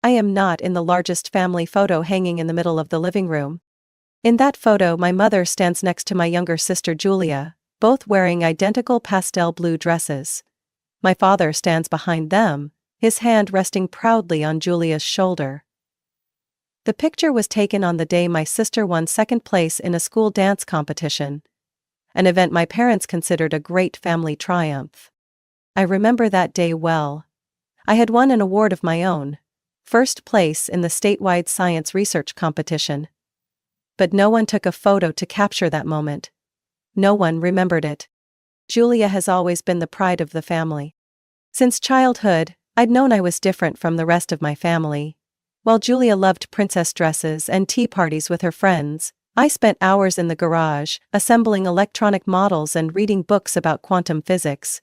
I am not in the largest family photo hanging in the middle of the living room. In that photo, my mother stands next to my younger sister Julia, both wearing identical pastel blue dresses. My father stands behind them, his hand resting proudly on Julia's shoulder. The picture was taken on the day my sister won second place in a school dance competition, an event my parents considered a great family triumph. I remember that day well. I had won an award of my own, first place in the statewide science research competition. But no one took a photo to capture that moment. No one remembered it. Julia has always been the pride of the family. Since childhood, I'd known I was different from the rest of my family. While Julia loved princess dresses and tea parties with her friends, I spent hours in the garage, assembling electronic models and reading books about quantum physics.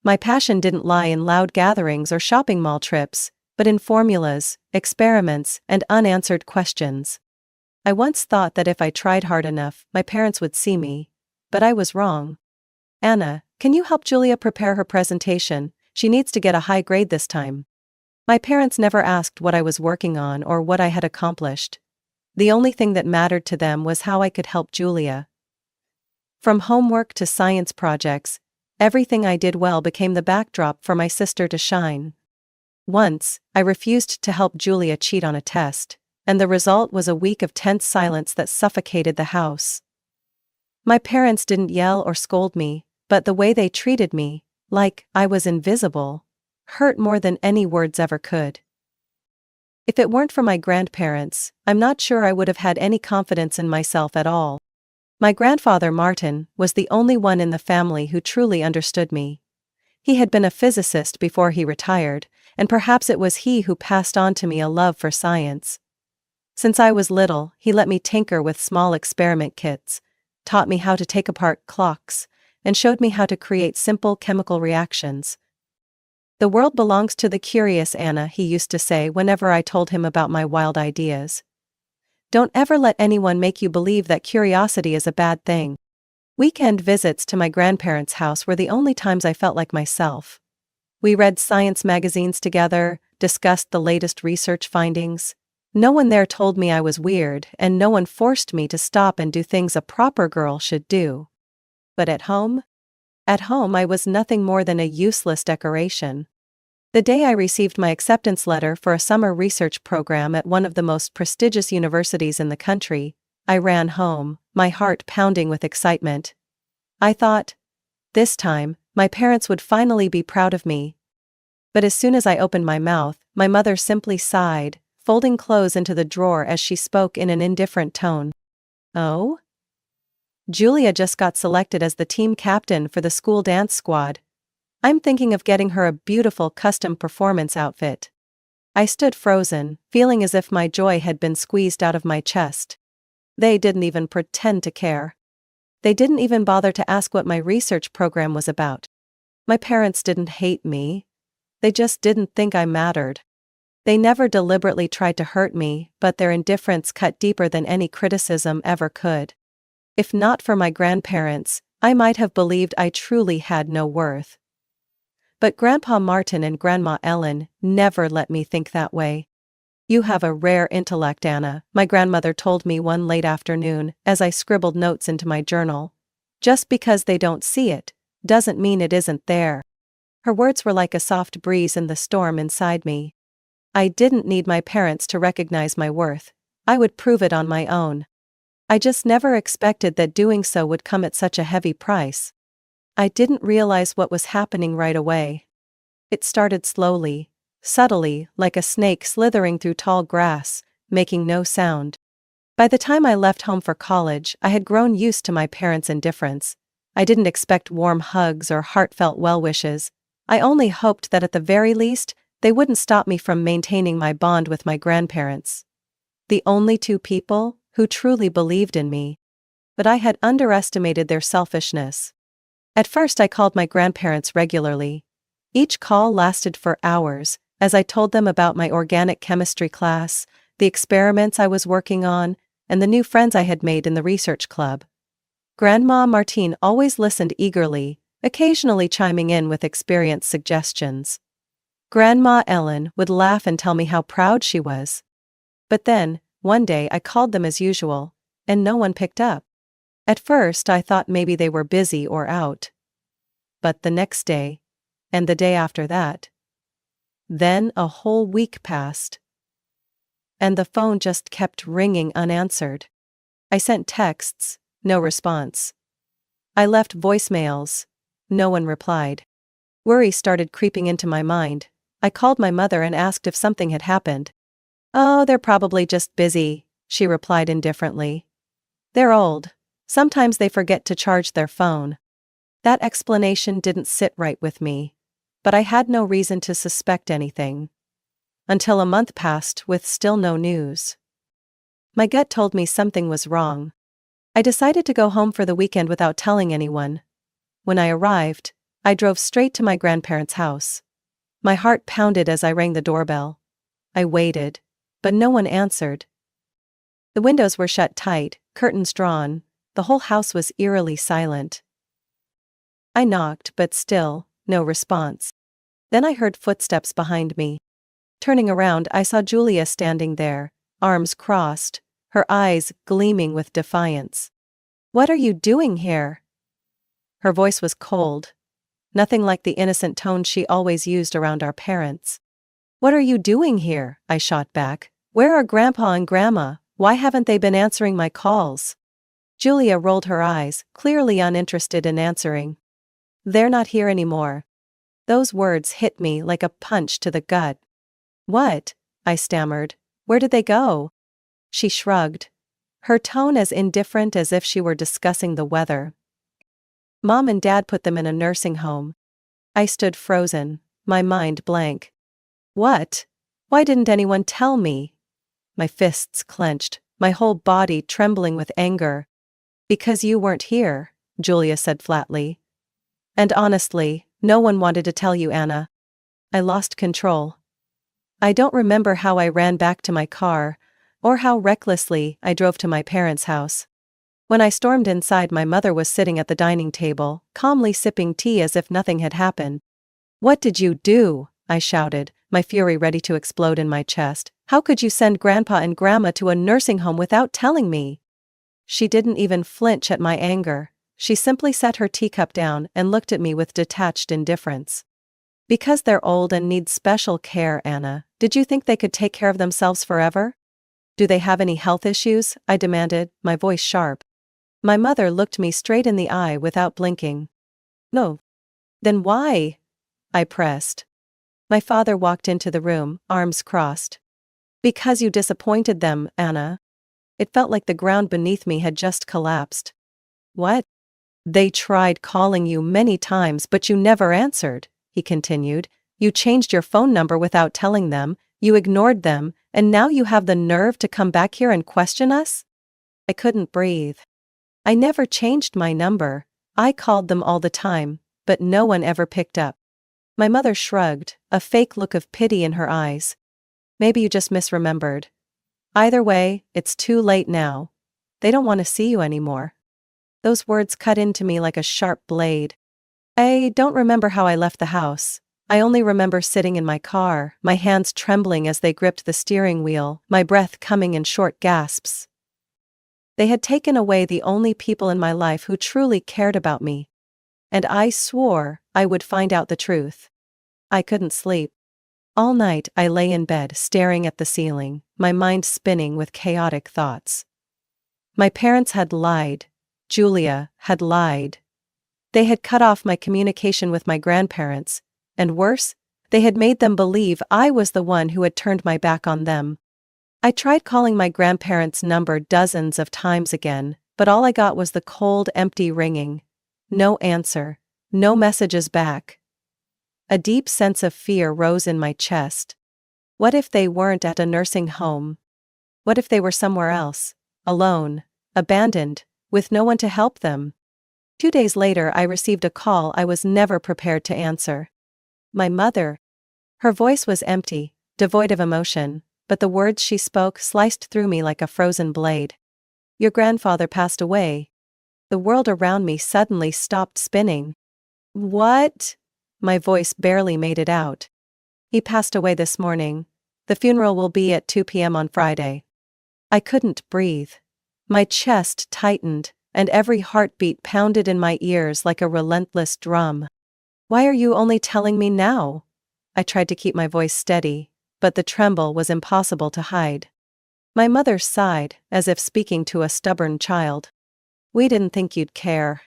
My passion didn't lie in loud gatherings or shopping mall trips, but in formulas, experiments, and unanswered questions. I once thought that if I tried hard enough, my parents would see me. But I was wrong. "Anna, can you help Julia prepare her presentation? She needs to get a high grade this time." My parents never asked what I was working on or what I had accomplished. The only thing that mattered to them was how I could help Julia. From homework to science projects, everything I did well became the backdrop for my sister to shine. Once, I refused to help Julia cheat on a test, and the result was a week of tense silence that suffocated the house. My parents didn't yell or scold me, but the way they treated me, like I was invisible, hurt more than any words ever could. If it weren't for my grandparents, I'm not sure I would have had any confidence in myself at all. My grandfather Martin was the only one in the family who truly understood me. He had been a physicist before he retired, and perhaps it was he who passed on to me a love for science. Since I was little, he let me tinker with small experiment kits, taught me how to take apart clocks, and showed me how to create simple chemical reactions. "The world belongs to the curious, Anna," he used to say whenever I told him about my wild ideas. "Don't ever let anyone make you believe that curiosity is a bad thing." Weekend visits to my grandparents' house were the only times I felt like myself. We read science magazines together, discussed the latest research findings. No one there told me I was weird, and no one forced me to stop and do things a proper girl should do. But at home? At home I was nothing more than a useless decoration. The day I received my acceptance letter for a summer research program at one of the most prestigious universities in the country, I ran home, my heart pounding with excitement. I thought, this time, my parents would finally be proud of me. But as soon as I opened my mouth, my mother simply sighed, folding clothes into the drawer as she spoke in an indifferent tone. "Oh? Julia just got selected as the team captain for the school dance squad. I'm thinking of getting her a beautiful custom performance outfit." I stood frozen, feeling as if my joy had been squeezed out of my chest. They didn't even pretend to care. They didn't even bother to ask what my research program was about. My parents didn't hate me. They just didn't think I mattered. They never deliberately tried to hurt me, but their indifference cut deeper than any criticism ever could. If not for my grandparents, I might have believed I truly had no worth. But Grandpa Martin and Grandma Ellen never let me think that way. "You have a rare intellect, Anna," my grandmother told me one late afternoon as I scribbled notes into my journal. "Just because they don't see it, doesn't mean it isn't there." Her words were like a soft breeze in the storm inside me. I didn't need my parents to recognize my worth. I would prove it on my own. I just never expected that doing so would come at such a heavy price. I didn't realize what was happening right away. It started slowly, subtly, like a snake slithering through tall grass, making no sound. By the time I left home for college, I had grown used to my parents' indifference. I didn't expect warm hugs or heartfelt well wishes. I only hoped that at the very least, they wouldn't stop me from maintaining my bond with my grandparents. The only two people who truly believed in me. But I had underestimated their selfishness. At first I called my grandparents regularly. Each call lasted for hours, as I told them about my organic chemistry class, the experiments I was working on, and the new friends I had made in the research club. Grandma Martine always listened eagerly, occasionally chiming in with experienced suggestions. Grandma Ellen would laugh and tell me how proud she was. But then, one day I called them as usual, and no one picked up. At first I thought maybe they were busy or out. But the next day, and the day after that. Then a whole week passed. And the phone just kept ringing unanswered. I sent texts, no response. I left voicemails, no one replied. Worry started creeping into my mind. I called my mother and asked if something had happened. "Oh, they're probably just busy," she replied indifferently. "They're old. Sometimes they forget to charge their phone." That explanation didn't sit right with me. But I had no reason to suspect anything. Until a month passed with still no news. My gut told me something was wrong. I decided to go home for the weekend without telling anyone. When I arrived, I drove straight to my grandparents' house. My heart pounded as I rang the doorbell. I waited, but no one answered. The windows were shut tight, curtains drawn, the whole house was eerily silent. I knocked, but still, no response. Then I heard footsteps behind me. Turning around, I saw Julia standing there, arms crossed, her eyes gleaming with defiance. "What are you doing here?" Her voice was cold. Nothing like the innocent tone she always used around our parents. "What are you doing here?" I shot back. "Where are Grandpa and Grandma? Why haven't they been answering my calls?" Julia rolled her eyes, clearly uninterested in answering. "They're not here anymore." Those words hit me like a punch to the gut. "What?" I stammered. "Where did they go?" She shrugged. Her tone as indifferent as if she were discussing the weather. "Mom and Dad put them in a nursing home." I stood frozen, my mind blank. "What? Why didn't anyone tell me?" My fists clenched, my whole body trembling with anger. "Because you weren't here," Julia said flatly. "And honestly, no one wanted to tell you, Anna." I lost control. I don't remember how I ran back to my car, or how recklessly I drove to my parents' house. When I stormed inside, my mother was sitting at the dining table, calmly sipping tea as if nothing had happened. "What did you do?" I shouted, my fury ready to explode in my chest. "How could you send Grandpa and Grandma to a nursing home without telling me?" She didn't even flinch at my anger. She simply set her teacup down and looked at me with detached indifference. "Because they're old and need special care, Anna. Did you think they could take care of themselves forever? Do they have any health issues?" I demanded, my voice sharp. My mother looked me straight in the eye without blinking. "No." "Then why?" I pressed. My father walked into the room, arms crossed. "Because you disappointed them, Anna." It felt like the ground beneath me had just collapsed. "What?" "They tried calling you many times but you never answered," he continued. "You changed your phone number without telling them, you ignored them, and now you have the nerve to come back here and question us?" I couldn't breathe. "I never changed my number. I called them all the time, but no one ever picked up." My mother shrugged, a fake look of pity in her eyes. "Maybe you just misremembered. Either way, it's too late now. They don't want to see you anymore." Those words cut into me like a sharp blade. I don't remember how I left the house. I only remember sitting in my car, my hands trembling as they gripped the steering wheel, my breath coming in short gasps. They had taken away the only people in my life who truly cared about me. And I swore I would find out the truth. I couldn't sleep. All night I lay in bed staring at the ceiling, my mind spinning with chaotic thoughts. My parents had lied. Julia had lied. They had cut off my communication with my grandparents, and worse, they had made them believe I was the one who had turned my back on them. I tried calling my grandparents' number dozens of times again, but all I got was the cold, empty ringing. No answer, no messages back. A deep sense of fear rose in my chest. What if they weren't at a nursing home? What if they were somewhere else, alone, abandoned, with no one to help them? 2 days later I received a call I was never prepared to answer. My mother. Her voice was empty, devoid of emotion, but the words she spoke sliced through me like a frozen blade. "Your grandfather passed away." The world around me suddenly stopped spinning. "What?" My voice barely made it out. He passed away this morning. The funeral will be at 2 p.m. on Friday. I couldn't breathe. My chest tightened, and every heartbeat pounded in my ears like a relentless drum. Why are you only telling me now? I tried to keep my voice steady, but the tremble was impossible to hide. My mother sighed, as if speaking to a stubborn child. We didn't think you'd care.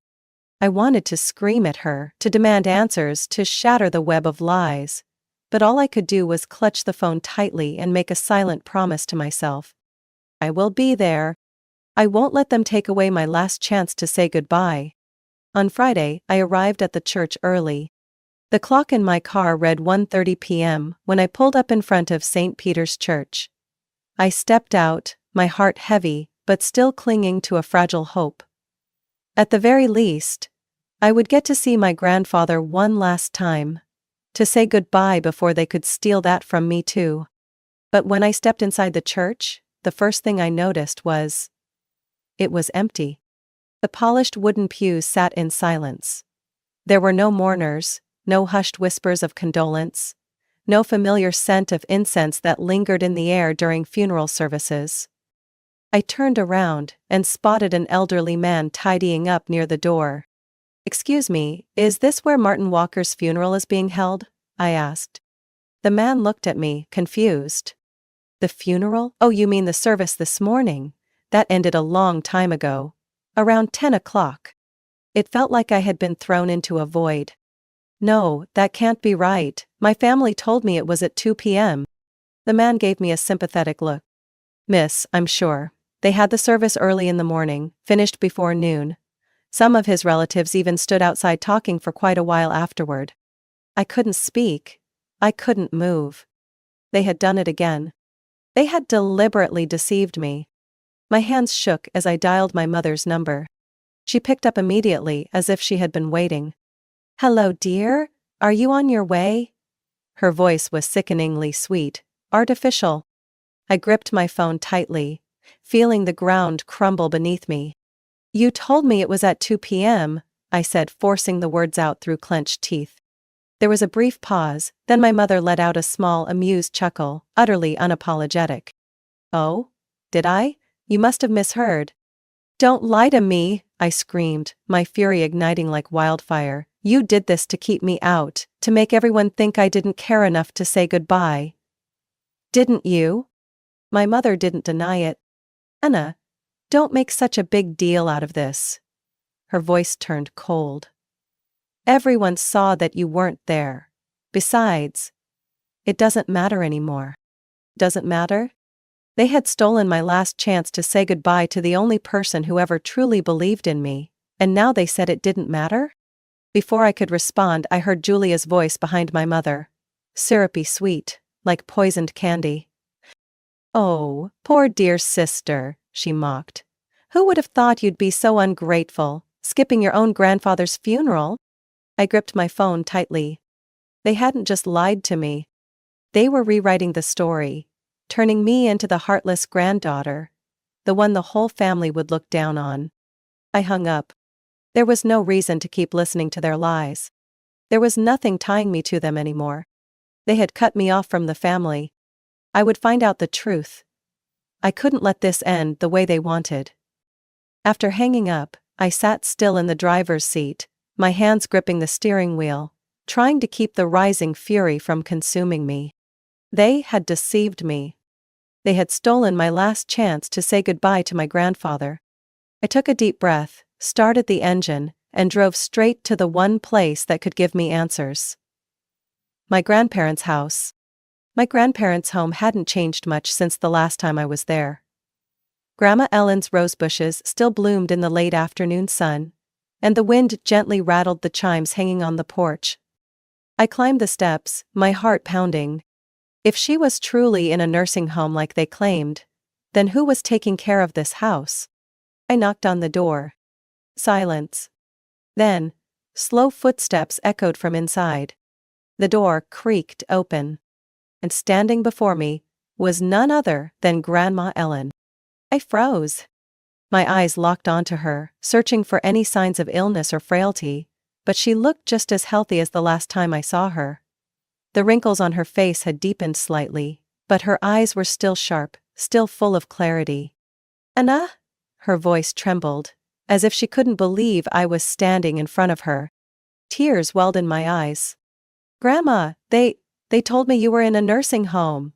I wanted to scream at her, to demand answers, to shatter the web of lies. But all I could do was clutch the phone tightly and make a silent promise to myself. I will be there. I won't let them take away my last chance to say goodbye. On Friday, I arrived at the church early. The clock in my car read 1:30 p.m. when I pulled up in front of St. Peter's Church. I stepped out, my heart heavy, but still clinging to a fragile hope. At the very least, I would get to see my grandfather one last time. To say goodbye before they could steal that from me too. But when I stepped inside the church, the first thing I noticed was it was empty. The polished wooden pews sat in silence. There were no mourners, no hushed whispers of condolence, no familiar scent of incense that lingered in the air during funeral services. I turned around and spotted an elderly man tidying up near the door. "Excuse me, is this where Martin Walker's funeral is being held?" I asked. The man looked at me, confused. "The funeral? Oh, you mean the service this morning? That ended a long time ago. Around 10 o'clock. It felt like I had been thrown into a void. "No, that can't be right. My family told me it was at 2 p.m. The man gave me a sympathetic look. "Miss, I'm sure. They had the service early in the morning, finished before noon. Some of his relatives even stood outside talking for quite a while afterward." I couldn't speak. I couldn't move. They had done it again. They had deliberately deceived me. My hands shook as I dialed my mother's number. She picked up immediately, as if she had been waiting. "Hello, dear? Are you on your way?" Her voice was sickeningly sweet, artificial. I gripped my phone tightly, feeling the ground crumble beneath me. "You told me it was at 2 p.m., I said, forcing the words out through clenched teeth. There was a brief pause, then my mother let out a small, amused chuckle, utterly unapologetic. "Oh? Did I? You must have misheard." "Don't lie to me," I screamed, my fury igniting like wildfire. "You did this to keep me out, to make everyone think I didn't care enough to say goodbye. Didn't you?" My mother didn't deny it. "Anna, don't make such a big deal out of this." Her voice turned cold. "Everyone saw that you weren't there. Besides, it doesn't matter anymore." Doesn't matter? They had stolen my last chance to say goodbye to the only person who ever truly believed in me, and now they said it didn't matter? Before I could respond, I heard Julia's voice behind my mother. Syrupy sweet, like poisoned candy. "Oh, poor dear sister," she mocked. "Who would have thought you'd be so ungrateful, skipping your own grandfather's funeral?" I gripped my phone tightly. They hadn't just lied to me. They were rewriting the story, turning me into the heartless granddaughter, the one the whole family would look down on. I hung up. There was no reason to keep listening to their lies. There was nothing tying me to them anymore. They had cut me off from the family. I would find out the truth. I couldn't let this end the way they wanted. After hanging up, I sat still in the driver's seat, my hands gripping the steering wheel, trying to keep the rising fury from consuming me. They had deceived me. They had stolen my last chance to say goodbye to my grandfather. I took a deep breath, started the engine, and drove straight to the one place that could give me answers. My grandparents' house. My grandparents' home hadn't changed much since the last time I was there. Grandma Ellen's rosebushes still bloomed in the late afternoon sun, and the wind gently rattled the chimes hanging on the porch. I climbed the steps, my heart pounding. If she was truly in a nursing home like they claimed, then who was taking care of this house? I knocked on the door. Silence. Then, slow footsteps echoed from inside. The door creaked open. And standing before me was none other than Grandma Ellen. I froze. My eyes locked onto her, searching for any signs of illness or frailty, but she looked just as healthy as the last time I saw her. The wrinkles on her face had deepened slightly, but her eyes were still sharp, still full of clarity. "Anna?" Her voice trembled, as if she couldn't believe I was standing in front of her. Tears welled in my eyes. "Grandma, they told me you were in a nursing home."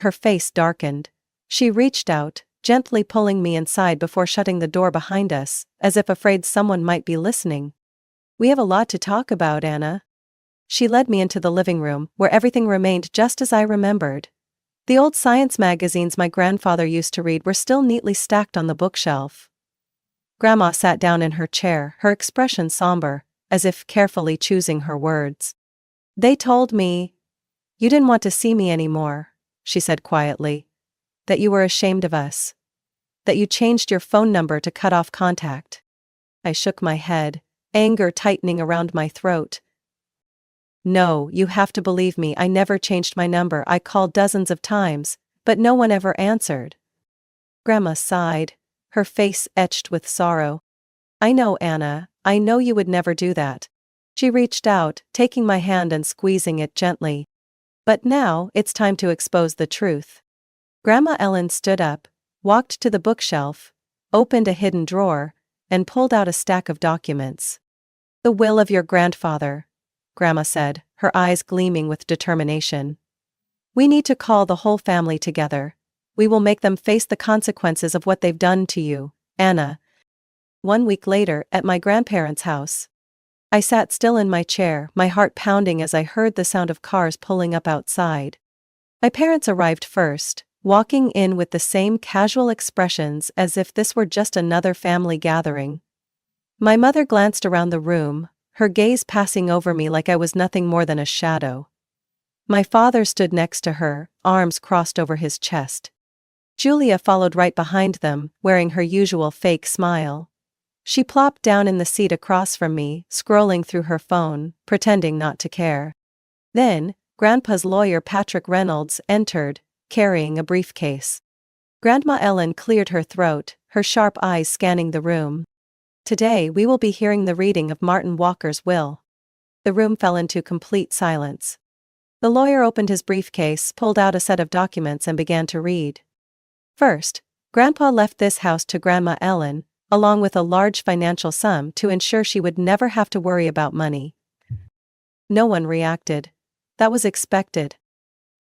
Her face darkened. She reached out, gently pulling me inside before shutting the door behind us, as if afraid someone might be listening. "We have a lot to talk about, Anna." She led me into the living room, where everything remained just as I remembered. The old science magazines my grandfather used to read were still neatly stacked on the bookshelf. Grandma sat down in her chair, her expression somber, as if carefully choosing her words. "They told me you didn't want to see me anymore," she said quietly. "That you were ashamed of us. That you changed your phone number to cut off contact." I shook my head, anger tightening around my throat. "No, you have to believe me, I never changed my number. I called dozens of times, but no one ever answered." Grandma sighed, her face etched with sorrow. "I know, Anna, I know you would never do that." She reached out, taking my hand and squeezing it gently. "But now, it's time to expose the truth." Grandma Ellen stood up, walked to the bookshelf, opened a hidden drawer, and pulled out a stack of documents. "The will of your grandfather," Grandma said, her eyes gleaming with determination. "We need to call the whole family together. We will make them face the consequences of what they've done to you, Anna." 1 week later, at my grandparents' house. I sat still in my chair, my heart pounding as I heard the sound of cars pulling up outside. My parents arrived first, walking in with the same casual expressions as if this were just another family gathering. My mother glanced around the room, her gaze passing over me like I was nothing more than a shadow. My father stood next to her, arms crossed over his chest. Julia followed right behind them, wearing her usual fake smile. She plopped down in the seat across from me, scrolling through her phone, pretending not to care. Then, Grandpa's lawyer Patrick Reynolds entered, carrying a briefcase. Grandma Ellen cleared her throat, her sharp eyes scanning the room. "Today we will be hearing the reading of Martin Walker's will." The room fell into complete silence. The lawyer opened his briefcase, pulled out a set of documents and began to read. First, Grandpa left this house to Grandma Ellen, along with a large financial sum to ensure she would never have to worry about money. No one reacted. That was expected.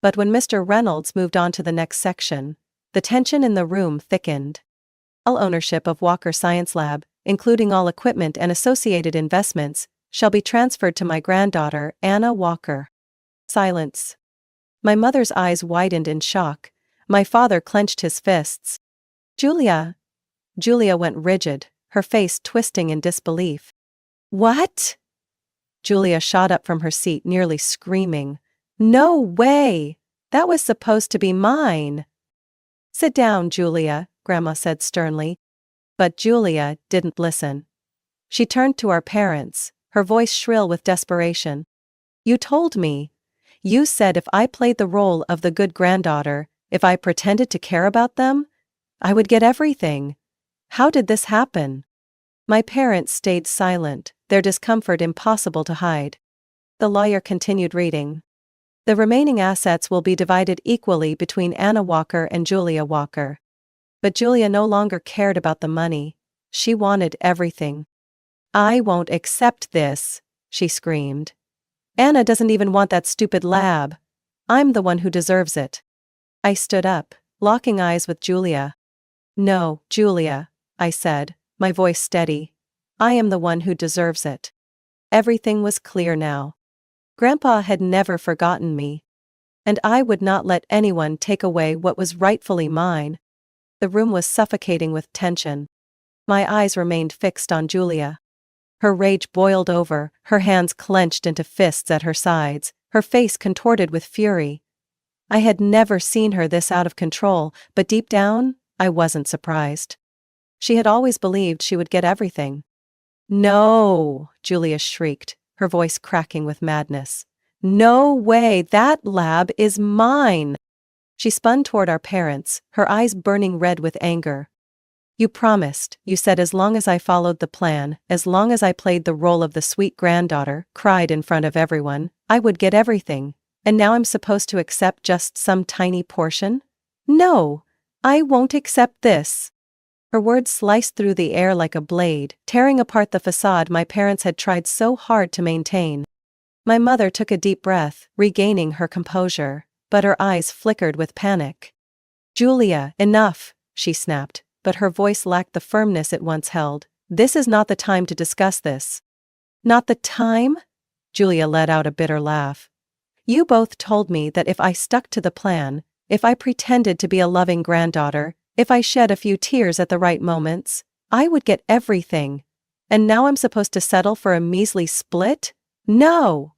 But when Mr. Reynolds moved on to the next section, the tension in the room thickened. "All ownership of Walker Science Lab, including all equipment and associated investments, shall be transferred to my granddaughter, Anna Walker." Silence. My mother's eyes widened in shock. My father clenched his fists. "Julia." Julia went rigid, her face twisting in disbelief. "What?" Julia shot up from her seat, nearly screaming. "No way! That was supposed to be mine." "Sit down, Julia," Grandma said sternly. But Julia didn't listen. She turned to our parents, her voice shrill with desperation. "You told me. You said if I played the role of the good granddaughter, if I pretended to care about them, I would get everything. How did this happen?" My parents stayed silent, their discomfort impossible to hide. The lawyer continued reading. "The remaining assets will be divided equally between Anna Walker and Julia Walker." But Julia no longer cared about the money. She wanted everything. "I won't accept this," she screamed. "Anna doesn't even want that stupid lab. I'm the one who deserves it." I stood up, locking eyes with Julia. "No, Julia," I said, my voice steady. "I am the one who deserves it." Everything was clear now. Grandpa had never forgotten me. And I would not let anyone take away what was rightfully mine. The room was suffocating with tension. My eyes remained fixed on Julia. Her rage boiled over, her hands clenched into fists at her sides, her face contorted with fury. I had never seen her this out of control, but deep down, I wasn't surprised. She had always believed she would get everything. "No!" Julia shrieked, her voice cracking with madness. "No way! That lab is mine!" She spun toward our parents, her eyes burning red with anger. You promised, you said as long as I followed the plan, as long as I played the role of the sweet granddaughter, cried in front of everyone, I would get everything, and now I'm supposed to accept just some tiny portion? No! I won't accept this. Her words sliced through the air like a blade, tearing apart the facade my parents had tried so hard to maintain. My mother took a deep breath, regaining her composure, but her eyes flickered with panic. Julia, enough, she snapped, but her voice lacked the firmness it once held. This is not the time to discuss this. Not the time? Julia let out a bitter laugh. You both told me that if I stuck to the plan, if I pretended to be a loving granddaughter, if I shed a few tears at the right moments, I would get everything. And now I'm supposed to settle for a measly split? No!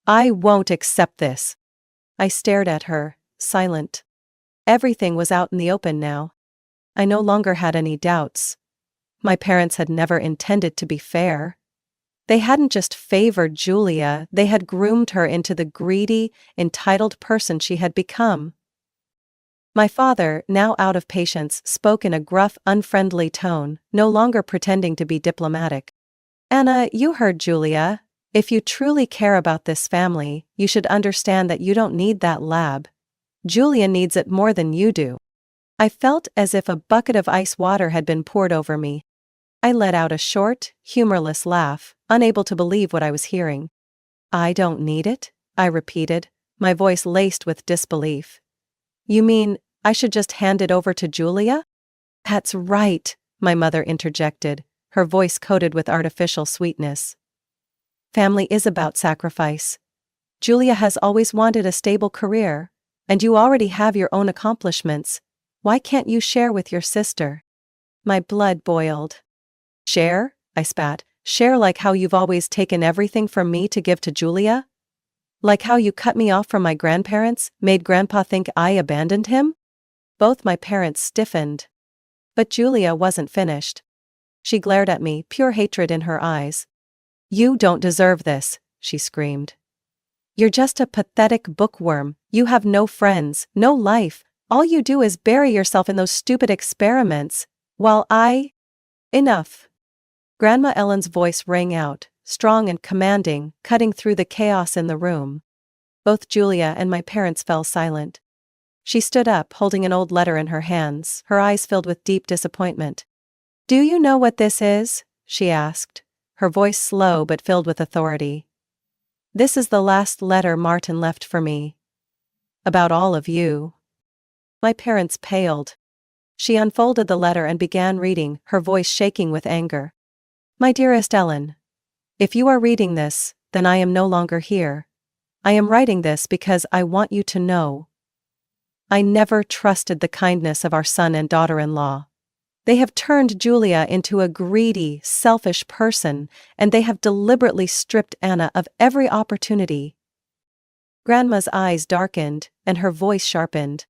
I won't accept this. I stared at her, silent. Everything was out in the open now. I no longer had any doubts. My parents had never intended to be fair. They hadn't just favored Julia, they had groomed her into the greedy, entitled person she had become. My father, now out of patience, spoke in a gruff, unfriendly tone, no longer pretending to be diplomatic. Anna, you heard Julia. If you truly care about this family, you should understand that you don't need that lab. Julia needs it more than you do. I felt as if a bucket of ice water had been poured over me. I let out a short, humorless laugh, unable to believe what I was hearing. I don't need it? I repeated, my voice laced with disbelief. You mean, I should just hand it over to Julia? That's right, my mother interjected, her voice coated with artificial sweetness. Family is about sacrifice. Julia has always wanted a stable career, and you already have your own accomplishments. Why can't you share with your sister? My blood boiled. Share? I spat. Share like how you've always taken everything from me to give to Julia? Like how you cut me off from my grandparents, made Grandpa think I abandoned him? Both my parents stiffened. But Julia wasn't finished. She glared at me, pure hatred in her eyes. You don't deserve this, she screamed. You're just a pathetic bookworm, you have no friends, no life, all you do is bury yourself in those stupid experiments, while Enough. Grandma Ellen's voice rang out, strong and commanding, cutting through the chaos in the room. Both Julia and my parents fell silent. She stood up, holding an old letter in her hands, her eyes filled with deep disappointment. Do you know what this is? She asked, her voice slow but filled with authority. This is the last letter Martin left for me. About all of you. My parents paled. She unfolded the letter and began reading, her voice shaking with anger. My dearest Ellen. If you are reading this, then I am no longer here. I am writing this because I want you to know. I never trusted the kindness of our son and daughter-in-law. They have turned Julia into a greedy, selfish person, and they have deliberately stripped Anna of every opportunity. Grandma's eyes darkened, and her voice sharpened.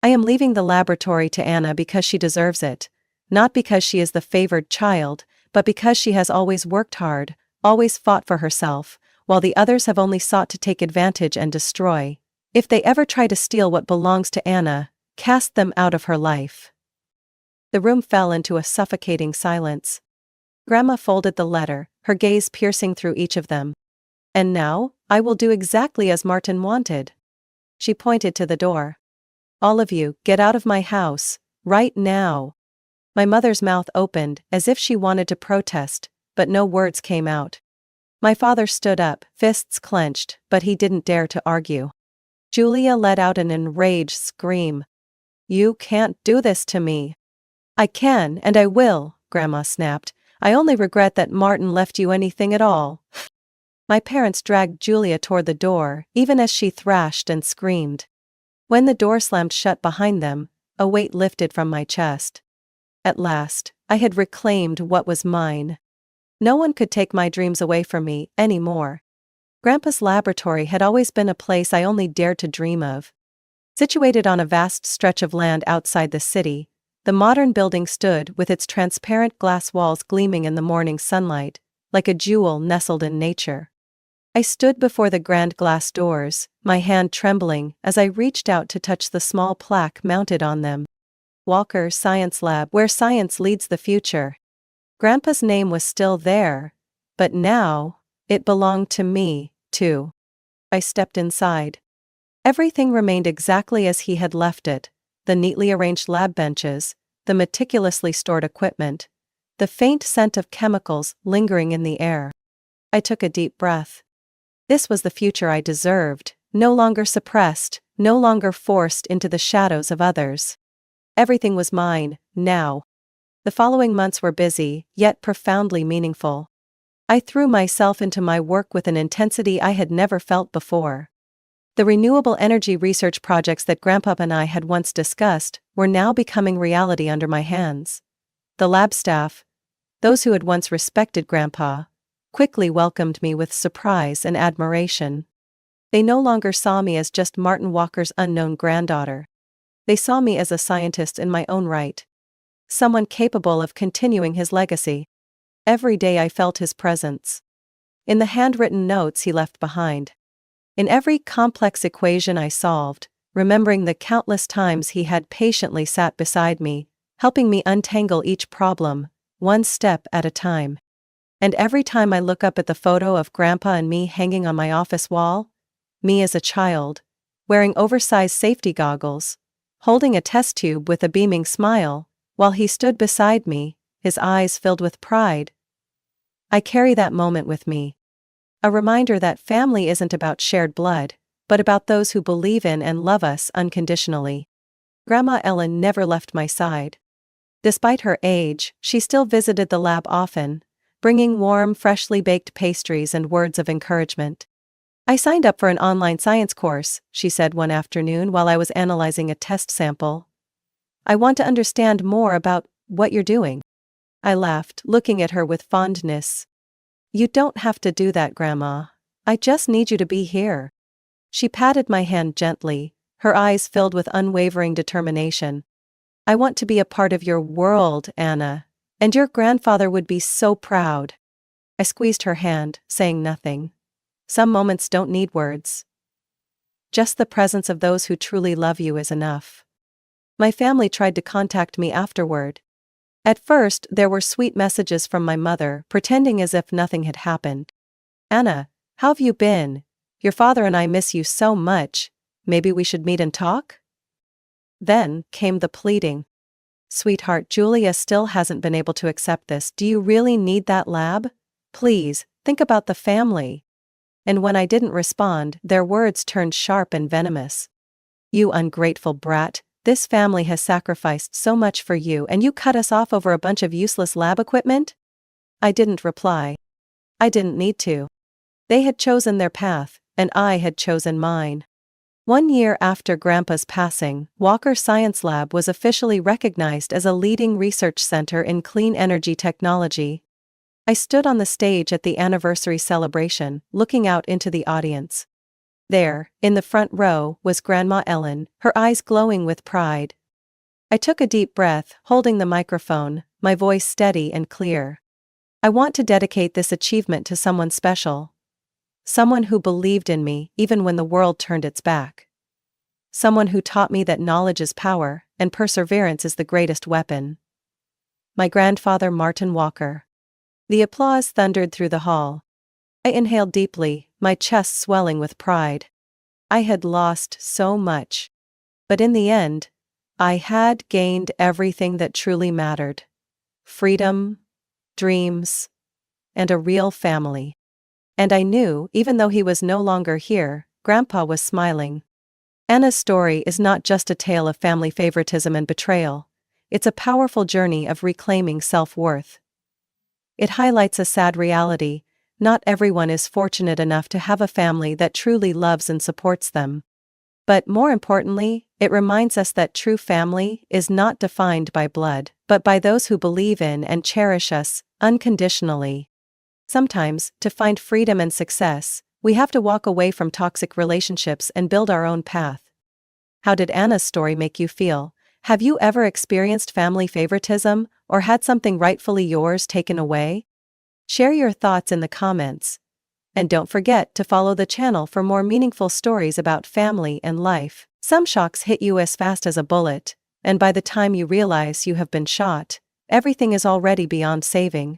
I am leaving the laboratory to Anna because she deserves it, not because she is the favored child, but because she has always worked hard, always fought for herself, while the others have only sought to take advantage and destroy. If they ever try to steal what belongs to Anna, cast them out of her life. The room fell into a suffocating silence. Grandma folded the letter, her gaze piercing through each of them. And now, I will do exactly as Martin wanted. She pointed to the door. All of you, get out of my house, right now. My mother's mouth opened, as if she wanted to protest, but no words came out. My father stood up, fists clenched, but he didn't dare to argue. Julia let out an enraged scream. You can't do this to me. I can, and I will, Grandma snapped. I only regret that Martin left you anything at all. My parents dragged Julia toward the door, even as she thrashed and screamed. When the door slammed shut behind them, a weight lifted from my chest. At last, I had reclaimed what was mine. No one could take my dreams away from me anymore. Grandpa's laboratory had always been a place I only dared to dream of. Situated on a vast stretch of land outside the city, the modern building stood with its transparent glass walls gleaming in the morning sunlight, like a jewel nestled in nature. I stood before the grand glass doors, my hand trembling as I reached out to touch the small plaque mounted on them. Walker Science Lab, where science leads the future. Grandpa's name was still there, but now, it belonged to me, too. I stepped inside. Everything remained exactly as he had left it: the neatly arranged lab benches, the meticulously stored equipment, the faint scent of chemicals lingering in the air. I took a deep breath. This was the future I deserved, no longer suppressed, no longer forced into the shadows of others. Everything was mine, now. The following months were busy, yet profoundly meaningful. I threw myself into my work with an intensity I had never felt before. The renewable energy research projects that Grandpa and I had once discussed were now becoming reality under my hands. The lab staff, those who had once respected Grandpa, quickly welcomed me with surprise and admiration. They no longer saw me as just Martin Walker's unknown granddaughter. They saw me as a scientist in my own right. Someone capable of continuing his legacy. Every day I felt his presence. In the handwritten notes he left behind. In every complex equation I solved, remembering the countless times he had patiently sat beside me, helping me untangle each problem, one step at a time. And every time I look up at the photo of Grandpa and me hanging on my office wall, me as a child, wearing oversized safety goggles, holding a test tube with a beaming smile, while he stood beside me, his eyes filled with pride, I carry that moment with me. A reminder that family isn't about shared blood, but about those who believe in and love us unconditionally. Grandma Ellen never left my side. Despite her age, she still visited the lab often, bringing warm, freshly baked pastries and words of encouragement. I signed up for an online science course, she said one afternoon while I was analyzing a test sample. I want to understand more about what you're doing. I laughed, looking at her with fondness. You don't have to do that, Grandma. I just need you to be here. She patted my hand gently, her eyes filled with unwavering determination. I want to be a part of your world, Anna, and your grandfather would be so proud. I squeezed her hand, saying nothing. Some moments don't need words. Just the presence of those who truly love you is enough. My family tried to contact me afterward. At first, there were sweet messages from my mother, pretending as if nothing had happened. Anna, how have you been? Your father and I miss you so much. Maybe we should meet and talk? Then came the pleading. Sweetheart, Julia still hasn't been able to accept this. Do you really need that lab? Please, think about the family. And when I didn't respond, their words turned sharp and venomous. You ungrateful brat. This family has sacrificed so much for you and you cut us off over a bunch of useless lab equipment? I didn't reply. I didn't need to. They had chosen their path, and I had chosen mine. 1 year after Grandpa's passing, Walker Science Lab was officially recognized as a leading research center in clean energy technology. I stood on the stage at the anniversary celebration, looking out into the audience. There, in the front row, was Grandma Ellen, her eyes glowing with pride. I took a deep breath, holding the microphone, my voice steady and clear. I want to dedicate this achievement to someone special. Someone who believed in me, even when the world turned its back. Someone who taught me that knowledge is power, and perseverance is the greatest weapon. My grandfather, Martin Walker. The applause thundered through the hall. I inhaled deeply, my chest swelling with pride. I had lost so much. But in the end, I had gained everything that truly mattered. Freedom, dreams, and a real family. And I knew, even though he was no longer here, Grandpa was smiling. Anna's story is not just a tale of family favoritism and betrayal. It's a powerful journey of reclaiming self-worth. It highlights a sad reality. Not everyone is fortunate enough to have a family that truly loves and supports them. But more importantly, it reminds us that true family is not defined by blood, but by those who believe in and cherish us unconditionally. Sometimes, to find freedom and success, we have to walk away from toxic relationships and build our own path. How did Anna's story make you feel? Have you ever experienced family favoritism, or had something rightfully yours taken away? Share your thoughts in the comments. And don't forget to follow the channel for more meaningful stories about family and life. Some shocks hit you as fast as a bullet, and by the time you realize you have been shot, everything is already beyond saving.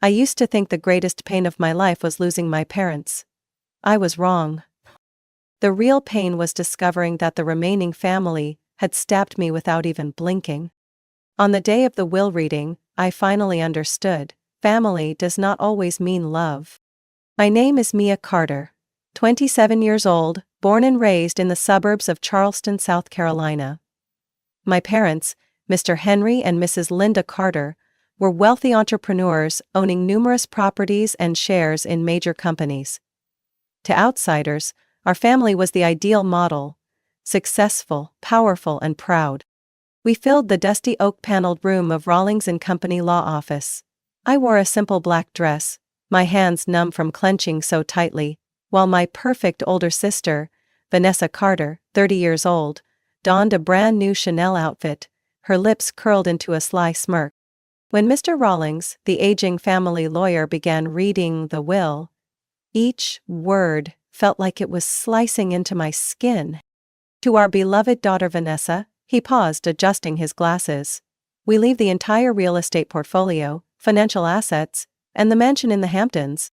I used to think the greatest pain of my life was losing my parents. I was wrong. The real pain was discovering that the remaining family had stabbed me without even blinking. On the day of the will reading, I finally understood. Family does not always mean love. My name is Mia Carter, 27 years old, born and raised in the suburbs of Charleston, South Carolina. My parents, Mr. Henry and Mrs. Linda Carter, were wealthy entrepreneurs owning numerous properties and shares in major companies. To outsiders, our family was the ideal model: successful, powerful, and proud. We filled the dusty oak-paneled room of Rawlings and Company law office. I wore a simple black dress, my hands numb from clenching so tightly, while my perfect older sister, Vanessa Carter, 30 years old, donned a brand new Chanel outfit, her lips curled into a sly smirk. When Mr. Rawlings, the aging family lawyer, began reading the will, each word felt like it was slicing into my skin. To our beloved daughter Vanessa, he paused, adjusting his glasses. We leave the entire real estate portfolio, financial assets, and the mansion in the Hamptons.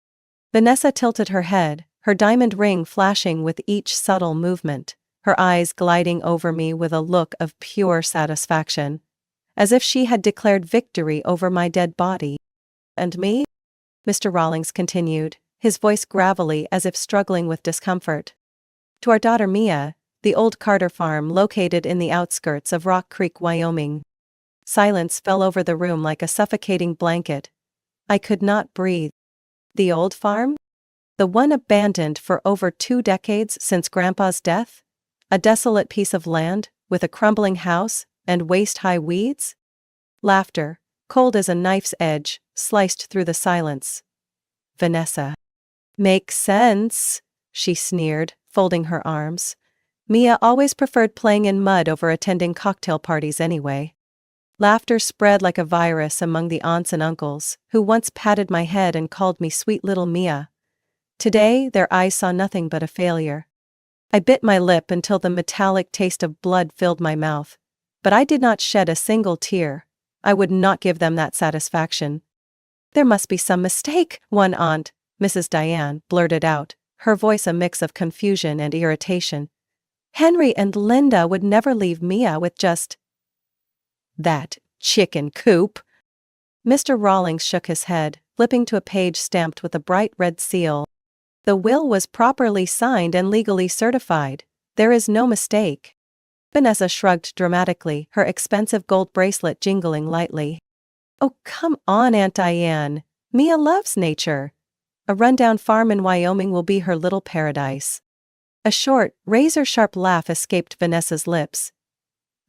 Vanessa tilted her head, her diamond ring flashing with each subtle movement, her eyes gliding over me with a look of pure satisfaction, as if she had declared victory over my dead body. And me? Mr. Rawlings continued, his voice gravelly as if struggling with discomfort. To our daughter Mia, the old Carter farm located in the outskirts of Rock Creek, Wyoming. Silence fell over the room like a suffocating blanket. I could not breathe. The old farm? The one abandoned for over 2 decades since Grandpa's death? A desolate piece of land, with a crumbling house, and waist-high weeds? Laughter, cold as a knife's edge, sliced through the silence. Vanessa. Makes sense, she sneered, folding her arms. Mia always preferred playing in mud over attending cocktail parties anyway. Laughter spread like a virus among the aunts and uncles, who once patted my head and called me sweet little Mia. Today, their eyes saw nothing but a failure. I bit my lip until the metallic taste of blood filled my mouth, but I did not shed a single tear. I would not give them that satisfaction. There must be some mistake, one aunt, Mrs. Diane, blurted out, her voice a mix of confusion and irritation. Henry and Linda would never leave Mia with just that chicken coop. Mr. Rawlings shook his head, flipping to a page stamped with a bright red seal. The will was properly signed and legally certified. There is no mistake. Vanessa shrugged dramatically, her expensive gold bracelet jingling lightly. Oh, come on, Aunt Diane. Mia loves nature. A rundown farm in Wyoming will be her little paradise. A short, razor-sharp laugh escaped Vanessa's lips.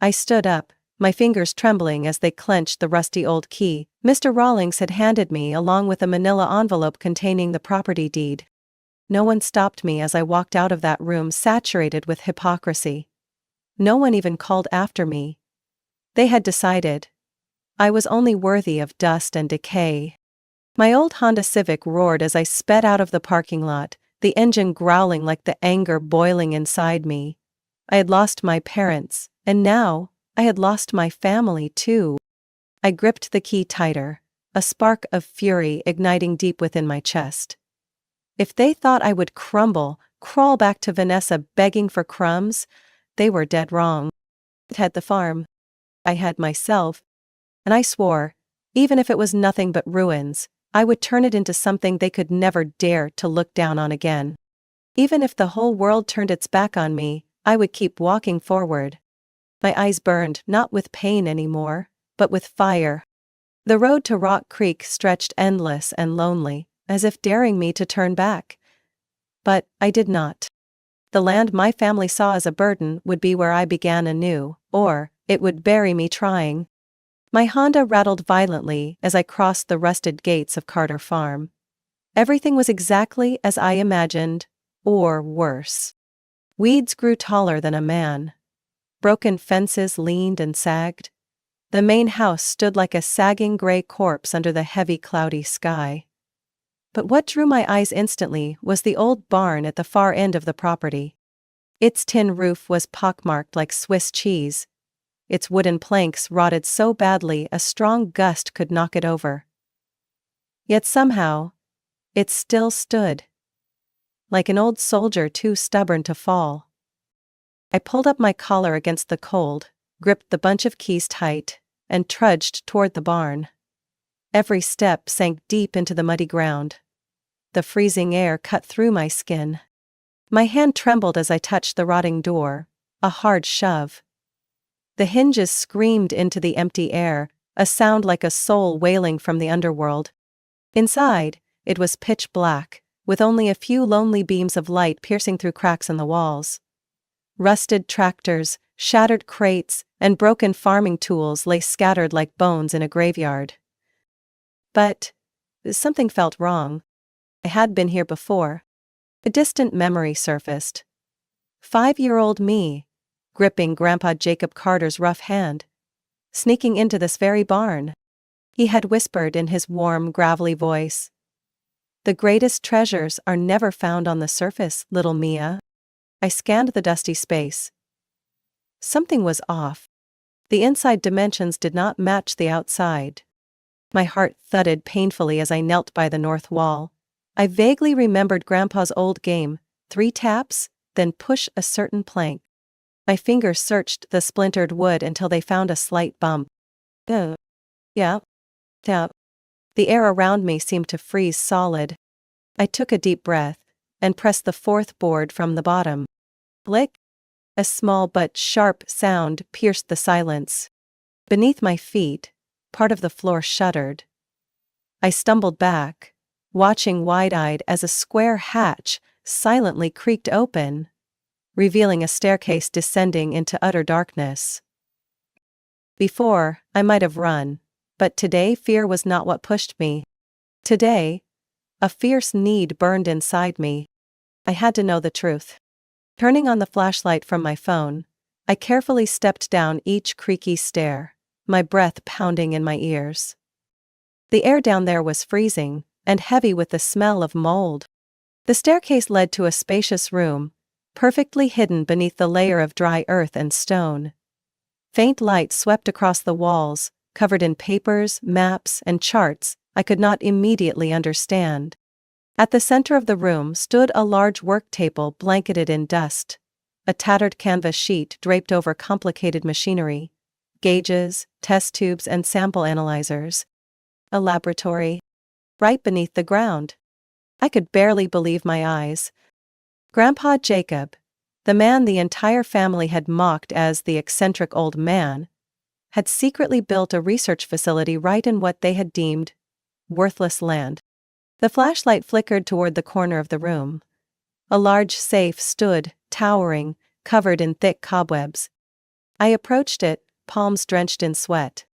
I stood up, my fingers trembling as they clenched the rusty old key Mr. Rawlings had handed me, along with a manila envelope containing the property deed. No one stopped me as I walked out of that room saturated with hypocrisy. No one even called after me. They had decided I was only worthy of dust and decay. My old Honda Civic roared as I sped out of the parking lot, the engine growling like the anger boiling inside me. I had lost my parents, and now, I had lost my family too. I gripped the key tighter, a spark of fury igniting deep within my chest. If they thought I would crawl back to Vanessa begging for crumbs, they were dead wrong. I had the farm. I had myself. And I swore, even if it was nothing but ruins, I would turn it into something they could never dare to look down on again. Even if the whole world turned its back on me, I would keep walking forward. My eyes burned, not with pain anymore, but with fire. The road to Rock Creek stretched endless and lonely, as if daring me to turn back. But I did not. The land my family saw as a burden would be where I began anew, or it would bury me trying. My Honda rattled violently as I crossed the rusted gates of Carter Farm. Everything was exactly as I imagined, or worse. Weeds grew taller than a man. Broken fences leaned and sagged. The main house stood like a sagging gray corpse under the heavy cloudy sky. But what drew my eyes instantly was the old barn at the far end of the property. Its tin roof was pockmarked like Swiss cheese. its wooden planks rotted so badly a strong gust could knock it over. Yet somehow, it still stood. Like an old soldier too stubborn to fall. I pulled up my collar against the cold, gripped the bunch of keys tight, and trudged toward the barn. Every step sank deep into the muddy ground. The freezing air cut through my skin. My hand trembled as I touched the rotting door, a hard shove. The hinges screamed into the empty air, a sound like a soul wailing from the underworld. Inside, it was pitch black, with only a few lonely beams of light piercing through cracks in the walls. Rusted tractors, shattered crates, and broken farming tools lay scattered like bones in a graveyard. But something felt wrong. I had been here before. A distant memory surfaced. 5-year-old me, gripping Grandpa Jacob Carter's rough hand. Sneaking into this very barn. He had whispered in his warm, gravelly voice. "The greatest treasures are never found on the surface, little Mia." I scanned the dusty space. Something was off. The inside dimensions did not match the outside. My heart thudded painfully as I knelt by the north wall. I vaguely remembered Grandpa's old game, 3 taps, then push a certain plank. My fingers searched the splintered wood until they found a slight bump. Yeah. Tap. The air around me seemed to freeze solid. I took a deep breath and pressed the 4th board from the bottom. Blick! A small but sharp sound pierced the silence. Beneath my feet, part of the floor shuddered. I stumbled back, watching wide-eyed as a square hatch silently creaked open, revealing a staircase descending into utter darkness. Before, I might have run, but today fear was not what pushed me. Today, a fierce need burned inside me. I had to know the truth. Turning on the flashlight from my phone, I carefully stepped down each creaky stair, my breath pounding in my ears. The air down there was freezing, and heavy with the smell of mold. The staircase led to a spacious room, perfectly hidden beneath the layer of dry earth and stone. Faint light swept across the walls, covered in papers, maps, and charts I could not immediately understand. At the center of the room stood a large work table blanketed in dust, a tattered canvas sheet draped over complicated machinery, gauges, test tubes, and sample analyzers. A laboratory. Right beneath the ground. I could barely believe my eyes. Grandpa Jacob, the man the entire family had mocked as the eccentric old man, had secretly built a research facility right in what they had deemed worthless land. The flashlight flickered toward the corner of the room. A large safe stood, towering, covered in thick cobwebs. I approached it, palms drenched in sweat.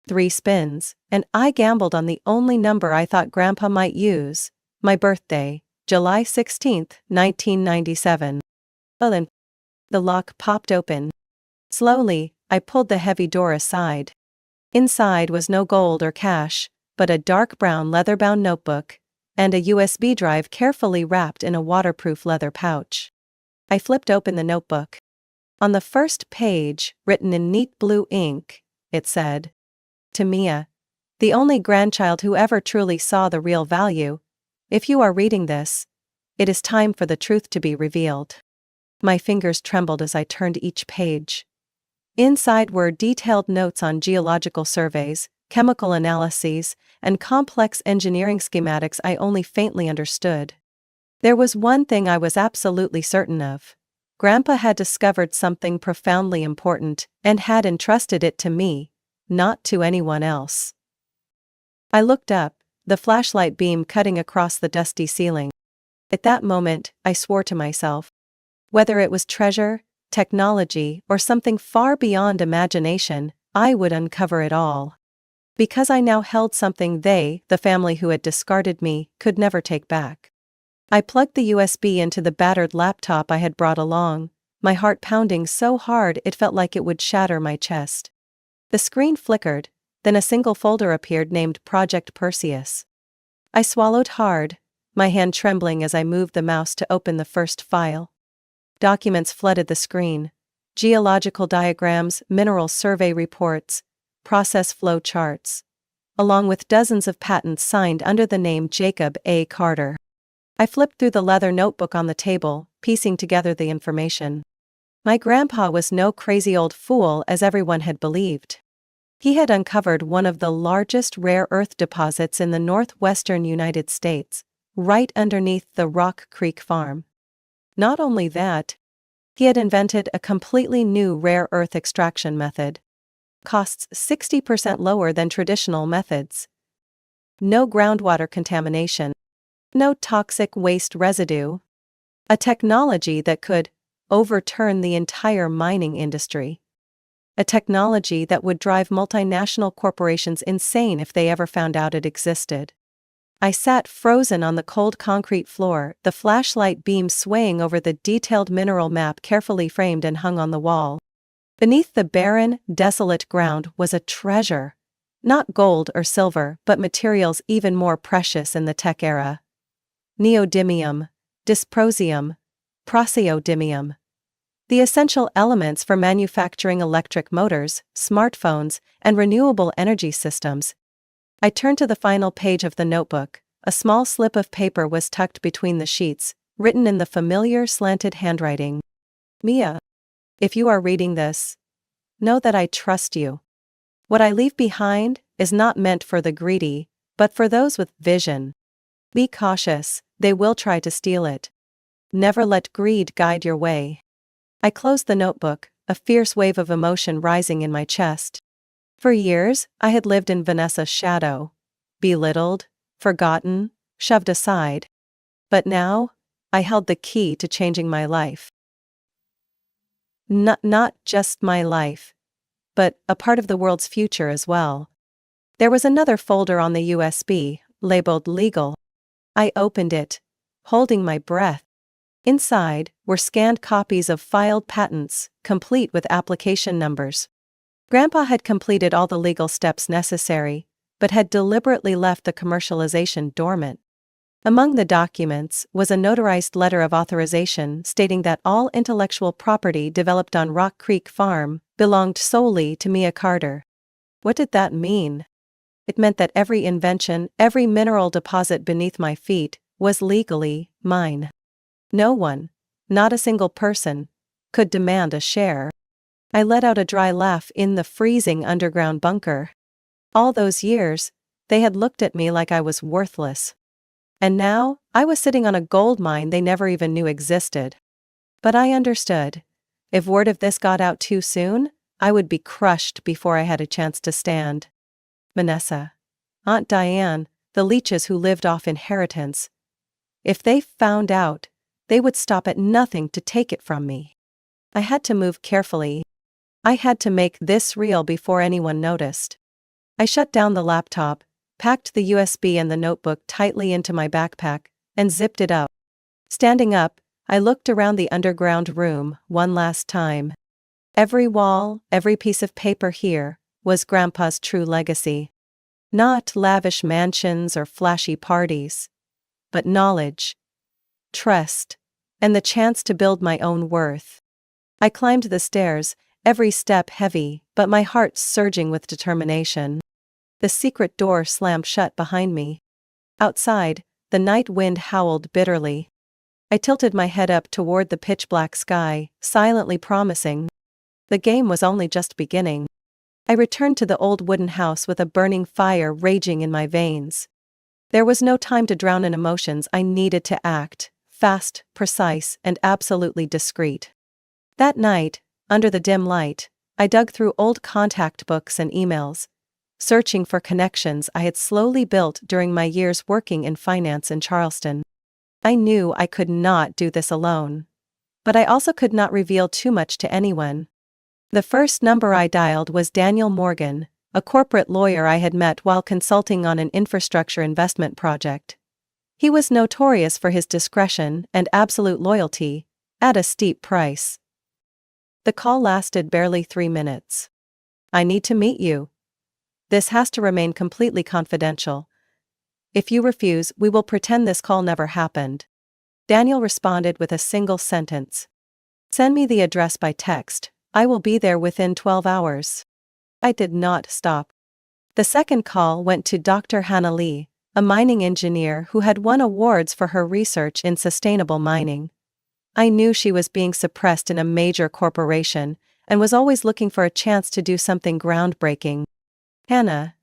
3 spins, and I gambled on the only number I thought Grandpa might use, my birthday, July 16, 1997. Then, the lock popped open. Slowly, I pulled the heavy door aside. Inside was no gold or cash, but a dark brown leather-bound notebook, and a USB drive carefully wrapped in a waterproof leather pouch. I flipped open the notebook. On the first page, written in neat blue ink, it said, "To Mia, the only grandchild who ever truly saw the real value. If you are reading this, it is time for the truth to be revealed." My fingers trembled as I turned each page. Inside were detailed notes on geological surveys, chemical analyses, and complex engineering schematics I only faintly understood. There was one thing I was absolutely certain of. Grandpa had discovered something profoundly important and had entrusted it to me, not to anyone else. I looked up, the flashlight beam cutting across the dusty ceiling. At that moment, I swore to myself. Whether it was treasure, technology, or something far beyond imagination, I would uncover it all. Because I now held something they, the family who had discarded me, could never take back. I plugged the USB into the battered laptop I had brought along, my heart pounding so hard it felt like it would shatter my chest. The screen flickered, then a single folder appeared named Project Perseus. I swallowed hard, my hand trembling as I moved the mouse to open the first file. Documents flooded the screen. geological diagrams, mineral survey reports, process flow charts, along with dozens of patents signed under the name Jacob A. Carter. I flipped through the leather notebook on the table, piecing together the information. My grandpa was no crazy old fool as everyone had believed. He had uncovered one of the largest rare earth deposits in the northwestern United States, right underneath the Rock Creek Farm. Not only that, he had invented a completely new rare earth extraction method. Costs 60% lower than traditional methods. No groundwater contamination. No toxic waste residue. A technology that could overturn the entire mining industry. A technology that would drive multinational corporations insane if they ever found out it existed. I sat frozen on the cold concrete floor, the flashlight beam swaying over the detailed mineral map carefully framed and hung on the wall. Beneath the barren, desolate ground was a treasure. Not gold or silver, but materials even more precious in the tech era. Neodymium, dysprosium, praseodymium. The essential elements for manufacturing electric motors, smartphones, and renewable energy systems. I turned to the final page of the notebook. A small slip of paper was tucked between the sheets, written in the familiar slanted handwriting. Mia, if you are reading this, know that I trust you. What I leave behind is not meant for the greedy, but for those with vision. Be cautious, they will try to steal it. Never let greed guide your way. I closed the notebook, a fierce wave of emotion rising in my chest. For years, I had lived in Vanessa's shadow. Belittled, forgotten, shoved aside. But now, I held the key to changing my life. Not just my life, but a part of the world's future as well. There was another folder on the USB, labeled Legal. I opened it, holding my breath. Inside were scanned copies of filed patents, complete with application numbers. Grandpa had completed all the legal steps necessary, but had deliberately left the commercialization dormant. Among the documents was a notarized letter of authorization stating that all intellectual property developed on Rock Creek Farm belonged solely to Mia Carter. What did that mean? It meant that every invention, every mineral deposit beneath my feet, was legally mine. No one, not a single person, could demand a share. I let out a dry laugh in the freezing underground bunker. All those years, they had looked at me like I was worthless. And now, I was sitting on a gold mine they never even knew existed. But I understood. If word of this got out too soon, I would be crushed before I had a chance to stand. Vanessa, Aunt Diane, the leeches who lived off inheritance. If they found out, they would stop at nothing to take it from me. I had to move carefully. I had to make this real before anyone noticed. I shut down the laptop, packed the USB and the notebook tightly into my backpack, and zipped it up. Standing up, I looked around the underground room one last time. Every wall, every piece of paper here, was Grandpa's true legacy. Not lavish mansions or flashy parties, but knowledge, trust, and the chance to build my own worth. I climbed the stairs, every step heavy, but my heart surging with determination. The secret door slammed shut behind me. Outside, the night wind howled bitterly. I tilted my head up toward the pitch-black sky, silently promising. The game was only just beginning. I returned to the old wooden house with a burning fire raging in my veins. There was no time to drown in emotions. I needed to act, fast, precise, and absolutely discreet. That night, under the dim light, I dug through old contact books and emails, searching for connections I had slowly built during my years working in finance in Charleston. I knew I could not do this alone. But I also could not reveal too much to anyone. The first number I dialed was Daniel Morgan, a corporate lawyer I had met while consulting on an infrastructure investment project. He was notorious for his discretion and absolute loyalty, at a steep price. The call lasted barely 3 minutes. I need to meet you. This has to remain completely confidential. If you refuse, we will pretend this call never happened. Daniel responded with a single sentence. Send me the address by text, I will be there within 12 hours. I did not stop. The second call went to Dr. Hannah Lee, a mining engineer who had won awards for her research in sustainable mining. I knew she was being suppressed in a major corporation and was always looking for a chance to do something groundbreaking. Hannah,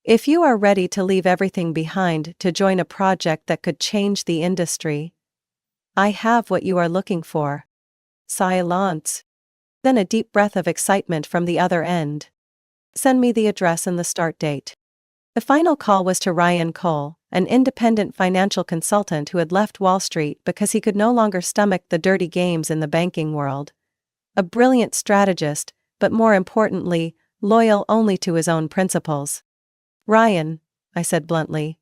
if you are ready to leave everything behind to join a project that could change the industry, I have what you are looking for. Silence. Then a deep breath of excitement from the other end. Send me the address and the start date. The final call was to Ryan Cole, an independent financial consultant who had left Wall Street because he could no longer stomach the dirty games in the banking world. A brilliant strategist, but more importantly, loyal only to his own principles. Ryan, I said bluntly,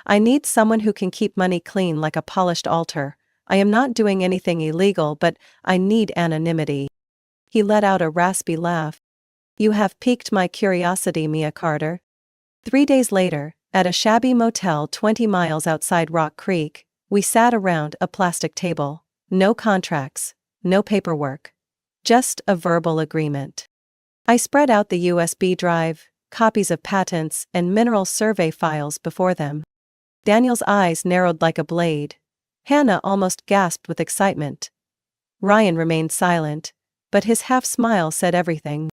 I need someone who can keep money clean like a polished altar. I am not doing anything illegal, but I need anonymity. He let out a raspy laugh. You have piqued my curiosity, Mia Carter. 3 days later, at a shabby motel 20 miles outside Rock Creek, we sat around a plastic table. No contracts, no paperwork. Just a verbal agreement. I spread out the USB drive, copies of patents, and mineral survey files before them. Daniel's eyes narrowed like a blade. Hannah almost gasped with excitement. Ryan remained silent, but his half-smile said everything.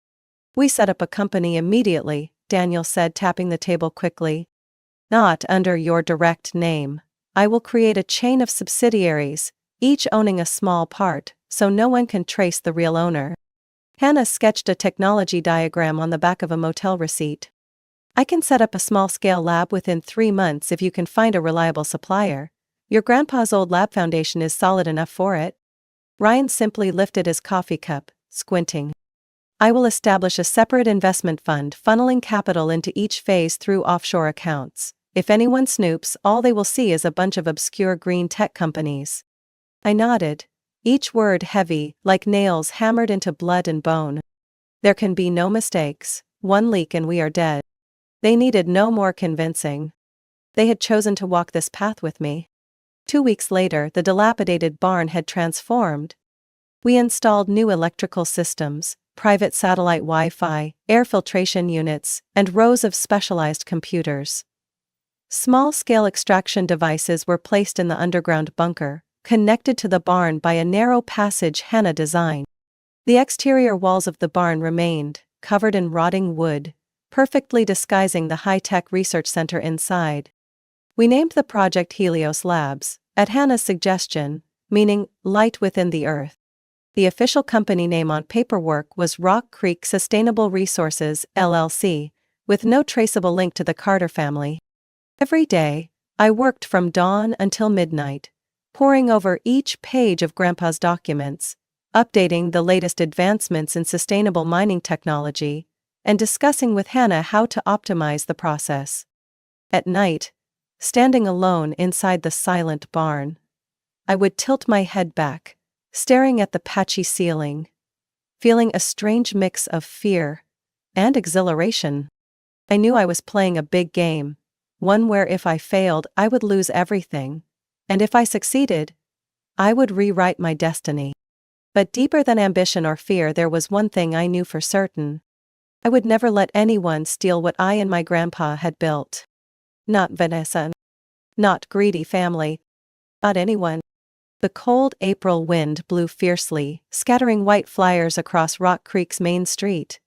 We set up a company immediately, Daniel said, tapping the table quickly. Not under your direct name. I will create a chain of subsidiaries, each owning a small part, so no one can trace the real owner. Hannah sketched a technology diagram on the back of a motel receipt. I can set up a small-scale lab within 3 months if you can find a reliable supplier. Your grandpa's old lab foundation is solid enough for it. Ryan simply lifted his coffee cup, squinting. I will establish a separate investment fund funneling capital into each phase through offshore accounts. If anyone snoops, all they will see is a bunch of obscure green tech companies. I nodded, each word heavy, like nails hammered into blood and bone. There can be no mistakes. One leak and we are dead. They needed no more convincing. They had chosen to walk this path with me. 2 weeks later, the dilapidated barn had transformed. We installed new electrical systems, private satellite Wi-Fi, air filtration units, and rows of specialized computers. Small-scale extraction devices were placed in the underground bunker, connected to the barn by a narrow passage Hannah designed. The exterior walls of the barn remained, covered in rotting wood, perfectly disguising the high-tech research center inside. We named the project Helios Labs, at Hannah's suggestion, meaning light within the earth. The official company name on paperwork was Rock Creek Sustainable Resources, LLC, with no traceable link to the Carter family. Every day, I worked from dawn until midnight, poring over each page of Grandpa's documents, updating the latest advancements in sustainable mining technology, and discussing with Hannah how to optimize the process. At night, standing alone inside the silent barn, I would tilt my head back, staring at the patchy ceiling, feeling a strange mix of fear and exhilaration. I knew I was playing a big game, one where if I failed, I would lose everything, and if I succeeded, I would rewrite my destiny. But deeper than ambition or fear, there was one thing I knew for certain. I would never let anyone steal what I and my grandpa had built. Not Vanessa. Not greedy family. Not anyone. The cold April wind blew fiercely, scattering white flyers across Rock Creek's main street.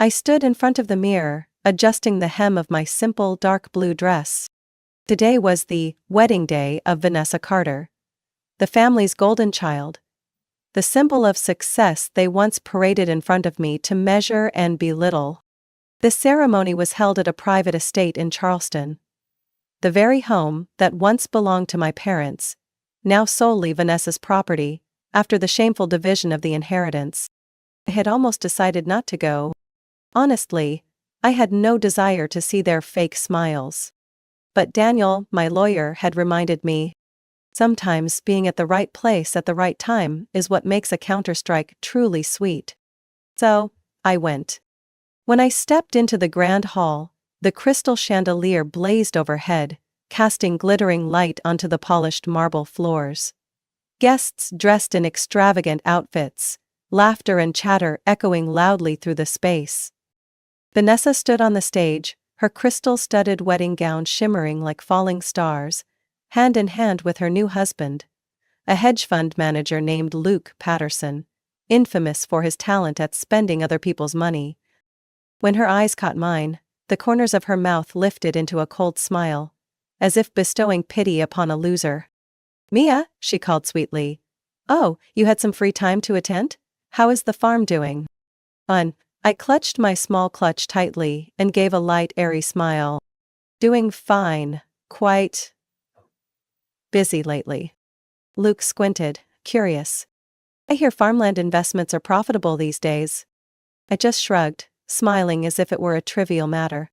I stood in front of the mirror, adjusting the hem of my simple dark blue dress. Today was the wedding day of Vanessa Carter, the family's golden child, the symbol of success they once paraded in front of me to measure and belittle. This ceremony was held at a private estate in Charleston. The very home that once belonged to my parents, now solely Vanessa's property, after the shameful division of the inheritance. I had almost decided not to go. Honestly, I had no desire to see their fake smiles. But Daniel, my lawyer, had reminded me, sometimes being at the right place at the right time is what makes a counterstrike truly sweet. So, I went. When I stepped into the grand hall, the crystal chandelier blazed overhead, casting glittering light onto the polished marble floors. Guests dressed in extravagant outfits, laughter and chatter echoing loudly through the space. Vanessa stood on the stage, her crystal-studded wedding gown shimmering like falling stars, hand in hand with her new husband, a hedge fund manager named Luke Patterson, infamous for his talent at spending other people's money. When her eyes caught mine, the corners of her mouth lifted into a cold smile, as if bestowing pity upon a loser. "Mia," she called sweetly. "Oh, you had some free time to attend? How is the farm doing?" I clutched my small clutch tightly and gave a light, airy smile. "Doing fine, quite busy lately." Luke squinted, curious. "I hear farmland investments are profitable these days." I just shrugged, smiling as if it were a trivial matter.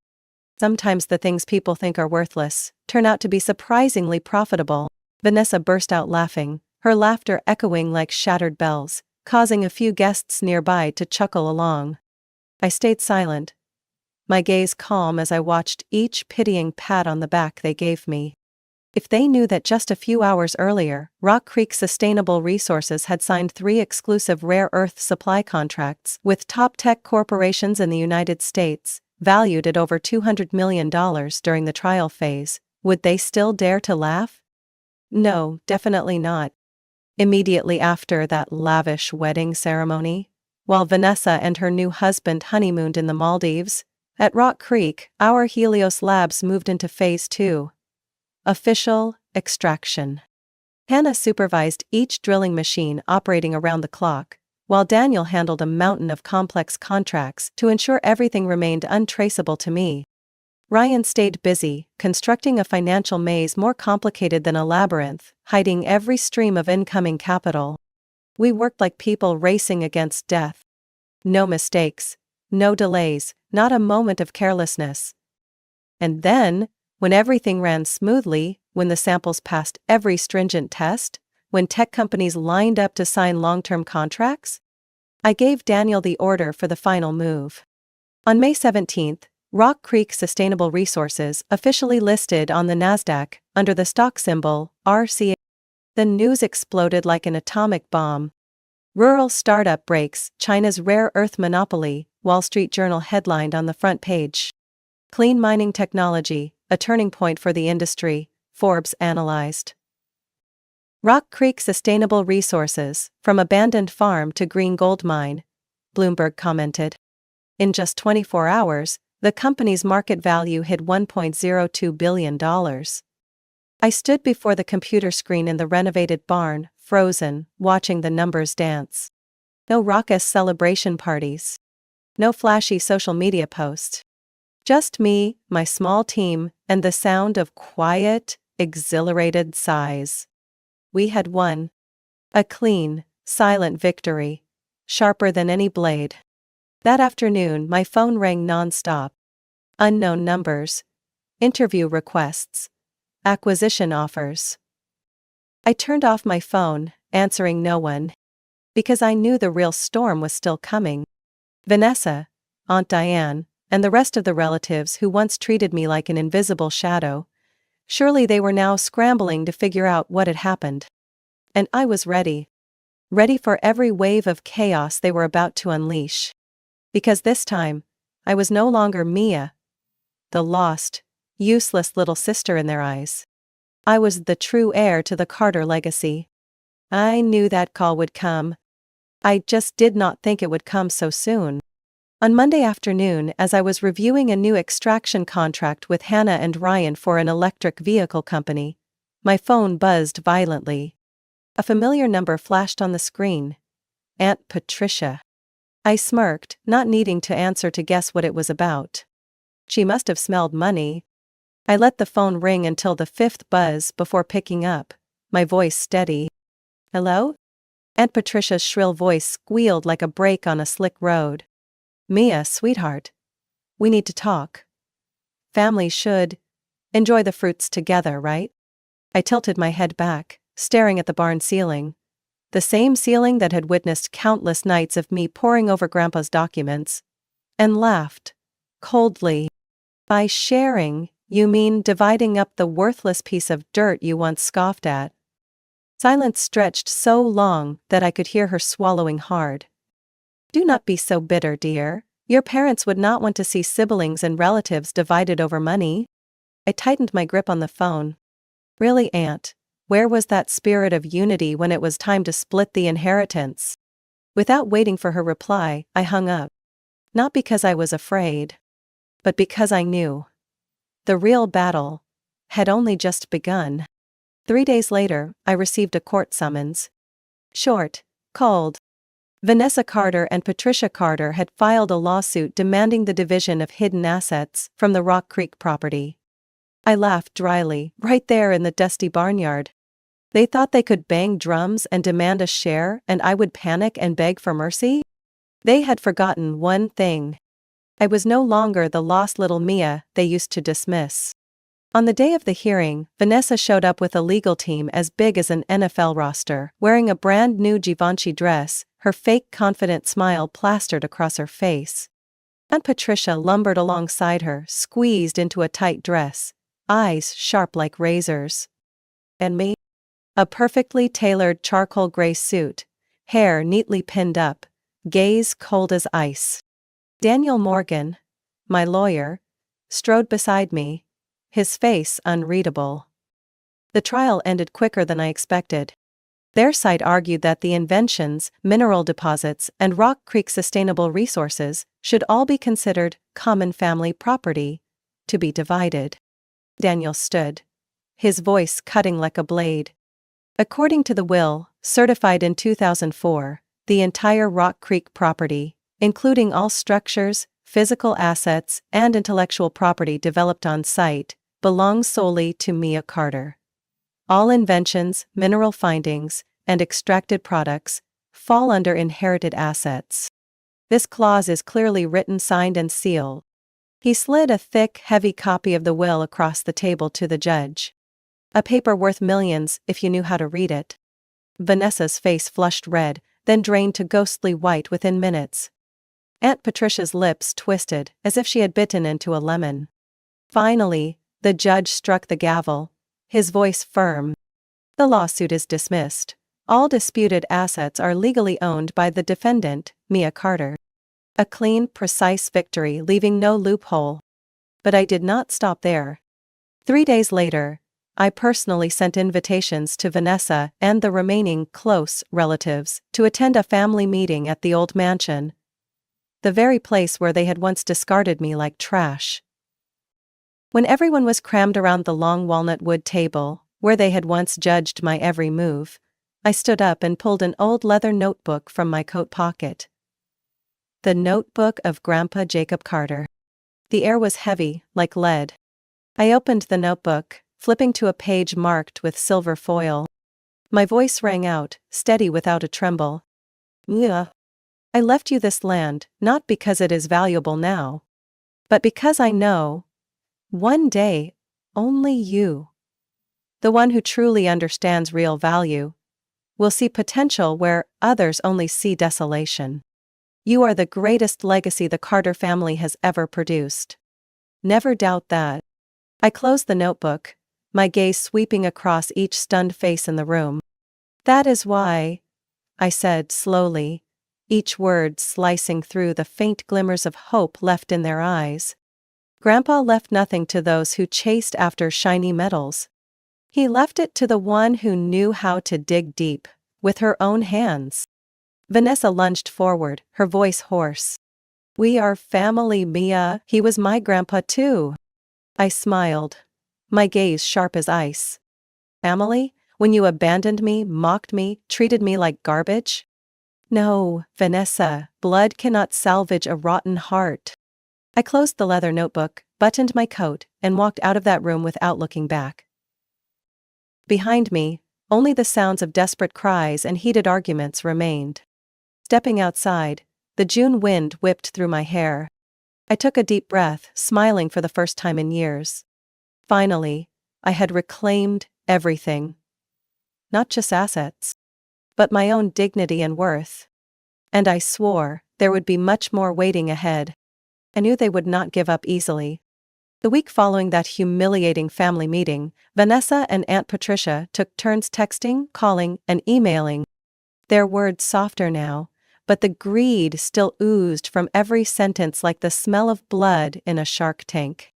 Sometimes the things people think are worthless turn out to be surprisingly profitable. Vanessa burst out laughing, her laughter echoing like shattered bells, causing a few guests nearby to chuckle along. I stayed silent, my gaze calm as I watched each pitying pat on the back they gave me. If they knew that just a few hours earlier, Rock Creek Sustainable Resources had signed 3 exclusive rare earth supply contracts with top tech corporations in the United States, valued at over $200 million during the trial phase, would they still dare to laugh? No, definitely not. Immediately after that lavish wedding ceremony, while Vanessa and her new husband honeymooned in the Maldives, at Rock Creek, our Helios Labs moved into Phase 2. Official extraction. Hannah supervised each drilling machine operating around the clock, while Daniel handled a mountain of complex contracts to ensure everything remained untraceable to me. Ryan stayed busy, constructing a financial maze more complicated than a labyrinth, hiding every stream of incoming capital. We worked like people racing against death. No mistakes, no delays, not a moment of carelessness. And then, when everything ran smoothly, when the samples passed every stringent test, when tech companies lined up to sign long-term contracts, I gave Daniel the order for the final move. On May 17th, Rock Creek Sustainable Resources officially listed on the NASDAQ under the stock symbol RCA. The news exploded like an atomic bomb. Rural startup breaks China's rare earth monopoly, Wall Street Journal headlined on the front page. Clean mining technology, a turning point for the industry, Forbes analyzed. Rock Creek Sustainable Resources, from abandoned farm to green gold mine, Bloomberg commented. In just 24 hours, the company's market value hit $1.02 billion. I stood before the computer screen in the renovated barn, frozen, watching the numbers dance. No raucous celebration parties. No flashy social media posts. Just me, my small team, and the sound of quiet, exhilarated sighs. We had won. A clean, silent victory, sharper than any blade. That afternoon my phone rang non-stop. Unknown numbers. Interview requests. Acquisition offers. I turned off my phone, answering no one. Because I knew the real storm was still coming. Vanessa, Aunt Diane, and the rest of the relatives who once treated me like an invisible shadow, surely they were now scrambling to figure out what had happened. And I was ready. Ready for every wave of chaos they were about to unleash. Because this time, I was no longer Mia, the lost, useless little sister in their eyes. I was the true heir to the Carter legacy. I knew that call would come. I just did not think it would come so soon. On Monday afternoon, as I was reviewing a new extraction contract with Hannah and Ryan for an electric vehicle company, my phone buzzed violently. A familiar number flashed on the screen. Aunt Patricia. I smirked, not needing to answer to guess what it was about. She must have smelled money. I let the phone ring until the 5th buzz before picking up, my voice steady. "Hello?" Aunt Patricia's shrill voice squealed like a brake on a slick road. "Mia, sweetheart. We need to talk. Families should enjoy the fruits together, right?" I tilted my head back, staring at the barn ceiling. The same ceiling that had witnessed countless nights of me poring over Grandpa's documents. And laughed. Coldly. "By sharing, you mean dividing up the worthless piece of dirt you once scoffed at?" Silence stretched so long that I could hear her swallowing hard. Do not be so bitter, dear. Your parents would not want to see siblings and relatives divided over money. I tightened my grip on the phone. Really, Aunt? Where was that spirit of unity when it was time to split the inheritance? Without waiting for her reply, I hung up. Not because I was afraid, but because I knew. The real battle had only just begun. 3 days later, I received a court summons. Short, cold. Vanessa Carter and Patricia Carter had filed a lawsuit demanding the division of hidden assets from the Rock Creek property. I laughed dryly, right there in the dusty barnyard. They thought they could bang drums and demand a share and I would panic and beg for mercy? They had forgotten one thing. I was no longer the lost little Mia they used to dismiss. On the day of the hearing, Vanessa showed up with a legal team as big as an NFL roster, wearing a brand new Givenchy dress, her fake confident smile plastered across her face. Aunt Patricia lumbered alongside her, squeezed into a tight dress, eyes sharp like razors. And me? A perfectly tailored charcoal gray suit, hair neatly pinned up, gaze cold as ice. Daniel Morgan, my lawyer, strode beside me, his face unreadable. The trial ended quicker than I expected. Their side argued that the inventions, mineral deposits, and Rock Creek sustainable resources should all be considered common family property, to be divided. Daniel stood, his voice cutting like a blade. According to the will, certified in 2004, the entire Rock Creek property, including all structures, physical assets, and intellectual property developed on site, belongs solely to Mia Carter. All inventions, mineral findings, and extracted products fall under inherited assets. This clause is clearly written, signed, and sealed. He slid a thick, heavy copy of the will across the table to the judge. A paper worth millions if you knew how to read it. Vanessa's face flushed red, then drained to ghostly white within minutes. Aunt Patricia's lips twisted, as if she had bitten into a lemon. Finally, the judge struck the gavel, his voice firm. The lawsuit is dismissed. All disputed assets are legally owned by the defendant, Mia Carter. A clean, precise victory, leaving no loophole. But I did not stop there. 3 days later, I personally sent invitations to Vanessa and the remaining close relatives to attend a family meeting at the old mansion, the very place where they had once discarded me like trash. When everyone was crammed around the long walnut wood table, where they had once judged my every move, I stood up and pulled an old leather notebook from my coat pocket. The notebook of Grandpa Jacob Carter. The air was heavy, like lead. I opened the notebook, flipping to a page marked with silver foil. My voice rang out, steady without a tremble. Mia, I left you this land, not because it is valuable now, but because I know, one day, only you, the one who truly understands real value, will see potential where others only see desolation. You are the greatest legacy the Carter family has ever produced. Never doubt that. I closed the notebook, my gaze sweeping across each stunned face in the room. That is why, I said slowly, each word slicing through the faint glimmers of hope left in their eyes. Grandpa left nothing to those who chased after shiny metals. He left it to the one who knew how to dig deep, with her own hands. Vanessa lunged forward, her voice hoarse. We are family, Mia. He was my grandpa too. I smiled, my gaze sharp as ice. Family? When you abandoned me, mocked me, treated me like garbage? No, Vanessa, blood cannot salvage a rotten heart. I closed the leather notebook, buttoned my coat, and walked out of that room without looking back. Behind me, only the sounds of desperate cries and heated arguments remained. Stepping outside, the June wind whipped through my hair. I took a deep breath, smiling for the first time in years. Finally, I had reclaimed everything. Not just assets, but my own dignity and worth. And I swore there would be much more waiting ahead. I knew they would not give up easily. The week following that humiliating family meeting, Vanessa and Aunt Patricia took turns texting, calling, and emailing. Their words softer now, but the greed still oozed from every sentence like the smell of blood in a shark tank.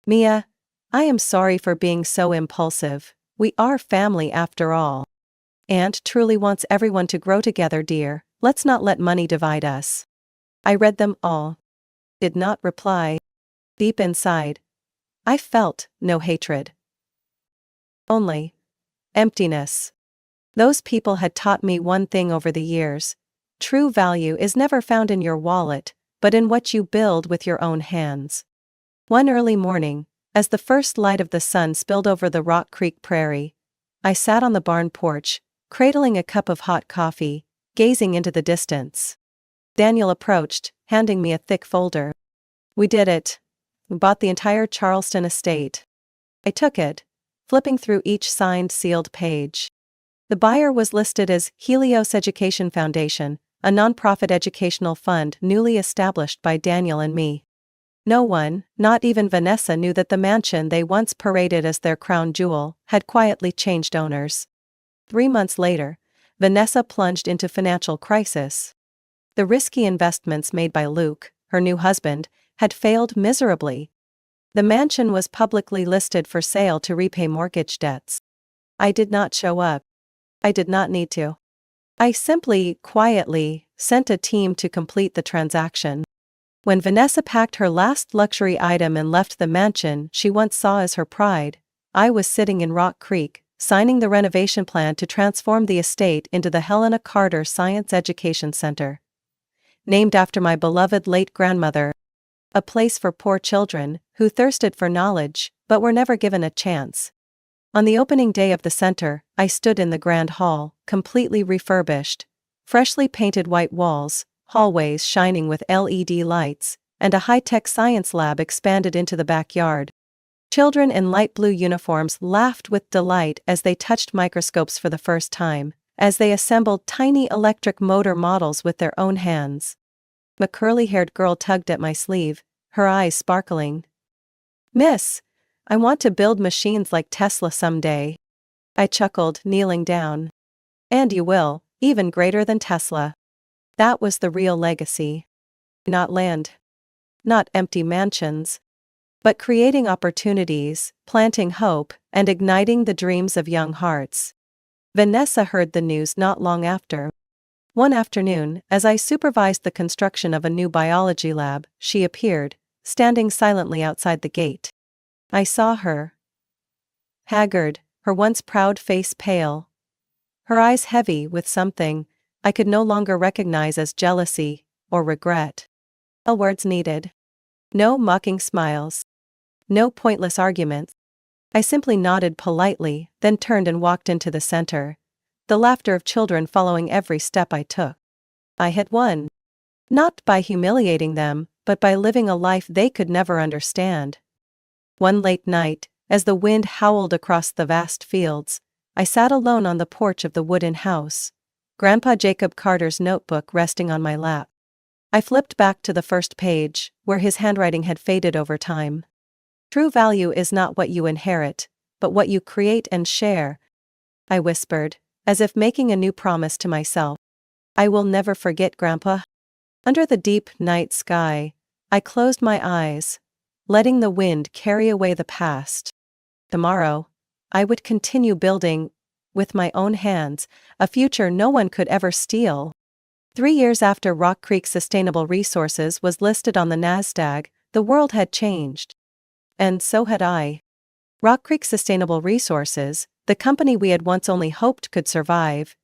Mia, I am sorry for being so impulsive. We are family after all. Aunt truly wants everyone to grow together, dear. Let's not let money divide us. I read them all. Did not reply. Deep inside, I felt no hatred. Only emptiness. Those people had taught me one thing over the years. True value is never found in your wallet, but in what you build with your own hands. One early morning, as the first light of the sun spilled over the Rock Creek prairie, I sat on the barn porch, cradling a cup of hot coffee, gazing into the distance. Daniel approached, handing me a thick folder. We did it. We bought the entire Charleston estate. I took it, flipping through each signed sealed page. The buyer was listed as Helios Education Foundation, a nonprofit educational fund newly established by Daniel and me. No one, not even Vanessa, knew that the mansion they once paraded as their crown jewel had quietly changed owners. 3 months later, Vanessa plunged into financial crisis. The risky investments made by Luke, her new husband, had failed miserably. The mansion was publicly listed for sale to repay mortgage debts. I did not show up. I did not need to. I simply, quietly, sent a team to complete the transaction. When Vanessa packed her last luxury item and left the mansion she once saw as her pride, I was sitting in Rock Creek, signing the renovation plan to transform the estate into the Helena Carter Science Education Center. Named after my beloved late grandmother, a place for poor children who thirsted for knowledge but were never given a chance. On the opening day of the center, I stood in the grand hall, completely refurbished, freshly painted white walls, hallways shining with LED lights, and a high-tech science lab expanded into the backyard. Children in light blue uniforms laughed with delight as they touched microscopes for the first time, as they assembled tiny electric motor models with their own hands. A curly-haired girl tugged at my sleeve, her eyes sparkling. "Miss, I want to build machines like Tesla someday." I chuckled, kneeling down. "And you will, even greater than Tesla." That was the real legacy. Not land. Not empty mansions. But creating opportunities, planting hope, and igniting the dreams of young hearts. Vanessa heard the news not long after. One afternoon, as I supervised the construction of a new biology lab, she appeared, standing silently outside the gate. I saw her. Haggard, her once proud face pale. Her eyes heavy with something I could no longer recognize as jealousy or regret. No words needed. No mocking smiles. No pointless arguments. I simply nodded politely, then turned and walked into the center, the laughter of children following every step I took. I had won. Not by humiliating them, but by living a life they could never understand. One late night, as the wind howled across the vast fields, I sat alone on the porch of the wooden house, Grandpa Jacob Carter's notebook resting on my lap. I flipped back to the first page, where his handwriting had faded over time. "True value is not what you inherit, but what you create and share," I whispered, as if making a new promise to myself. "I will never forget, Grandpa." Under the deep night sky, I closed my eyes, letting the wind carry away the past. Tomorrow, I would continue building, with my own hands, a future no one could ever steal. 3 years after Rock Creek Sustainable Resources was listed on the NASDAQ, the world had changed. And so had I. Rock Creek Sustainable Resources, the company we had once only hoped could survive,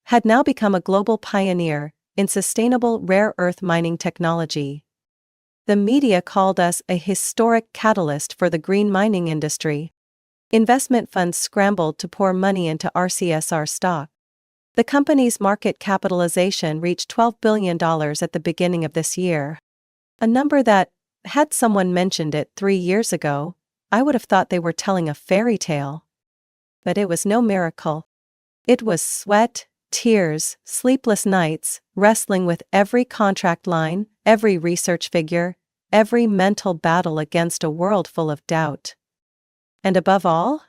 had now become a global pioneer in sustainable rare earth mining technology. The media called us a historic catalyst for the green mining industry. Investment funds scrambled to pour money into RCSR stock. The company's market capitalization reached $12 billion at the beginning of this year. A number that, had someone mentioned it 3 years ago, I would have thought they were telling a fairy tale. But it was no miracle. It was sweat, tears, sleepless nights, wrestling with every contract line, every research figure, every mental battle against a world full of doubt. And above all,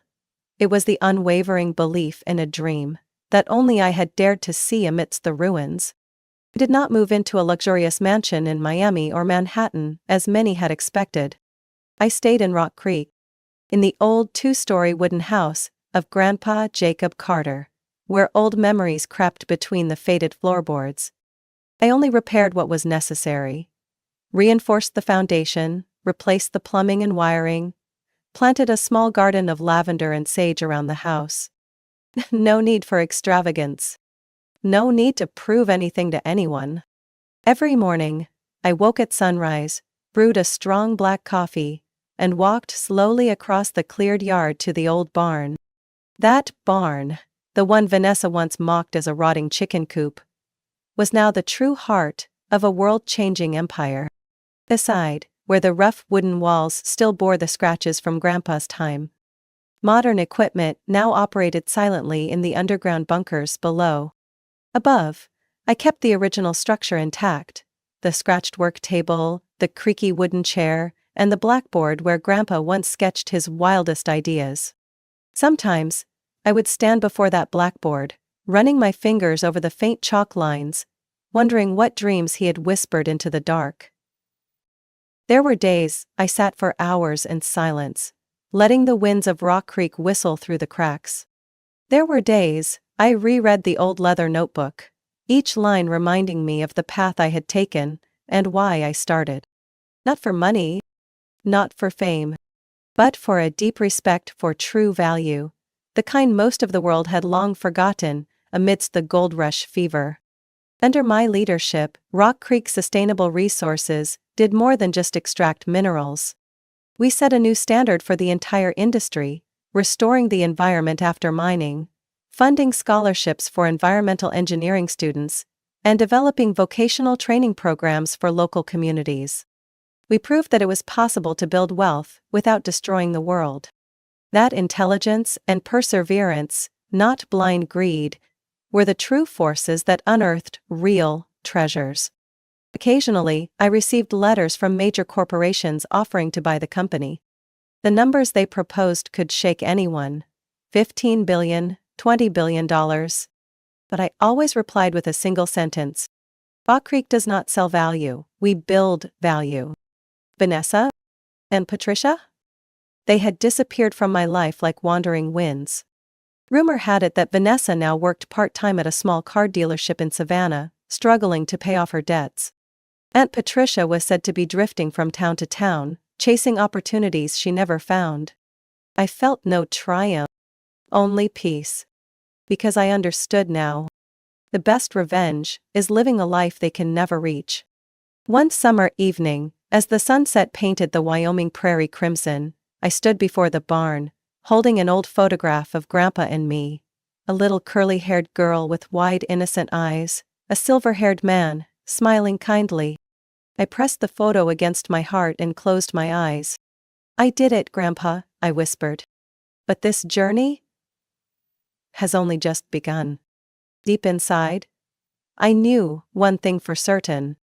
it was the unwavering belief in a dream that only I had dared to see amidst the ruins. I did not move into a luxurious mansion in Miami or Manhattan, as many had expected. I stayed in Rock Creek, in the old two-story wooden house of Grandpa Jacob Carter, where old memories crept between the faded floorboards. I only repaired what was necessary. Reinforced the foundation, replaced the plumbing and wiring, planted a small garden of lavender and sage around the house. No need for extravagance. No need to prove anything to anyone. Every morning, I woke at sunrise, brewed a strong black coffee, and walked slowly across the cleared yard to the old barn. That barn, the one Vanessa once mocked as a rotting chicken coop, was now the true heart of a world-changing empire. Beside, where the rough wooden walls still bore the scratches from Grandpa's time, modern equipment now operated silently in the underground bunkers below. Above, I kept the original structure intact: the scratched work table, the creaky wooden chair, and the blackboard where Grandpa once sketched his wildest ideas. Sometimes, I would stand before that blackboard, running my fingers over the faint chalk lines, wondering what dreams he had whispered into the dark. There were days I sat for hours in silence, letting the winds of Rock Creek whistle through the cracks. There were days I reread the old leather notebook, each line reminding me of the path I had taken and why I started. Not for money, not for fame, but for a deep respect for true value, the kind most of the world had long forgotten amidst the gold rush fever. Under my leadership, Rock Creek Sustainable Resources did more than just extract minerals. We set a new standard for the entire industry, restoring the environment after mining, funding scholarships for environmental engineering students, and developing vocational training programs for local communities. We proved that it was possible to build wealth without destroying the world. That intelligence and perseverance, not blind greed, were the true forces that unearthed real treasures. Occasionally, I received letters from major corporations offering to buy the company. The numbers they proposed could shake anyone: $15 billion, $20 billion. But I always replied with a single sentence: Rock Creek does not sell value, we build value. Vanessa? And Patricia? They had disappeared from my life like wandering winds. Rumor had it that Vanessa now worked part-time at a small car dealership in Savannah, struggling to pay off her debts. Aunt Patricia was said to be drifting from town to town, chasing opportunities she never found. I felt no triumph, only peace. Because I understood now. The best revenge is living a life they can never reach. One summer evening, as the sunset painted the Wyoming prairie crimson, I stood before the barn, holding an old photograph of Grandpa and me, a little curly-haired girl with wide innocent eyes, a silver-haired man, smiling kindly. I pressed the photo against my heart and closed my eyes. "I did it, Grandpa," I whispered. "But this journey has only just begun." Deep inside, I knew one thing for certain.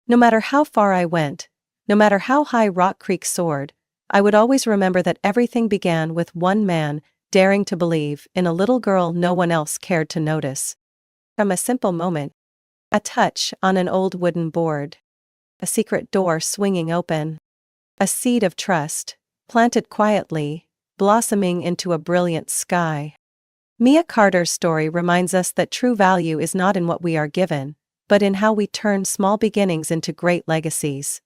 No matter how far I went, no matter how high Rock Creek soared, I would always remember that everything began with one man daring to believe in a little girl no one else cared to notice. From a simple moment, a touch on an old wooden board, a secret door swinging open, a seed of trust, planted quietly, blossoming into a brilliant sky. Mia Carter's story reminds us that true value is not in what we are given, but in how we turn small beginnings into great legacies.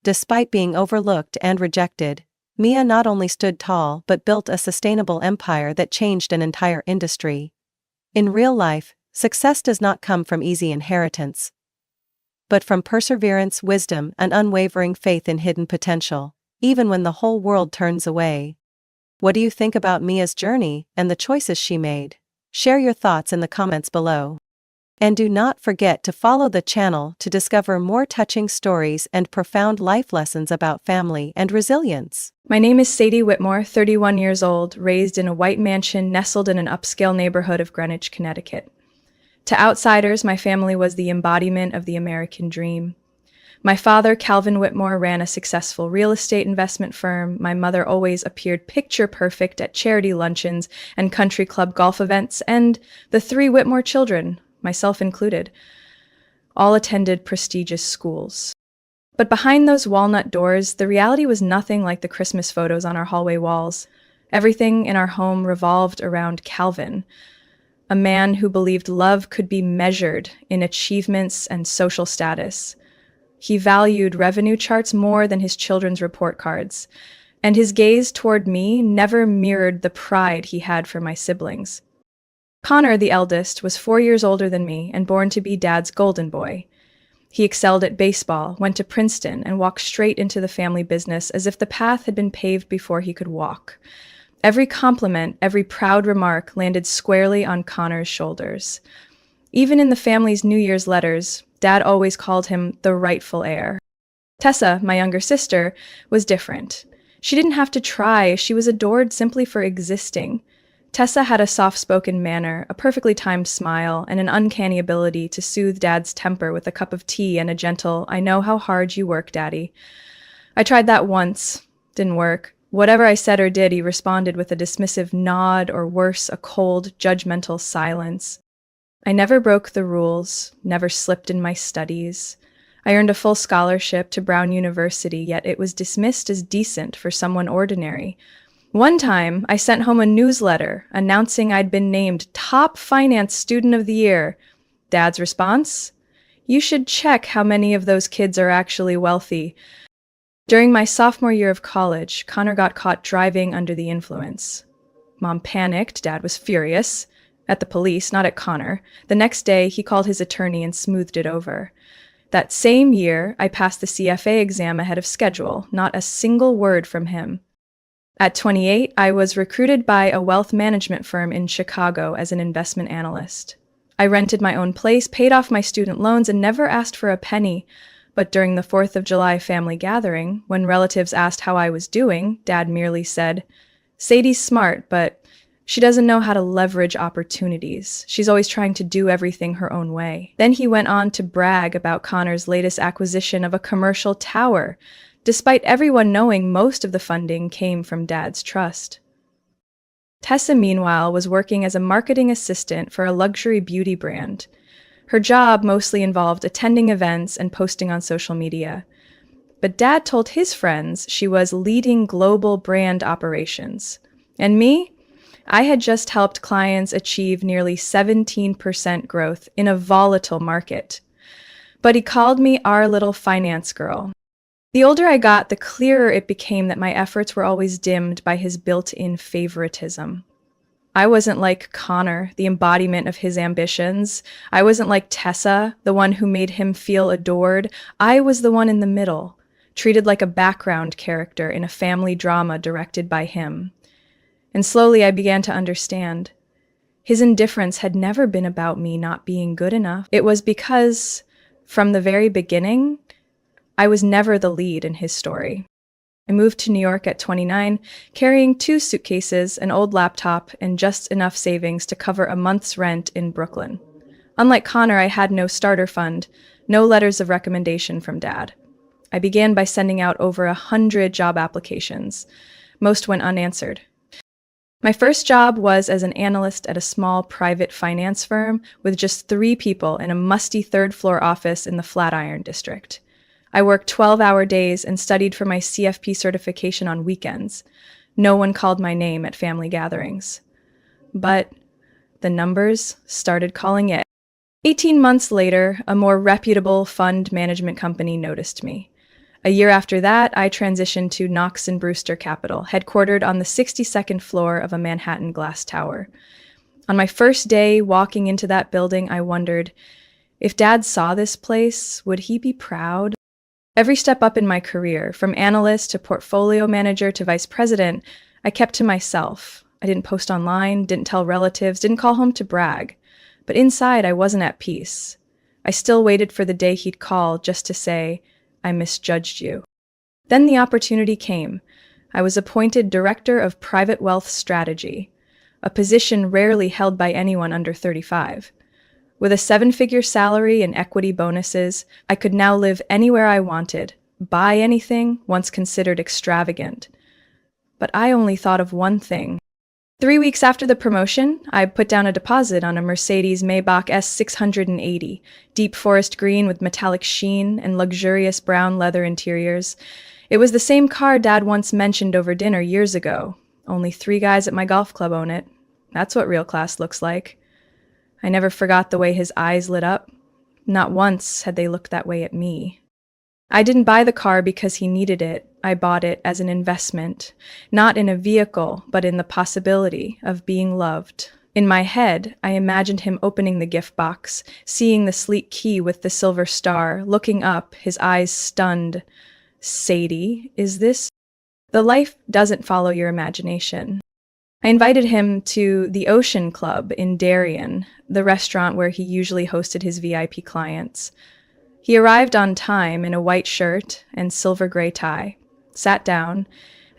Despite being overlooked and rejected, Mia not only stood tall but built a sustainable empire that changed an entire industry. In real life, success does not come from easy inheritance, but from perseverance, wisdom, and unwavering faith in hidden potential, even when the whole world turns away. What do you think about Mia's journey and the choices she made? Share your thoughts in the comments below. And do not forget to follow the channel to discover more touching stories and profound life lessons about family and resilience. My name is Sadie Whitmore, 31 years old, raised in a white mansion nestled in an upscale neighborhood of Greenwich, Connecticut. To outsiders, my family was the embodiment of the American dream. My father, Calvin Whitmore, ran a successful real estate investment firm. My mother always appeared picture perfect at charity luncheons and country club golf events, and the 3 Whitmore children, myself included, All attended prestigious schools. But behind those walnut doors, the reality was nothing like the Christmas photos on our hallway walls. Everything in our home revolved around Calvin, a man who believed love could be measured in achievements and social status. He valued revenue charts more than his children's report cards, and his gaze toward me never mirrored the pride he had for my siblings. Connor, the eldest, was 4 years older than me and born to be Dad's golden boy. He excelled at baseball, went to Princeton, and walked straight into the family business as if the path had been paved before he could walk. Every compliment, every proud remark landed squarely on Connor's shoulders. Even in the family's New Year's letters, Dad always called him the rightful heir. Tessa, my younger sister, was different. She didn't have to try, she was adored simply for existing. Tessa had a soft-spoken manner, a perfectly timed smile, and an uncanny ability to soothe Dad's temper with a cup of tea and a gentle, "I know how hard you work, Daddy." I tried that once. Didn't work. Whatever I said or did, he responded with a dismissive nod, or worse, a cold, judgmental silence. I never broke the rules, never slipped in my studies. I earned a full scholarship to Brown University, yet it was dismissed as decent for someone ordinary. One time, I sent home a newsletter announcing I'd been named Top Finance Student of the Year. Dad's response? "You should check how many of those kids are actually wealthy." During my sophomore year of college, Connor got caught driving under the influence. Mom panicked, Dad was furious. At the police, not at Connor. The next day, he called his attorney and smoothed it over. That same year, I passed the CFA exam ahead of schedule, not a single word from him. At 28, I was recruited by a wealth management firm in Chicago as an investment analyst. I rented my own place, paid off my student loans, and never asked for a penny. But during the 4th of July family gathering, when relatives asked how I was doing, Dad merely said, "Sadie's smart, but she doesn't know how to leverage opportunities. She's always trying to do everything her own way." Then he went on to brag about Connor's latest acquisition of a commercial tower, despite everyone knowing most of the funding came from Dad's trust. Tessa, meanwhile, was working as a marketing assistant for a luxury beauty brand. Her job mostly involved attending events and posting on social media. But Dad told his friends she was leading global brand operations. And me? I had just helped clients achieve nearly 17% growth in a volatile market. But he called me our little finance girl. The older I got, the clearer it became that my efforts were always dimmed by his built-in favoritism. I wasn't like Connor, the embodiment of his ambitions. I wasn't like Tessa, the one who made him feel adored. I was the one in the middle, treated like a background character in a family drama directed by him. And slowly I began to understand. His indifference had never been about me not being good enough. It was because, from the very beginning, I was never the lead in his story. I moved to New York at 29, carrying 2 suitcases, an old laptop, and just enough savings to cover a month's rent in Brooklyn. Unlike Connor, I had no starter fund, no letters of recommendation from Dad. I began by sending out over 100 job applications. Most went unanswered. My first job was as an analyst at a small private finance firm with just 3 people in a musty 3rd-floor office in the Flatiron district. I worked 12-hour days and studied for my CFP certification on weekends. No one called my name at family gatherings. But the numbers started calling it. 18 months later, a more reputable fund management company noticed me. A year after that, I transitioned to Knox & Brewster Capital, headquartered on the 62nd floor of a Manhattan glass tower. On my first day walking into that building, I wondered, if Dad saw this place, would he be proud? Every step up in my career, from analyst to portfolio manager to vice president, I kept to myself. I didn't post online, didn't tell relatives, didn't call home to brag. But inside, I wasn't at peace. I still waited for the day he'd call just to say, "I misjudged you." Then the opportunity came. I was appointed Director of Private Wealth Strategy, a position rarely held by anyone under 35. With a 7-figure salary and equity bonuses, I could now live anywhere I wanted, buy anything once considered extravagant. But I only thought of one thing: 3 weeks after the promotion, I put down a deposit on a Mercedes Maybach S680, deep forest green with metallic sheen and luxurious brown leather interiors. It was the same car Dad once mentioned over dinner years ago. Only 3 guys at my golf club own it. That's what real class looks like. I never forgot the way his eyes lit up. Not once had they looked that way at me. I didn't buy the car because he needed it. I bought it as an investment, not in a vehicle, but in the possibility of being loved. In my head, I imagined him opening the gift box, seeing the sleek key with the silver star, looking up, his eyes stunned. Sadie, is this? The life doesn't follow your imagination. I invited him to the Ocean Club in Darien, the restaurant where he usually hosted his VIP clients. He arrived on time in a white shirt and silver gray tie, sat down,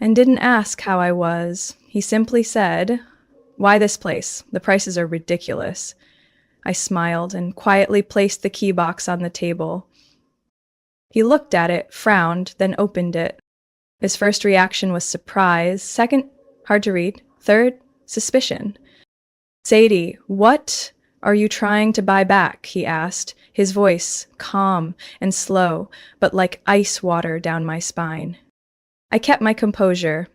and didn't ask how I was. He simply said, "Why this place? The prices are ridiculous." I smiled and quietly placed the key box on the table. He looked at it, frowned, then opened it. His first reaction was surprise, second, hard to read, third, suspicion. "Sadie, what are you trying to buy back?" he asked, his voice calm and slow, but like ice water down my spine. I kept my composure.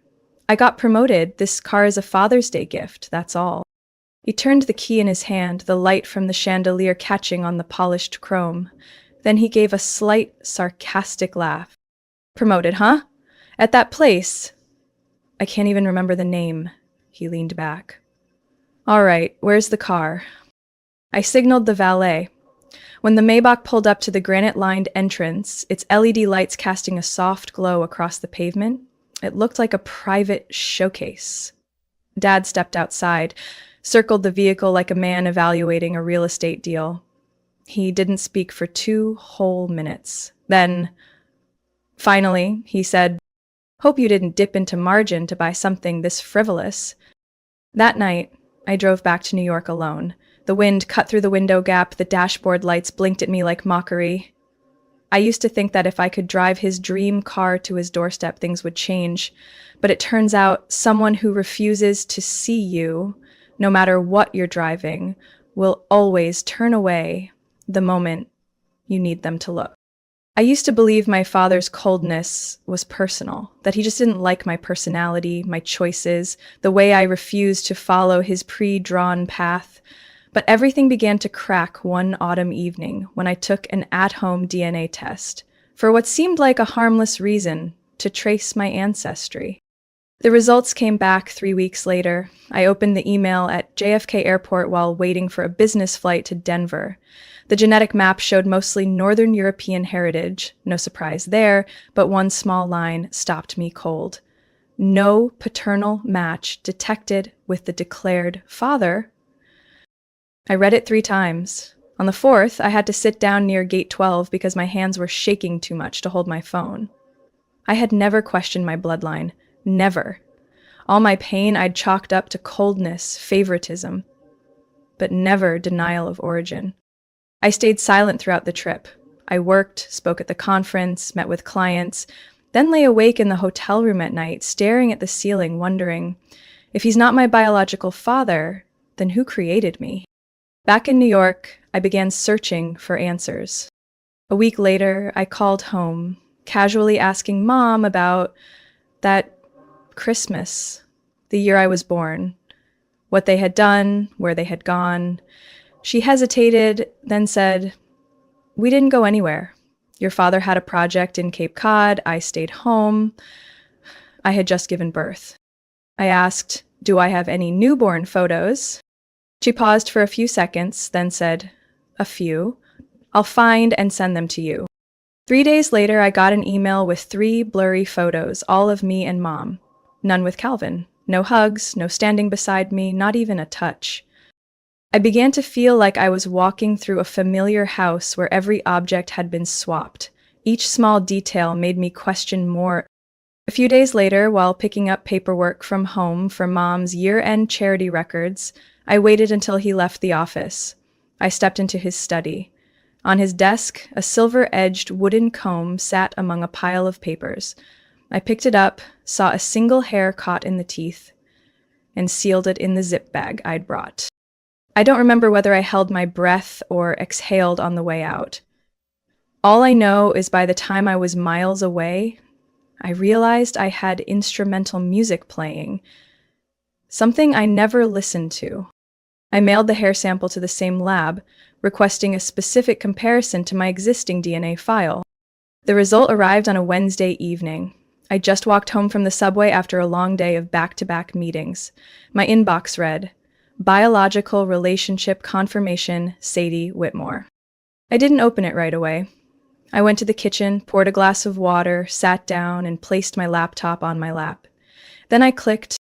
"I got promoted. This car is a Father's Day gift, that's all." He turned the key in his hand, the light from the chandelier catching on the polished chrome. Then he gave a slight, sarcastic laugh. "Promoted, huh? At that place? I can't even remember the name." He leaned back. "All right, where's the car?" I signaled the valet. When the Maybach pulled up to the granite-lined entrance, its LED lights casting a soft glow across the pavement, it looked like a private showcase. Dad stepped outside, circled the vehicle like a man evaluating a real estate deal. He didn't speak for 2 whole minutes. Then, finally, he said, "Hope you didn't dip into margin to buy something this frivolous." That night, I drove back to New York alone. The wind cut through the window gap, the dashboard lights blinked at me like mockery. I used to think that if I could drive his dream car to his doorstep, things would change. But it turns out someone who refuses to see you, no matter what you're driving, will always turn away the moment you need them to look. I used to believe my father's coldness was personal, that he just didn't like my personality, my choices, the way I refused to follow his pre-drawn path. But everything began to crack one autumn evening when I took an at-home DNA test, for what seemed like a harmless reason, to trace my ancestry. The results came back 3 weeks later. I opened the email at JFK Airport while waiting for a business flight to Denver. The genetic map showed mostly Northern European heritage, no surprise there, but one small line stopped me cold. No paternal match detected with the declared father. I read it 3 times. On the 4th, I had to sit down near gate 12 because my hands were shaking too much to hold my phone. I had never questioned my bloodline. Never. All my pain I'd chalked up to coldness, favoritism, but never denial of origin. I stayed silent throughout the trip. I worked, spoke at the conference, met with clients, then lay awake in the hotel room at night, staring at the ceiling, wondering, if he's not my biological father, then who created me? Back in New York, I began searching for answers. A week later, I called home, casually asking Mom about that Christmas, the year I was born, what they had done, where they had gone. She hesitated, then said, "We didn't go anywhere. Your father had a project in Cape Cod. I stayed home. I had just given birth." I asked, "Do I have any newborn photos?" She paused for a few seconds, then said, "A few. I'll find and send them to you." 3 days later, I got an email with 3 blurry photos, all of me and Mom. None with Calvin. No hugs, no standing beside me, not even a touch. I began to feel like I was walking through a familiar house where every object had been swapped. Each small detail made me question more. A few days later, while picking up paperwork from home for Mom's year-end charity records, I waited until he left the office. I stepped into his study. On his desk, a silver-edged wooden comb sat among a pile of papers. I picked it up, saw a single hair caught in the teeth. and sealed it in the zip bag I'd brought. I don't remember whether I held my breath or exhaled on the way out. All I know is by the time I was miles away, I realized I had instrumental music playing, something I never listened to. I mailed the hair sample to the same lab, requesting a specific comparison to my existing DNA file. The result arrived on a Wednesday evening. I just walked home from the subway after a long day of back-to-back meetings. My inbox read, "Biological Relationship Confirmation, Sadie Whitmore." I didn't open it right away. I went to the kitchen, poured a glass of water, sat down, and placed my laptop on my lap. Then I clicked,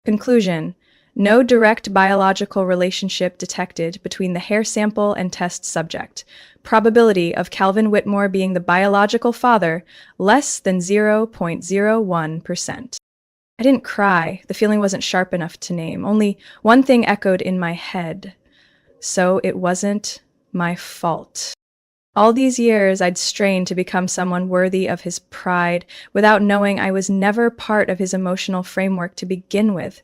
"Conclusion. No direct biological relationship detected between the hair sample and test subject. Probability of Calvin Whitmore being the biological father, less than 0.01%. I didn't cry. The feeling wasn't sharp enough to name. Only one thing echoed in my head. So it wasn't my fault. All these years, I'd strained to become someone worthy of his pride without knowing I was never part of his emotional framework to begin with.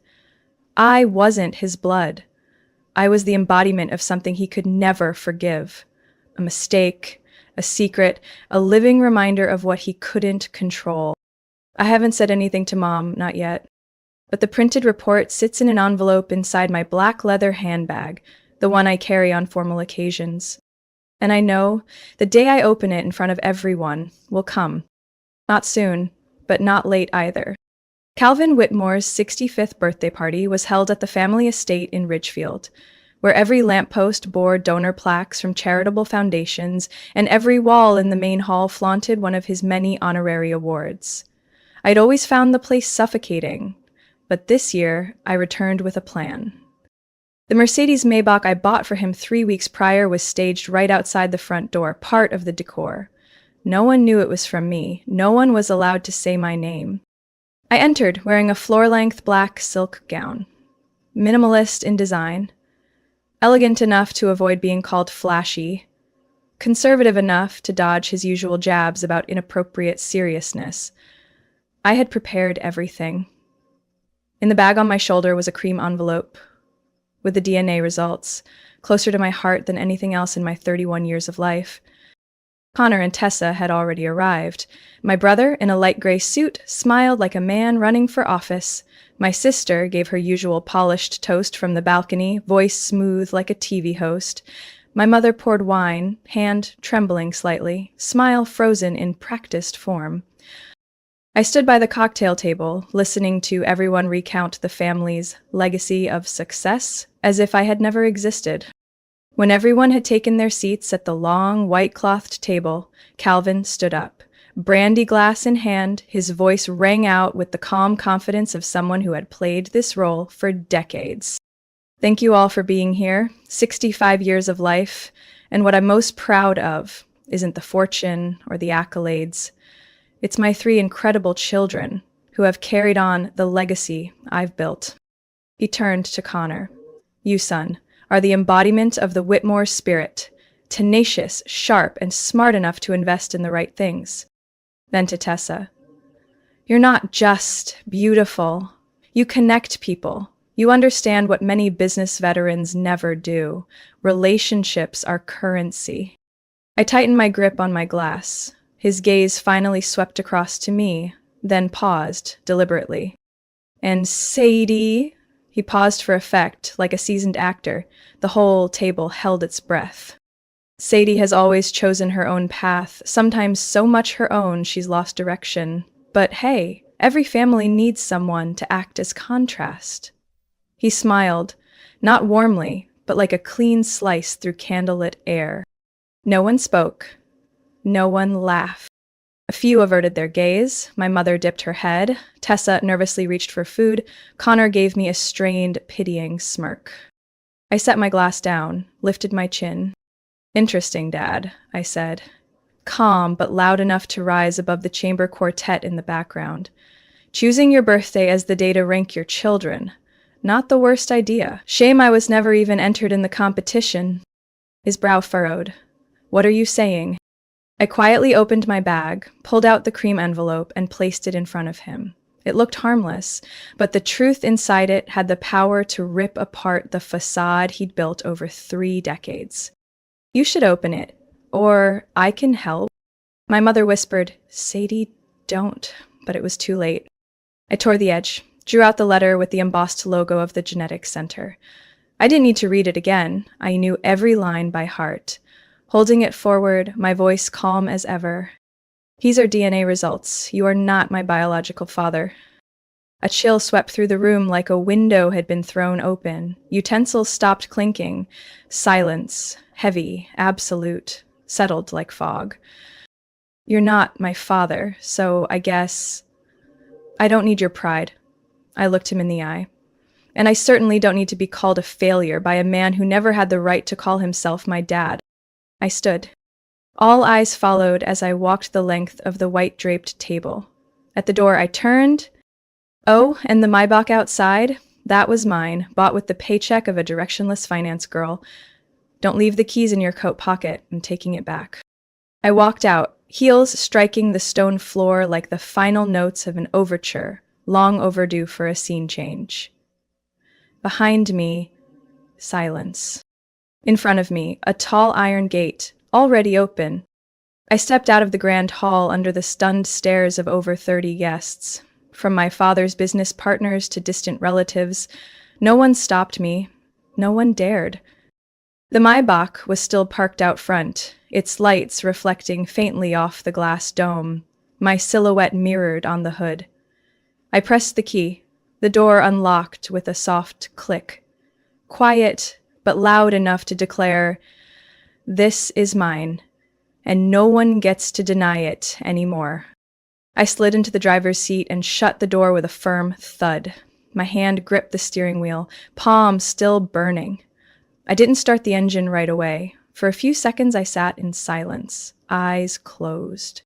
I wasn't his blood. I was the embodiment of something he could never forgive. A mistake, a secret, a living reminder of what he couldn't control. I haven't said anything to Mom, not yet. But the printed report sits in an envelope inside my black leather handbag, the one I carry on formal occasions. And I know the day I open it in front of everyone will come. Not soon, but not late either. Calvin Whitmore's 65th birthday party was held at the family estate in Ridgefield, where every lamppost bore donor plaques from charitable foundations, and every wall in the main hall flaunted one of his many honorary awards. I'd always found the place suffocating, but this year I returned with a plan. The Mercedes Maybach I bought for him 3 weeks prior was staged right outside the front door, part of the decor. No one knew it was from me. No one was allowed to say my name. I entered wearing a floor-length black silk gown, minimalist in design, elegant enough to avoid being called flashy, conservative enough to dodge his usual jabs about inappropriate seriousness. I had prepared everything. In the bag on my shoulder was a cream envelope with the DNA results, closer to my heart than anything else in my 31 years of life. Connor and Tessa had already arrived. My brother, in a light gray suit, smiled like a man running for office. My sister gave her usual polished toast from the balcony, voice smooth like a TV host. My mother poured wine, hand trembling slightly, smile frozen in practiced form. I stood by the cocktail table, listening to everyone recount the family's legacy of success as if I had never existed. When everyone had taken their seats at the long, white-clothed table, Calvin stood up. Brandy glass in hand, his voice rang out with the calm confidence of someone who had played this role for decades. Thank you all for being here. 65 years of life, and what I'm most proud of isn't the fortune or the accolades. It's my 3 incredible children who have carried on the legacy I've built. He turned to Connor. You, son, are the embodiment of the Whitmore spirit, tenacious, sharp, and smart enough to invest in the right things. Then to Tessa. You're not just beautiful. You connect people. You understand what many business veterans never do. Relationships are currency. I tightened my grip on my glass. His gaze finally swept across to me, then paused deliberately. And Sadie... He paused for effect, like a seasoned actor. The whole table held its breath. Sadie has always chosen her own path, sometimes so much her own she's lost direction. But hey, every family needs someone to act as contrast. He smiled, not warmly, but like a clean slice through candlelit air. No one spoke. No one laughed. A few averted their gaze. My mother dipped her head. Tessa nervously reached for food. Connor gave me a strained, pitying smirk. I set my glass down, lifted my chin. Interesting, Dad, I said. Calm, but loud enough to rise above the chamber quartet in the background. Choosing your birthday as the day to rank your children. Not the worst idea. Shame I was never even entered in the competition. His brow furrowed. What are you saying? I quietly opened my bag, pulled out the cream envelope, and placed it in front of him. It looked harmless, but the truth inside it had the power to rip apart the facade he'd built over 3 decades. You should open it, or I can help. My mother whispered, Sadie, don't, but it was too late. I tore the edge, drew out the letter with the embossed logo of the genetics center. I didn't need to read it again. I knew every line by heart. Holding it forward, my voice calm as ever. These are DNA results. You are not my biological father. A chill swept through the room like a window had been thrown open. Utensils stopped clinking. Silence, heavy, absolute, settled like fog. You're not my father, so I guess I don't need your pride. I looked him in the eye. And I certainly don't need to be called a failure by a man who never had the right to call himself my dad. I stood. All eyes followed as I walked the length of the white-draped table. At the door I turned. Oh, and the Maybach outside? That was mine, bought with the paycheck of a directionless finance girl. Don't leave the keys in your coat pocket. I'm taking it back. I walked out, heels striking the stone floor like the final notes of an overture, long overdue for a scene change. Behind me, silence. In front of me, a tall iron gate, already open. I stepped out of the grand hall under the stunned stares of over 30 guests. From my father's business partners to distant relatives, no one stopped me. No one dared. The Maybach was still parked out front, its lights reflecting faintly off the glass dome, my silhouette mirrored on the hood. I pressed the key. The door unlocked with a soft click. Quiet, but loud enough to declare, "This is mine, and no one gets to deny it anymore." I slid into the driver's seat and shut the door with a firm thud. My hand gripped the steering wheel, palm still burning. I didn't start the engine right away. For a few seconds I sat in silence, eyes closed.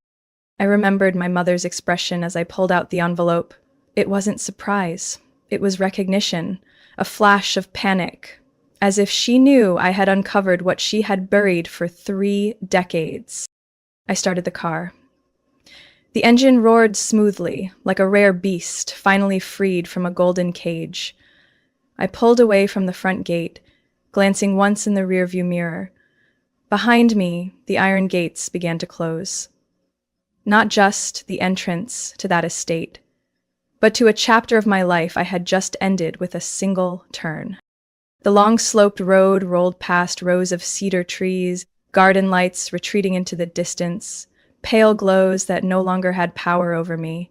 I remembered my mother's expression as I pulled out the envelope. It wasn't surprise. It was recognition, a flash of panic, as if she knew I had uncovered what she had buried for 3 decades. I started the car. The engine roared smoothly, like a rare beast finally freed from a golden cage. I pulled away from the front gate, glancing once in the rearview mirror. Behind me, the iron gates began to close. Not just the entrance to that estate, but to a chapter of my life I had just ended with a single turn. The long sloped road rolled past rows of cedar trees, garden lights retreating into the distance, pale glows that no longer had power over me.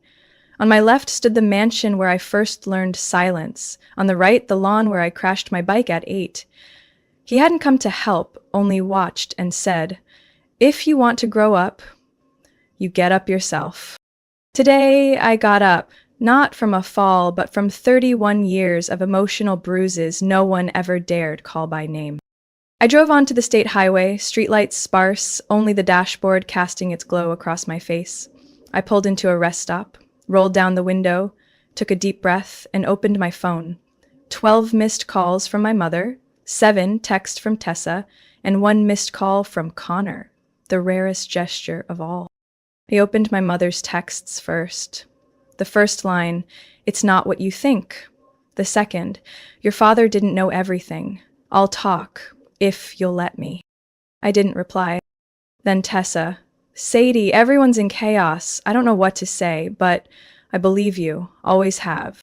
On my left stood the mansion where I first learned silence. On the right, the lawn where I crashed my bike at 8. He hadn't come to help, only watched and said, "If you want to grow up, you get up yourself." Today, I got up, not from a fall, but from 31 years of emotional bruises no one ever dared call by name. I drove onto the state highway, streetlights sparse, only the dashboard casting its glow across my face. I pulled into a rest stop, rolled down the window, took a deep breath, and opened my phone. 12 missed calls from my mother, 7 texts from Tessa, and 1 missed call from Connor, the rarest gesture of all. I opened my mother's texts first. The first line, "It's not what you think." The second, "Your father didn't know everything. I'll talk, if you'll let me." I didn't reply. Then Tessa, "Sadie, everyone's in chaos. I don't know what to say, but I believe you, always have."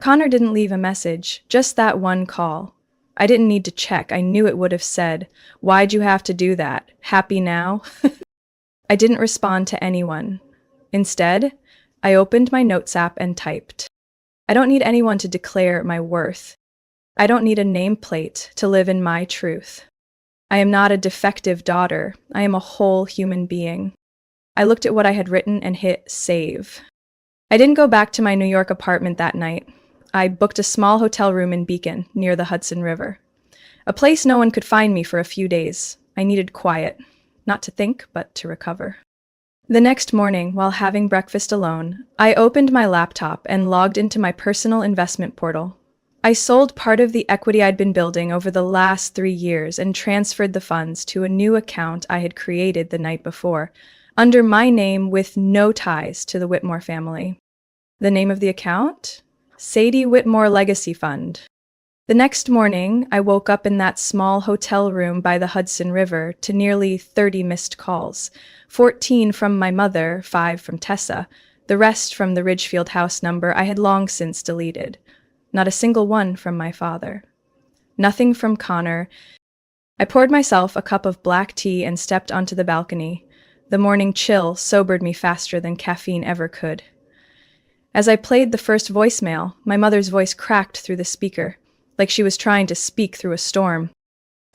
Connor didn't leave a message, just that one call. I didn't need to check. I knew it would have said, "Why'd you have to do that? Happy now?" I didn't respond to anyone. Instead, I opened my notes app and typed. I don't need anyone to declare my worth. I don't need a nameplate to live in my truth. I am not a defective daughter. I am a whole human being. I looked at what I had written and hit save. I didn't go back to my New York apartment that night. I booked a small hotel room in Beacon, near the Hudson River. A place no one could find me for a few days. I needed quiet. Not to think, but to recover. The next morning, while having breakfast alone, I opened my laptop and logged into my personal investment portal. I sold part of the equity I'd been building over the last 3 years and transferred the funds to a new account I had created the night before, under my name with no ties to the Whitmore family. The name of the account? Sadie Whitmore Legacy Fund. The next morning, I woke up in that small hotel room by the Hudson River to nearly 30 missed calls, 14 from my mother, 5 from Tessa, the rest from the Ridgefield house number I had long since deleted. Not a single one from my father. Nothing from Connor. I poured myself a cup of black tea and stepped onto the balcony. The morning chill sobered me faster than caffeine ever could. As I played the first voicemail, my mother's voice cracked through the speaker, like she was trying to speak through a storm.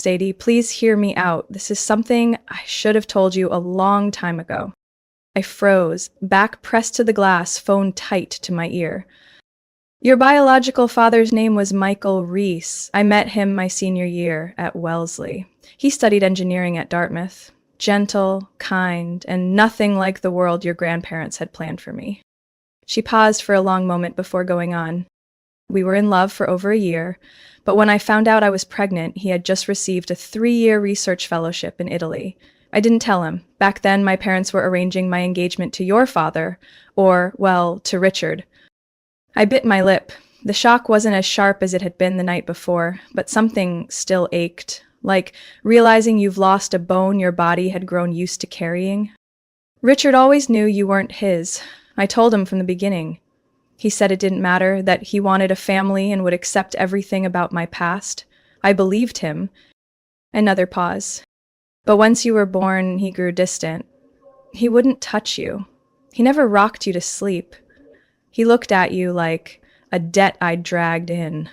Sadie, please hear me out. This is something I should have told you a long time ago. I froze, back pressed to the glass, phone tight to my ear. Your biological father's name was Michael Reese. I met him my senior year at Wellesley. He studied engineering at Dartmouth. Gentle, kind, and nothing like the world your grandparents had planned for me. She paused for a long moment before going on. We were in love for over a year, but when I found out I was pregnant, he had just received a 3-year research fellowship in Italy. I didn't tell him. Back then, my parents were arranging my engagement to your father, or, well, to Richard. I bit my lip. The shock wasn't as sharp as it had been the night before, but something still ached, like realizing you've lost a bone your body had grown used to carrying. Richard always knew you weren't his. I told him from the beginning. He said it didn't matter, that he wanted a family and would accept everything about my past. I believed him. Another pause. But once you were born, he grew distant. He wouldn't touch you. He never rocked you to sleep. He looked at you like a debt I'd dragged in.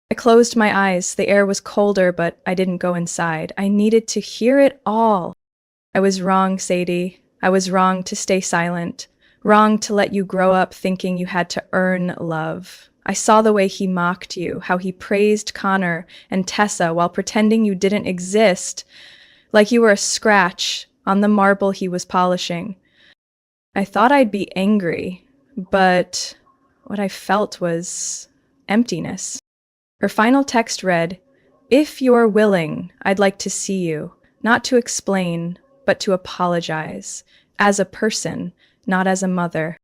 I closed my eyes. The air was colder, but I didn't go inside. I needed to hear it all. I was wrong, Sadie. I was wrong to stay silent. Wrong to let you grow up thinking you had to earn love. I saw the way he mocked you, how he praised Connor and Tessa while pretending you didn't exist, like you were a scratch on the marble he was polishing. I thought I'd be angry, but what I felt was emptiness. Her final text read, "If you're willing, I'd like to see you, not to explain, but to apologize, as a person, not as a mother."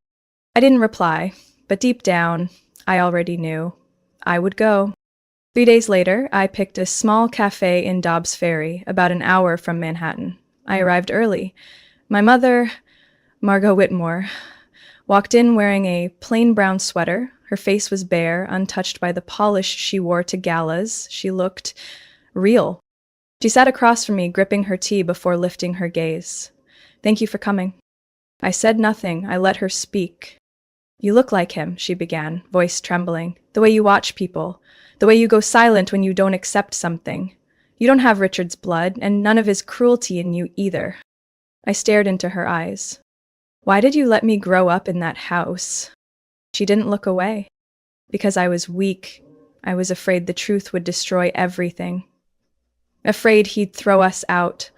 I didn't reply, but deep down, I already knew. I would go. 3 days later, I picked a small cafe in Dobbs Ferry, about an hour from Manhattan. I arrived early. My mother, Margot Whitmore, walked in wearing a plain brown sweater. Her face was bare, untouched by the polish she wore to galas. She looked real. She sat across from me, gripping her tea before lifting her gaze. "Thank you for coming." I said nothing. I let her speak. "You look like him," she began, voice trembling. "The way you watch people. The way you go silent when you don't accept something. You don't have Richard's blood, and none of his cruelty in you either." I stared into her eyes. "Why did you let me grow up in that house?" She didn't look away. "Because I was weak. I was afraid the truth would destroy everything. Afraid he'd throw us out.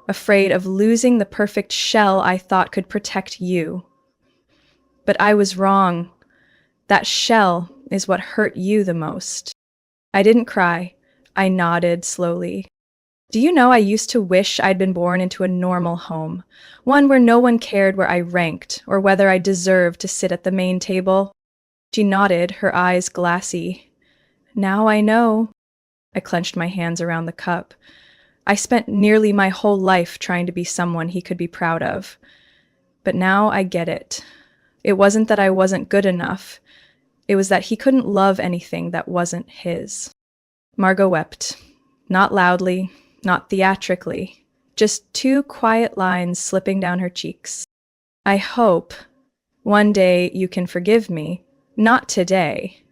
Afraid of losing the perfect shell I thought could protect you. But I was wrong. That shell is what hurt you the most." I didn't cry. I nodded slowly. "Do you know I used to wish I'd been born into a normal home, one where no one cared where I ranked or whether I deserved to sit at the main table?" She nodded, her eyes glassy. "Now I know." I clenched my hands around the cup. I spent nearly my whole life trying to be someone he could be proud of. But now I get it. It wasn't that I wasn't good enough. It was that he couldn't love anything that wasn't his. Margot wept. Not loudly, not theatrically. Just 2 quiet lines slipping down her cheeks. "I hope one day you can forgive me. Not today,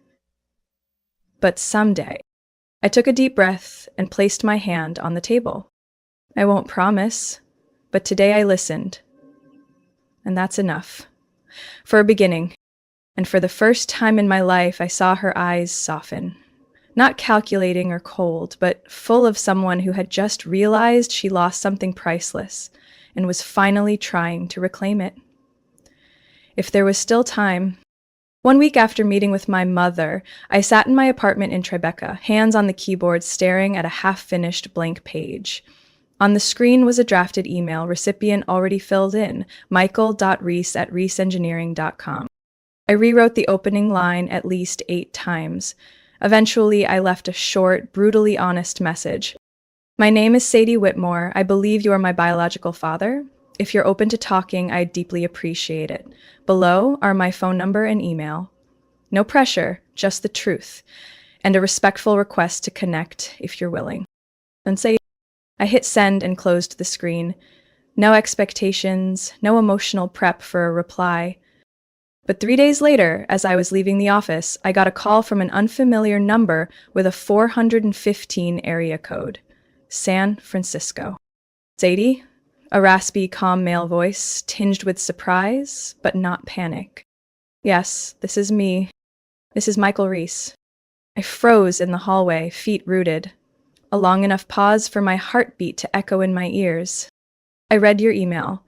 but someday." I took a deep breath and placed my hand on the table. "I won't promise, but today I listened. And that's enough. For a beginning. And for the first time in my life, I saw her eyes soften. Not calculating or cold, but full of someone who had just realized she lost something priceless and was finally trying to reclaim it. If there was still time. 1 week after meeting with my mother, I sat in my apartment in Tribeca, hands on the keyboard, staring at a half-finished blank page. On the screen was a drafted email, recipient already filled in, michael.reese@reeseengineering.com. I rewrote the opening line at least 8 times. Eventually, I left a short, brutally honest message. My name is Sadie Whitmore. I believe you are my biological father. If you're open to talking, I'd deeply appreciate it. Below are my phone number and email. No pressure, just the truth, and a respectful request to connect if you're willing. Then say, I hit send and closed the screen. No expectations, no emotional prep for a reply. But 3 days later, as I was leaving the office, I got a call from an unfamiliar number with a 415 area code. San Francisco. Sadie? A raspy, calm male voice, tinged with surprise, but not panic. Yes, this is me. This is Michael Reese. I froze in the hallway, feet rooted. A long enough pause for my heartbeat to echo in my ears. I read your email,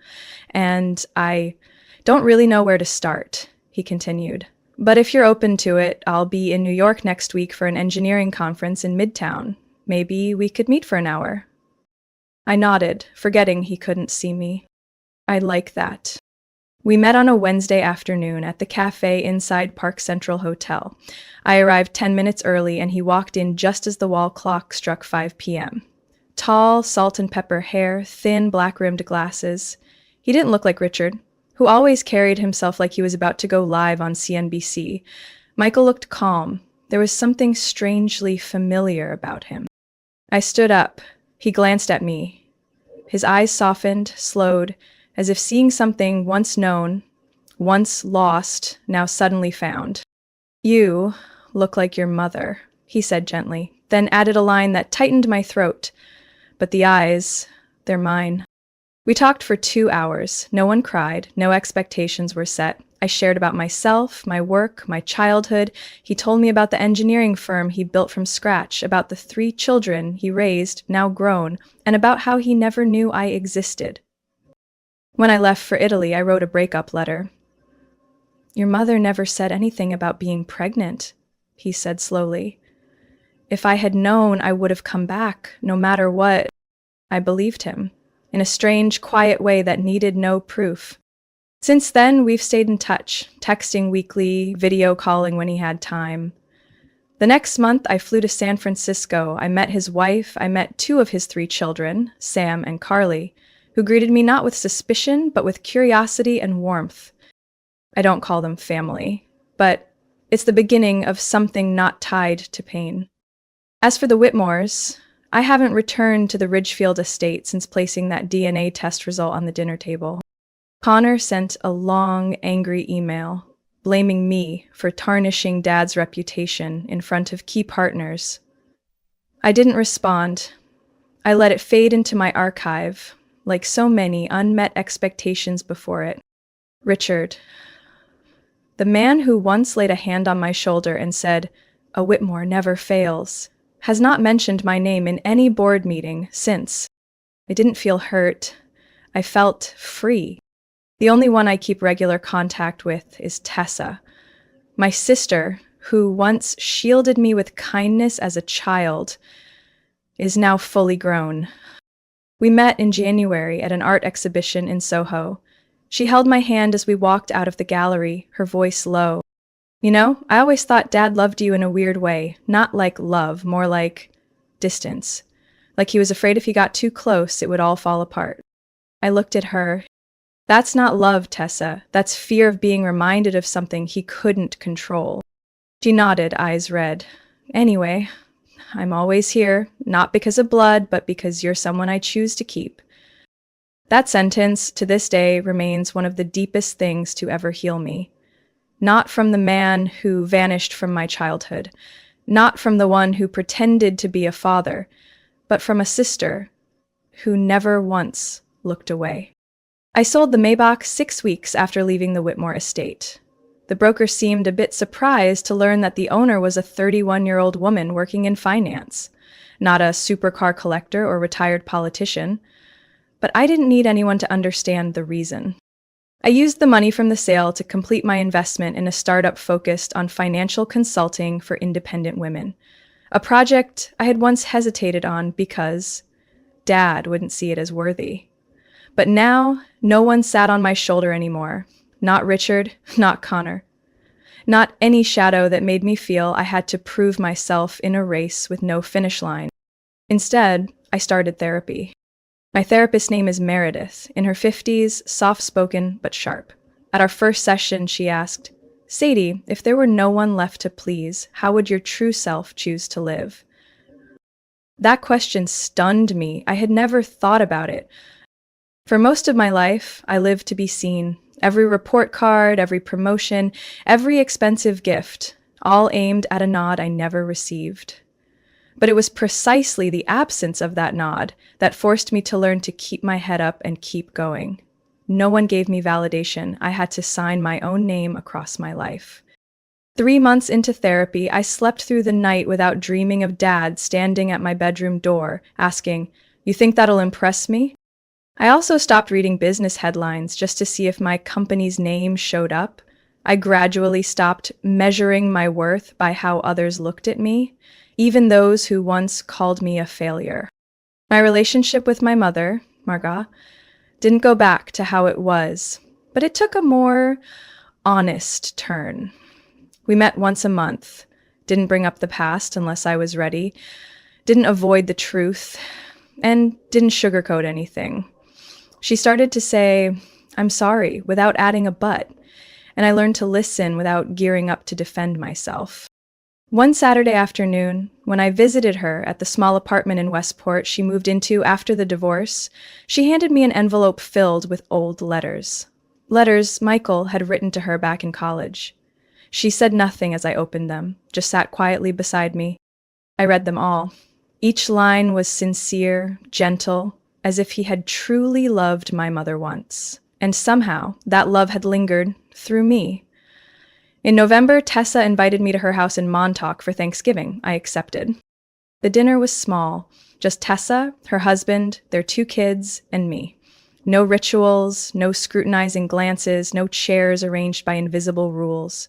and I don't really know where to start, he continued. But if you're open to it, I'll be in New York next week for an engineering conference in Midtown. Maybe we could meet for an hour. I nodded, forgetting he couldn't see me. I'd like that. We met on a Wednesday afternoon at the cafe inside Park Central Hotel. I arrived 10 minutes early and he walked in just as the wall clock struck 5 p.m. Tall, salt and pepper hair, thin, black-rimmed glasses. He didn't look like Richard, who always carried himself like he was about to go live on CNBC. Michael looked calm. There was something strangely familiar about him. I stood up. He glanced at me. His eyes softened, slowed, as if seeing something once known, once lost, now suddenly found. You look like your mother, he said gently, then added a line that tightened my throat. But the eyes, they're mine. We talked for 2 hours. No one cried. No expectations were set. I shared about myself, my work, my childhood. He told me about the engineering firm he built from scratch, about the 3 children he raised, now grown, and about how he never knew I existed. When I left for Italy, I wrote a breakup letter. Your mother never said anything about being pregnant, he said slowly. If I had known, I would have come back, no matter what. I believed him, in a strange, quiet way that needed no proof. Since then, we've stayed in touch, texting weekly, video calling when he had time. The next month, I flew to San Francisco. I met his wife. I met 2 of his 3 children, Sam and Carly, who greeted me not with suspicion, but with curiosity and warmth. I don't call them family, but it's the beginning of something not tied to pain. As for the Whitmores, I haven't returned to the Ridgefield estate since placing that DNA test result on the dinner table. Connor sent a long, angry email, blaming me for tarnishing Dad's reputation in front of key partners. I didn't respond. I let it fade into my archive, like so many unmet expectations before it. Richard, the man who once laid a hand on my shoulder and said, "A Whitmore never fails," has not mentioned my name in any board meeting since. I didn't feel hurt. I felt free. The only one I keep regular contact with is Tessa, my sister, who once shielded me with kindness as a child, is now fully grown. We met in January at an art exhibition in Soho. She held my hand as we walked out of the gallery, her voice low. You know, I always thought Dad loved you in a weird way, not like love, more like distance. Like he was afraid if he got too close, it would all fall apart. I looked at her. That's not love, Tessa. That's fear of being reminded of something he couldn't control. She nodded, eyes red. Anyway, I'm always here, not because of blood, but because you're someone I choose to keep. That sentence, to this day, remains one of the deepest things to ever heal me. Not from the man who vanished from my childhood, not from the one who pretended to be a father, but from a sister who never once looked away. I sold the Maybach 6 weeks after leaving the Whitmore estate. The broker seemed a bit surprised to learn that the owner was a 31-year-old woman working in finance, not a supercar collector or retired politician. But I didn't need anyone to understand the reason. I used the money from the sale to complete my investment in a startup focused on financial consulting for independent women, a project I had once hesitated on because Dad wouldn't see it as worthy. But now, no one sat on my shoulder anymore. Not Richard, not Connor. Not any shadow that made me feel I had to prove myself in a race with no finish line. Instead, I started therapy. My therapist's name is Meredith, in her 50s, soft-spoken but sharp. At our first session, she asked, "Sadie, if there were no one left to please, how would your true self choose to live?" That question stunned me. I had never thought about it. For most of my life, I lived to be seen. Every report card, every promotion, every expensive gift, all aimed at a nod I never received. But it was precisely the absence of that nod that forced me to learn to keep my head up and keep going. No one gave me validation. I had to sign my own name across my life. 3 months into therapy, I slept through the night without dreaming of Dad standing at my bedroom door, asking, "You think that'll impress me?" I also stopped reading business headlines just to see if my company's name showed up. I gradually stopped measuring my worth by how others looked at me, even those who once called me a failure. My relationship with my mother, Marga, didn't go back to how it was, but it took a more honest turn. We met once a month, didn't bring up the past unless I was ready, didn't avoid the truth, and didn't sugarcoat anything. She started to say, "I'm sorry," without adding a but, and I learned to listen without gearing up to defend myself. One Saturday afternoon, when I visited her at the small apartment in Westport she moved into after the divorce, she handed me an envelope filled with old letters. Letters Michael had written to her back in college. She said nothing as I opened them, just sat quietly beside me. I read them all. Each line was sincere, gentle, as if he had truly loved my mother once. And somehow, that love had lingered through me. In November, Tessa invited me to her house in Montauk for Thanksgiving. I accepted. The dinner was small, just Tessa, her husband, their 2 kids, and me. No rituals, no scrutinizing glances, no chairs arranged by invisible rules.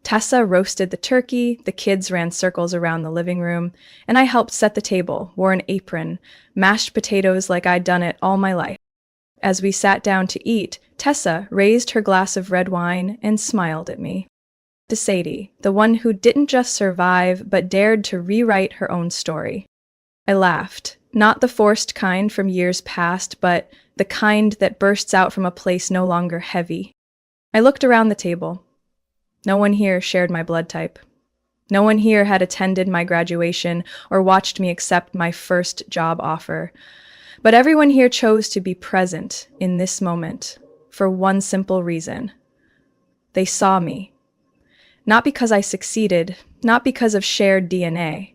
Tessa roasted the turkey, the kids ran circles around the living room, and I helped set the table, wore an apron, mashed potatoes like I'd done it all my life. As we sat down to eat, Tessa raised her glass of red wine and smiled at me. To Sadie, the one who didn't just survive, but dared to rewrite her own story. I laughed, not the forced kind from years past, but the kind that bursts out from a place no longer heavy. I looked around the table. No one here shared my blood type. No one here had attended my graduation or watched me accept my first job offer. But everyone here chose to be present in this moment for one simple reason. They saw me. Not because I succeeded, not because of shared DNA,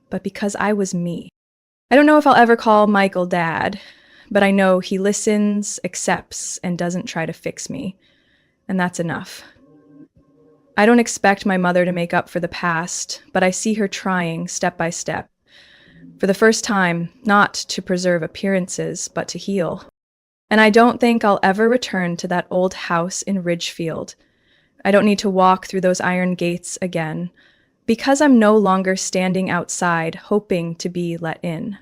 but because I was me. I don't know if I'll ever call Michael Dad, but I know he listens, accepts, and doesn't try to fix me. And that's enough. I don't expect my mother to make up for the past, but I see her trying step by step. For the first time, not to preserve appearances, but to heal. And I don't think I'll ever return to that old house in Ridgefield. I don't need to walk through those iron gates again, because I'm no longer standing outside hoping to be let in.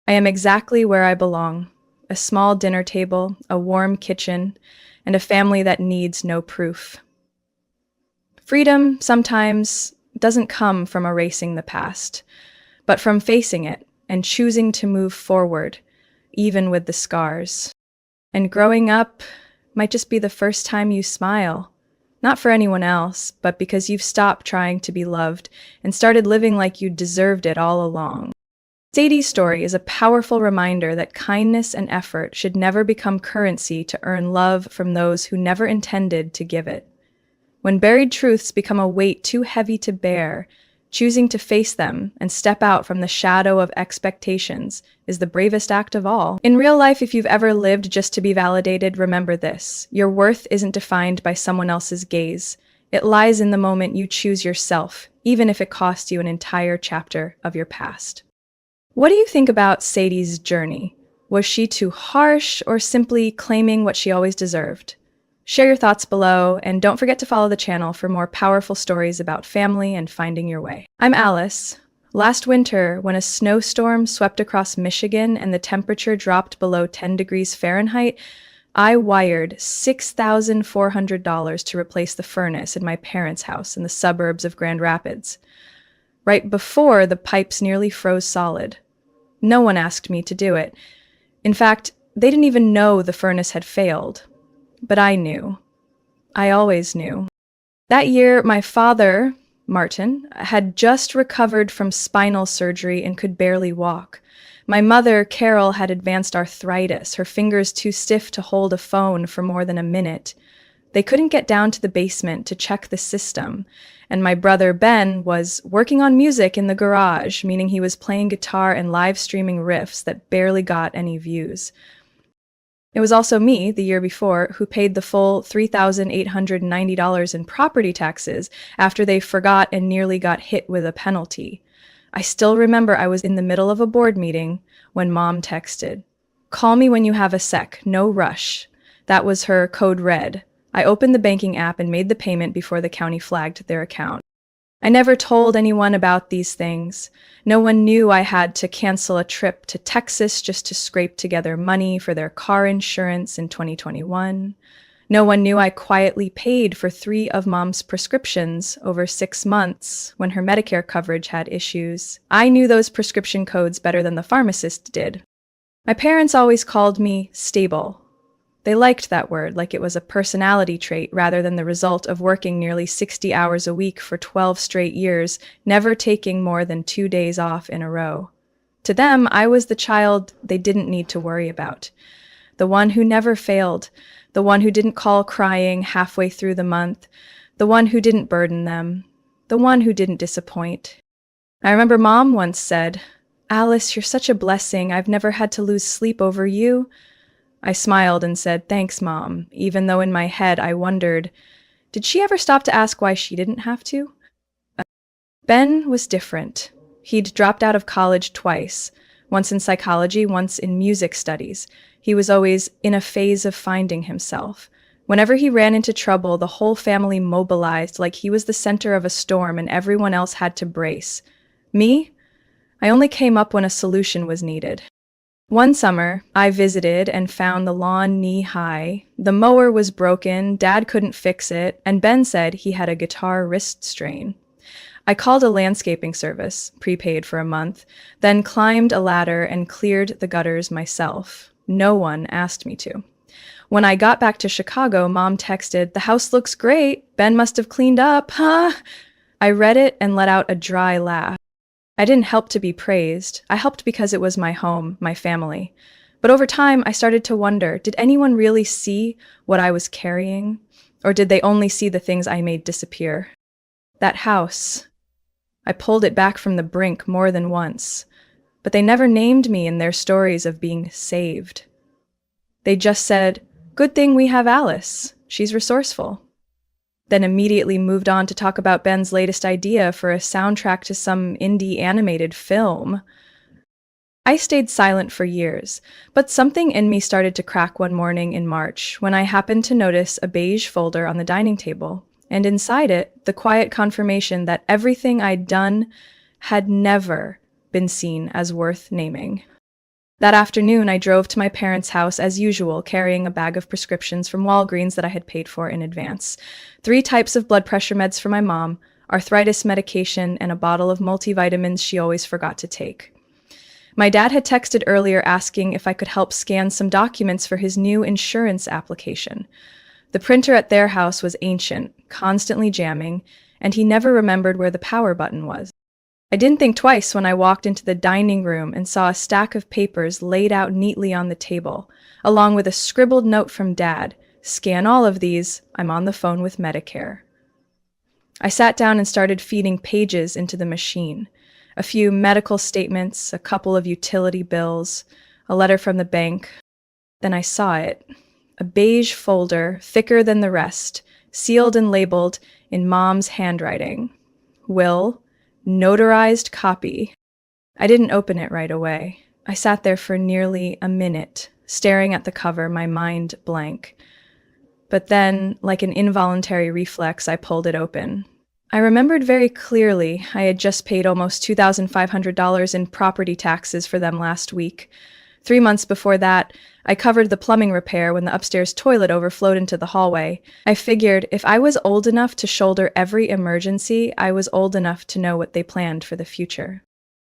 I am exactly where I belong, a small dinner table, a warm kitchen, and a family that needs no proof. Freedom sometimes doesn't come from erasing the past, but from facing it and choosing to move forward, even with the scars. And growing up might just be the first time you smile, not for anyone else, but because you've stopped trying to be loved and started living like you deserved it all along. Sadie's story is a powerful reminder that kindness and effort should never become currency to earn love from those who never intended to give it. When buried truths become a weight too heavy to bear, choosing to face them and step out from the shadow of expectations is the bravest act of all. In real life, if you've ever lived just to be validated, remember this: your worth isn't defined by someone else's gaze. It lies in the moment you choose yourself, even if it costs you an entire chapter of your past. What do you think about Sadie's journey? Was she too harsh or simply claiming what she always deserved? Share your thoughts below, and don't forget to follow the channel for more powerful stories about family and finding your way. I'm Alice. Last winter, when a snowstorm swept across Michigan and the temperature dropped below 10 degrees Fahrenheit, I wired $6,400 to replace the furnace in my parents' house in the suburbs of Grand Rapids, right before the pipes nearly froze solid. No one asked me to do it. In fact, they didn't even know the furnace had failed. But I knew. I always knew. That year, my father, Martin, had just recovered from spinal surgery and could barely walk. My mother, Carol, had advanced arthritis, her fingers too stiff to hold a phone for more than a minute. They couldn't get down to the basement to check the system, and my brother Ben was working on music in the garage, meaning he was playing guitar and live streaming riffs that barely got any views. It was also me, the year before, who paid the full $3,890 in property taxes after they forgot and nearly got hit with a penalty. I still remember I was in the middle of a board meeting when Mom texted, "Call me when you have a sec, no rush." That was her code red. I opened the banking app and made the payment before the county flagged their account. I never told anyone about these things. No one knew I had to cancel a trip to Texas just to scrape together money for their car insurance in 2021. No one knew I quietly paid for 3 of Mom's prescriptions over 6 months when her Medicare coverage had issues. I knew those prescription codes better than the pharmacist did. My parents always called me stable. They liked that word like it was a personality trait rather than the result of working nearly 60 hours a week for 12 straight years, never taking more than 2 days off in a row. To them, I was the child they didn't need to worry about. The one who never failed, the one who didn't call crying halfway through the month, the one who didn't burden them, the one who didn't disappoint. I remember Mom once said, "Alice, you're such a blessing. I've never had to lose sleep over you." I smiled and said, "Thanks, Mom," even though in my head I wondered, did she ever stop to ask why she didn't have to? Ben was different. He'd dropped out of college twice, once in psychology, once in music studies. He was always in a phase of finding himself. Whenever he ran into trouble, the whole family mobilized like he was the center of a storm and everyone else had to brace. Me? I only came up when a solution was needed. One summer, I visited and found the lawn knee-high. The mower was broken, Dad couldn't fix it, and Ben said he had a guitar wrist strain. I called a landscaping service, prepaid for a month, then climbed a ladder and cleared the gutters myself. No one asked me to. When I got back to Chicago, Mom texted, "The house looks great. Ben must have cleaned up, huh?" I read it and let out a dry laugh. I didn't help to be praised. I helped because it was my home, my family. But over time, I started to wonder, did anyone really see what I was carrying? Or did they only see the things I made disappear? That house. I pulled it back from the brink more than once. But they never named me in their stories of being saved. They just said, "Good thing we have Alice. She's resourceful." Then immediately moved on to talk about Ben's latest idea for a soundtrack to some indie animated film. I stayed silent for years, but something in me started to crack one morning in March when I happened to notice a beige folder on the dining table, and inside it, the quiet confirmation that everything I'd done had never been seen as worth naming. That afternoon, I drove to my parents' house as usual, carrying a bag of prescriptions from Walgreens that I had paid for in advance. 3 types of blood pressure meds for my mom, arthritis medication, and a bottle of multivitamins she always forgot to take. My dad had texted earlier asking if I could help scan some documents for his new insurance application. The printer at their house was ancient, constantly jamming, and he never remembered where the power button was. I didn't think twice when I walked into the dining room and saw a stack of papers laid out neatly on the table, along with a scribbled note from Dad. "Scan all of these. I'm on the phone with Medicare." I sat down and started feeding pages into the machine. A few medical statements, a couple of utility bills, a letter from the bank. Then I saw it. A beige folder, thicker than the rest, sealed and labeled in Mom's handwriting. Will. Notarized copy. I didn't open it right away. I sat there for nearly a minute, staring at the cover, my mind blank. But then, like an involuntary reflex, I pulled it open. I remembered very clearly I had just paid almost $2,500 in property taxes for them last week. 3 months before that, I covered the plumbing repair when the upstairs toilet overflowed into the hallway. I figured if I was old enough to shoulder every emergency, I was old enough to know what they planned for the future.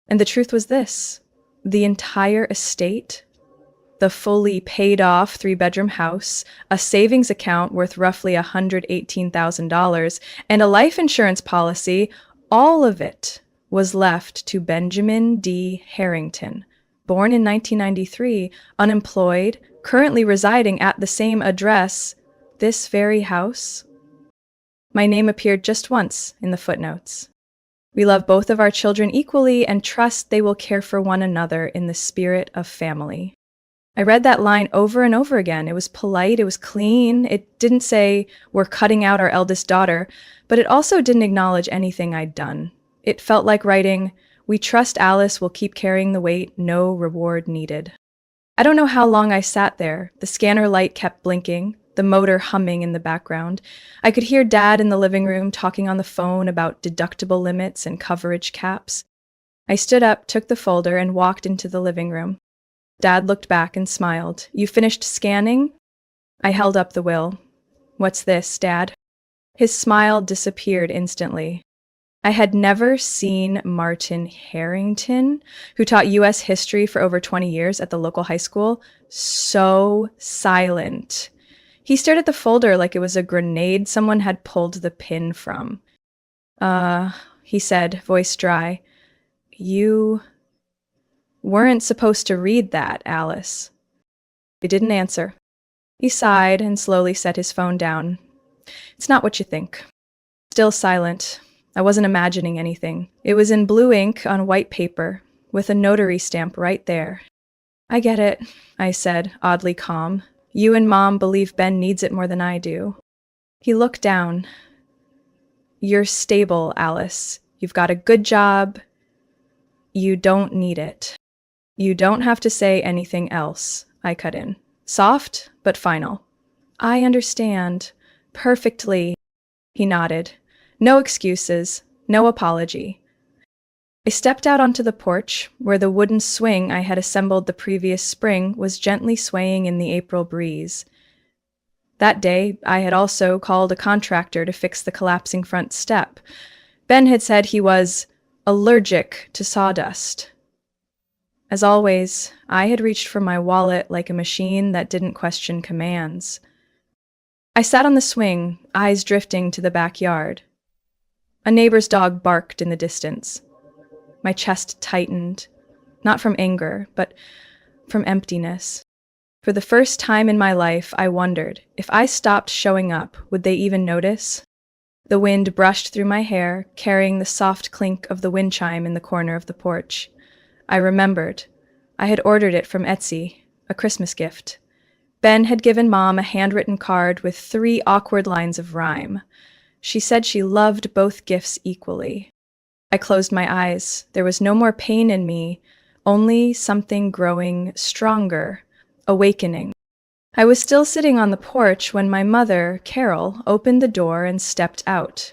And the truth was this: the entire estate, the fully paid off 3-bedroom house, a savings account worth roughly $118,000, and a life insurance policy, all of it was left to Benjamin D. Harrington, born in 1993, unemployed, currently residing at the same address, this very house. My name appeared just once in the footnotes. We love both of our children equally and trust they will care for one another in the spirit of family. I read that line over and over again. It was polite, it was clean. It didn't say, "We're cutting out our eldest daughter," but it also didn't acknowledge anything I'd done. It felt like writing, "We trust Alice will keep carrying the weight, no reward needed." I don't know how long I sat there. The scanner light kept blinking, the motor humming in the background. I could hear Dad in the living room talking on the phone about deductible limits and coverage caps. I stood up, took the folder, and walked into the living room. Dad looked back and smiled. "You finished scanning?" I held up the will. "What's this, Dad?" His smile disappeared instantly. I had never seen Martin Harrington, who taught U.S. history for over 20 years at the local high school, so silent. He stared at the folder like it was a grenade someone had pulled the pin from. He said, voice dry. "You weren't supposed to read that, Alice." He didn't answer. He sighed and slowly set his phone down. "It's not what you think." Still silent. I wasn't imagining anything. It was in blue ink on white paper, with a notary stamp right there. "I get it," I said, oddly calm. "You and Mom believe Ben needs it more than I do." He looked down. "You're stable, Alice. You've got a good job. You don't need it." "You don't have to say anything else," I cut in. Soft, but final. "I understand. Perfectly." He nodded. No excuses, no apology. I stepped out onto the porch, where the wooden swing I had assembled the previous spring was gently swaying in the April breeze. That day, I had also called a contractor to fix the collapsing front step. Ben had said he was allergic to sawdust. As always, I had reached for my wallet like a machine that didn't question commands. I sat on the swing, eyes drifting to the backyard. A neighbor's dog barked in the distance. My chest tightened, not from anger, but from emptiness. For the first time in my life, I wondered, if I stopped showing up, would they even notice? The wind brushed through my hair, carrying the soft clink of the wind chime in the corner of the porch. I remembered. I had ordered it from Etsy, a Christmas gift. Ben had given Mom a handwritten card with 3 awkward lines of rhyme. She said she loved both gifts equally. I closed my eyes. There was no more pain in me, only something growing stronger, awakening. I was still sitting on the porch when my mother, Carol, opened the door and stepped out.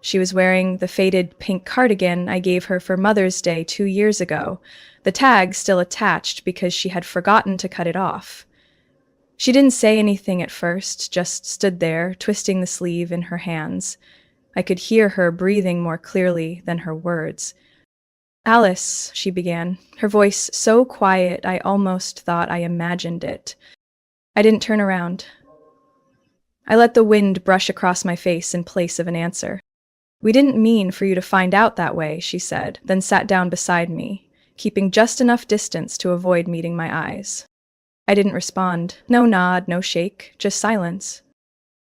She was wearing the faded pink cardigan I gave her for Mother's Day 2 years ago, the tag still attached because she had forgotten to cut it off. She didn't say anything at first, just stood there, twisting the sleeve in her hands. I could hear her breathing more clearly than her words. "Alice," she began, her voice so quiet I almost thought I imagined it. I didn't turn around. I let the wind brush across my face in place of an answer. "We didn't mean for you to find out that way," she said, then sat down beside me, keeping just enough distance to avoid meeting my eyes. I didn't respond. No nod, no shake, just silence.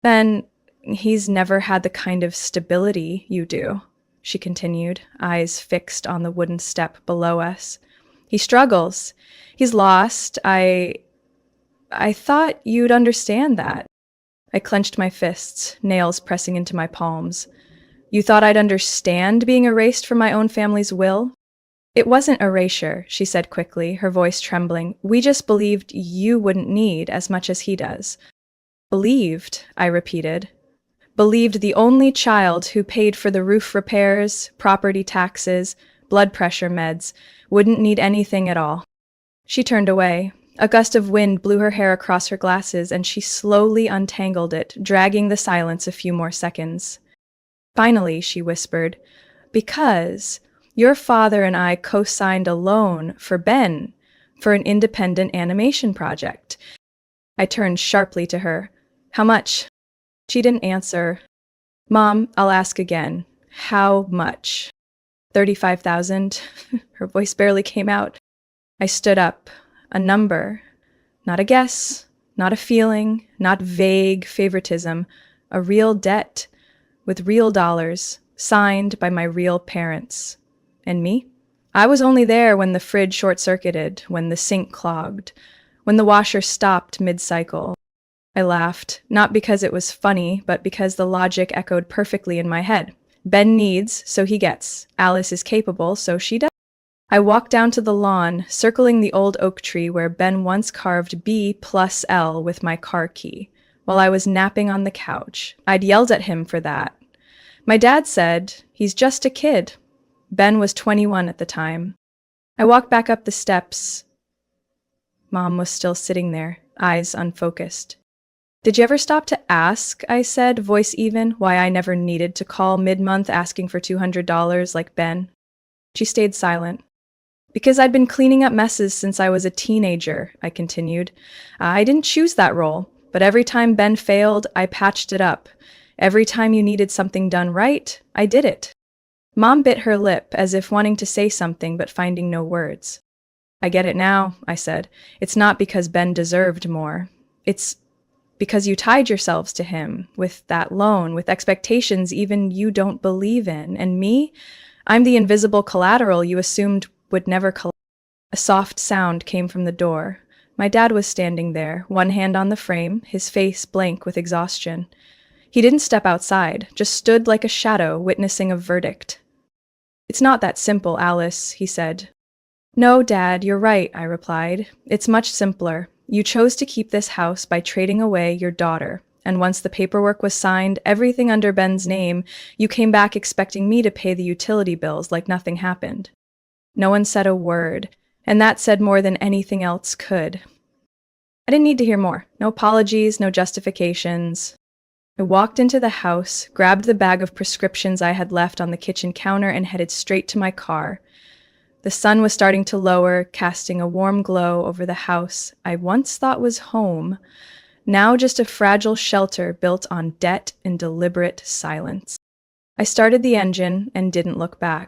"Ben, he's never had the kind of stability you do," she continued, eyes fixed on the wooden step below us. "He struggles. He's lost. I thought you'd understand that." I clenched my fists, nails pressing into my palms. "You thought I'd understand being erased from my own family's will?" "It wasn't erasure," she said quickly, her voice trembling. "We just believed you wouldn't need as much as he does." "Believed," I repeated. "Believed the only child who paid for the roof repairs, property taxes, blood pressure meds, wouldn't need anything at all." She turned away. A gust of wind blew her hair across her glasses, and she slowly untangled it, dragging the silence a few more seconds. Finally, she whispered, "Because your father and I co-signed a loan for Ben for an independent animation project." I turned sharply to her. "How much?" She didn't answer. "Mom, I'll ask again. How much?" 35,000. Her voice barely came out. I stood up. A number. Not a guess, not a feeling, not vague favoritism. A real debt, with real dollars, signed by my real parents. And me? I was only there when the fridge short-circuited, when the sink clogged, when the washer stopped mid-cycle. I laughed, not because it was funny, but because the logic echoed perfectly in my head. Ben needs, so he gets. Alice is capable, so she does. I walked down to the lawn, circling the old oak tree where Ben once carved B+L with my car key, while I was napping on the couch. I'd yelled at him for that. My dad said, "He's just a kid." Ben was 21 at the time. I walked back up the steps. Mom was still sitting there, eyes unfocused. "Did you ever stop to ask," I said, voice even, "why I never needed to call mid-month asking for $200 like Ben?" She stayed silent. "Because I'd been cleaning up messes since I was a teenager," I continued. "I didn't choose that role, but every time Ben failed, I patched it up. Every time you needed something done right, I did it." Mom bit her lip, as if wanting to say something but finding no words. "I get it now," I said. "It's not because Ben deserved more. It's because you tied yourselves to him, with that loan, with expectations even you don't believe in. And me? I'm the invisible collateral you assumed would never collapse." A soft sound came from the door. My dad was standing there, one hand on the frame, his face blank with exhaustion. He didn't step outside, just stood like a shadow, witnessing a verdict. "It's not that simple, Alice," he said. "No, Dad, you're right," I replied. "It's much simpler. You chose to keep this house by trading away your daughter, and once the paperwork was signed, everything under Ben's name, you came back expecting me to pay the utility bills like nothing happened." No one said a word, and that said more than anything else could. I didn't need to hear more. No apologies, no justifications. I walked into the house, grabbed the bag of prescriptions I had left on the kitchen counter, and headed straight to my car. The sun was starting to lower, casting a warm glow over the house I once thought was home, now just a fragile shelter built on debt and deliberate silence. I started the engine and didn't look back.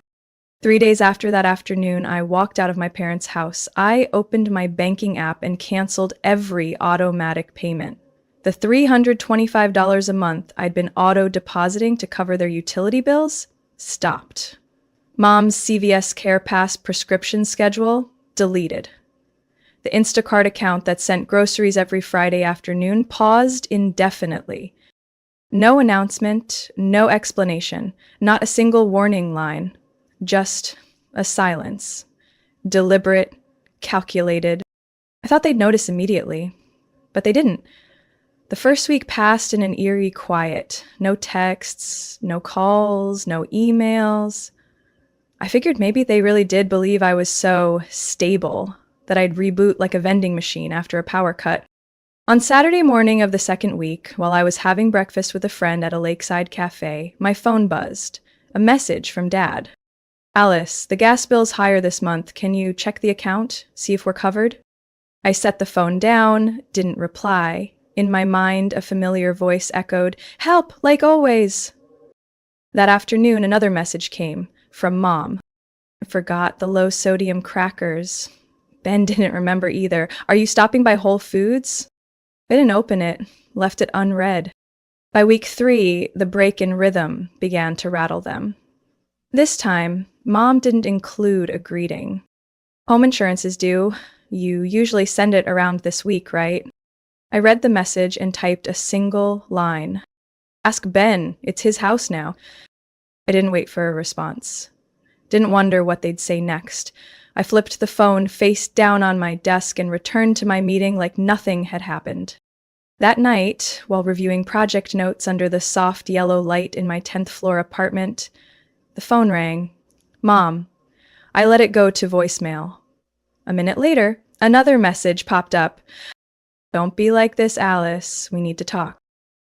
3 days after that afternoon, I walked out of my parents' house. I opened my banking app and canceled every automatic payment. The $325 a month I'd been auto-depositing to cover their utility bills stopped. Mom's CVS Care Pass prescription schedule deleted. The Instacart account that sent groceries every Friday afternoon paused indefinitely. No announcement, no explanation, not a single warning line. Just a silence. Deliberate, calculated. I thought they'd notice immediately, but they didn't. The first week passed in an eerie quiet. No texts, no calls, no emails. I figured maybe they really did believe I was so stable that I'd reboot like a vending machine after a power cut. On Saturday morning of the second week, while I was having breakfast with a friend at a lakeside cafe, my phone buzzed. A message from Dad. "Alice, the gas bill's higher this month. Can you check the account? See if we're covered?" I set the phone down, didn't reply. In my mind, a familiar voice echoed, "Help, like always." That afternoon, another message came, from Mom. I forgot the low-sodium crackers. Ben didn't remember either. "Are you stopping by Whole Foods?" I didn't open it, left it unread. By week 3, the break in rhythm began to rattle them. This time, Mom didn't include a greeting. "Home insurance is due. You usually send it around this week, right?" I read the message and typed a single line. "Ask Ben. It's his house now." I didn't wait for a response. Didn't wonder what they'd say next. I flipped the phone face down on my desk and returned to my meeting like nothing had happened. That night, while reviewing project notes under the soft yellow light in my 10th floor apartment, the phone rang. "Mom." I let it go to voicemail. A minute later, Another message popped up. Don't be like this, Alice. We need to talk.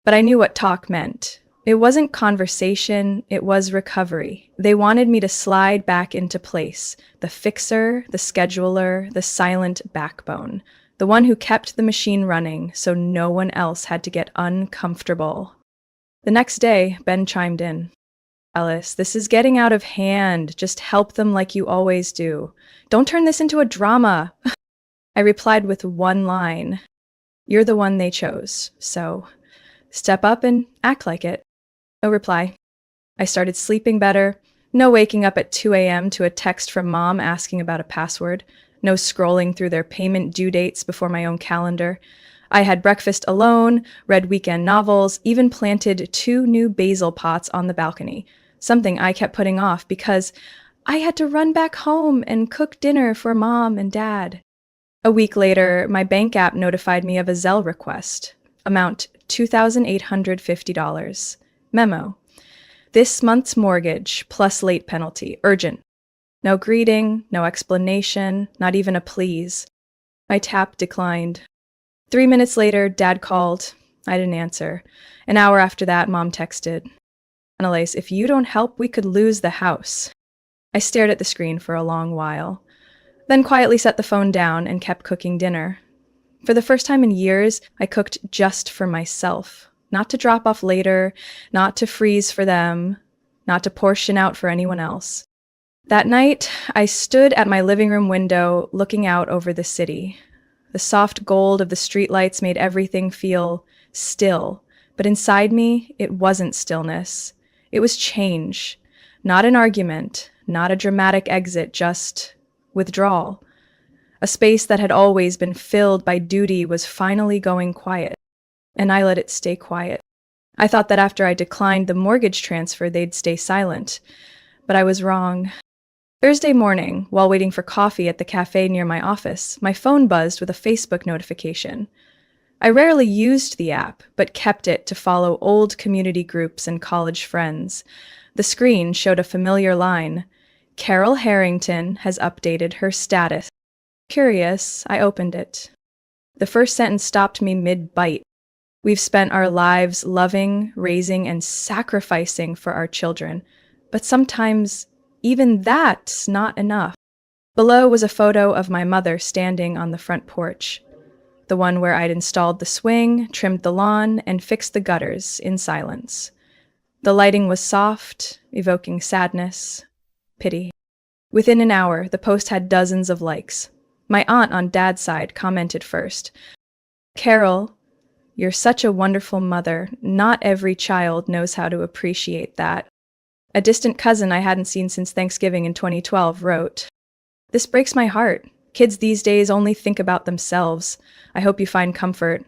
But I knew what talk meant. It wasn't conversation, it was recovery. They wanted me to slide back into place. The fixer, the scheduler, the silent backbone. The one who kept the machine running so no one else had to get uncomfortable. The next day, Ben chimed in. Alice, this is getting out of hand. Just help them like you always do. Don't turn this into a drama. I replied with one line. You're the one they chose, so step up and act like it. No reply. I started sleeping better. No waking up at 2 a.m. to a text from mom asking about a password. No scrolling through their payment due dates before my own calendar. I had breakfast alone, read weekend novels, even planted 2 new basil pots on the balcony, something I kept putting off because I had to run back home and cook dinner for mom and dad. A week later, my bank app notified me of a Zelle request. Amount $2,850. Memo. This month's mortgage plus late penalty. Urgent. No greeting, no explanation, not even a please. My tap declined. 3 minutes later, Dad called. I didn't answer. An hour after that, Mom texted. Annalise, if you don't help, we could lose the house. I stared at the screen for a long while, then quietly set the phone down and kept cooking dinner. For the first time in years, I cooked just for myself. Not to drop off later, not to freeze for them, not to portion out for anyone else. That night, I stood at my living room window looking out over the city. The soft gold of the streetlights made everything feel still, but inside me, it wasn't stillness. It was change. Not an argument, not a dramatic exit, just withdrawal. A space that had always been filled by duty was finally going quiet, and I let it stay quiet. I thought that after I declined the mortgage transfer, they'd stay silent, but I was wrong. Thursday morning, while waiting for coffee at the cafe near my office, my phone buzzed with a Facebook notification. I rarely used the app, but kept it to follow old community groups and college friends. The screen showed a familiar line. Carol Harrington has updated her status. Curious, I opened it. The first sentence stopped me mid-bite. We've spent our lives loving, raising, and sacrificing for our children, but sometimes even that's not enough. Below was a photo of my mother standing on the front porch, the one where I'd installed the swing, trimmed the lawn, and fixed the gutters in silence. The lighting was soft, evoking sadness, pity. Within an hour, the post had dozens of likes. My aunt on Dad's side commented first. Carol, you're such a wonderful mother. Not every child knows how to appreciate that. A distant cousin I hadn't seen since Thanksgiving in 2012 wrote, This breaks my heart. Kids these days only think about themselves. I hope you find comfort.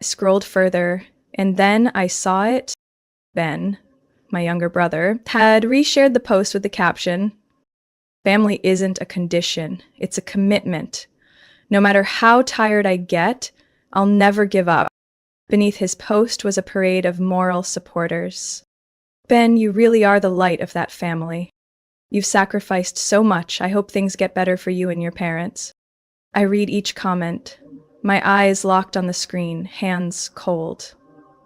I scrolled further, and then I saw it. Ben, my younger brother, had reshared the post with the caption, Family isn't a condition, it's a commitment. No matter how tired I get, I'll never give up. Beneath his post was a parade of moral supporters. Ben, you really are the light of that family. You've sacrificed so much. I hope things get better for you and your parents. I read each comment, my eyes locked on the screen, hands cold.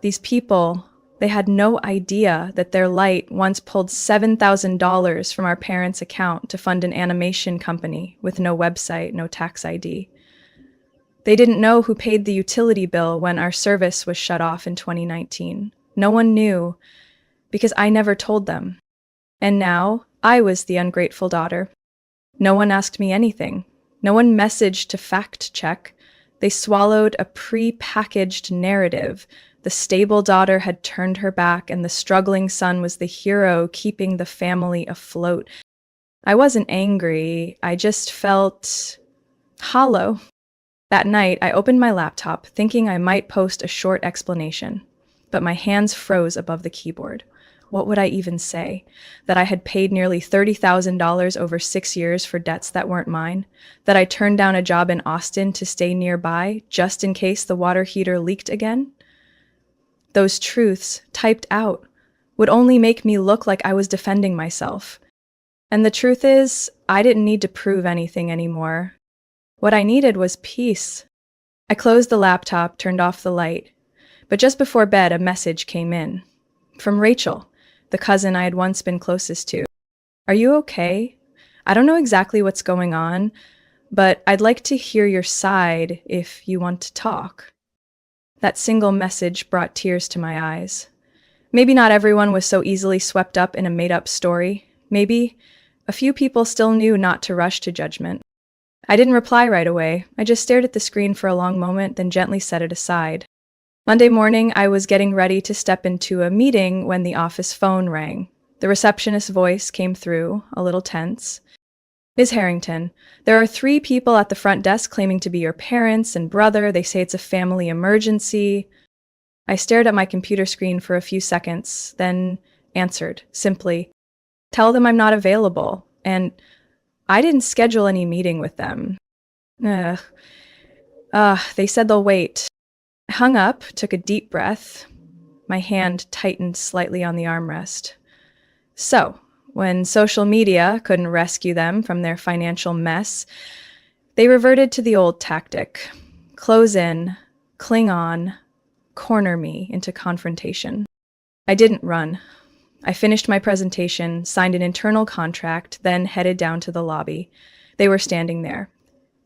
These people, they had no idea that their light once pulled $7,000 from our parents' account to fund an animation company with no website, no tax ID. They didn't know who paid the utility bill when our service was shut off in 2019. No one knew, because I never told them. And now, I was the ungrateful daughter. No one asked me anything. No one messaged to fact check. They swallowed a pre-packaged narrative. The stable daughter had turned her back, and the struggling son was the hero keeping the family afloat. I wasn't angry. I just felt hollow. That night, I opened my laptop, thinking I might post a short explanation, but my hands froze above the keyboard. What would I even say? That I had paid nearly $30,000 over 6 years for debts that weren't mine? That I turned down a job in Austin to stay nearby, just in case the water heater leaked again? Those truths, typed out, would only make me look like I was defending myself. And the truth is, I didn't need to prove anything anymore. What I needed was peace. I closed the laptop, turned off the light. But just before bed, a message came in. From Rachel, the cousin I had once been closest to. Are you okay? I don't know exactly what's going on, but I'd like to hear your side if you want to talk. That single message brought tears to my eyes. Maybe not everyone was so easily swept up in a made-up story. Maybe a few people still knew not to rush to judgment. I didn't reply right away. I just stared at the screen for a long moment, then gently set it aside. Monday morning, I was getting ready to step into a meeting when the office phone rang. The receptionist's voice came through, a little tense. Ms. Harrington, there are 3 people at the front desk claiming to be your parents and brother. They say it's a family emergency. I stared at my computer screen for a few seconds, then answered, simply, tell them I'm not available, and I didn't schedule any meeting with them. They said they'll wait. I hung up, took a deep breath. My hand tightened slightly on the armrest. So, when social media couldn't rescue them from their financial mess, they reverted to the old tactic. Close in, cling on, corner me into confrontation. I didn't run. I finished my presentation, signed an internal contract, then headed down to the lobby. They were standing there,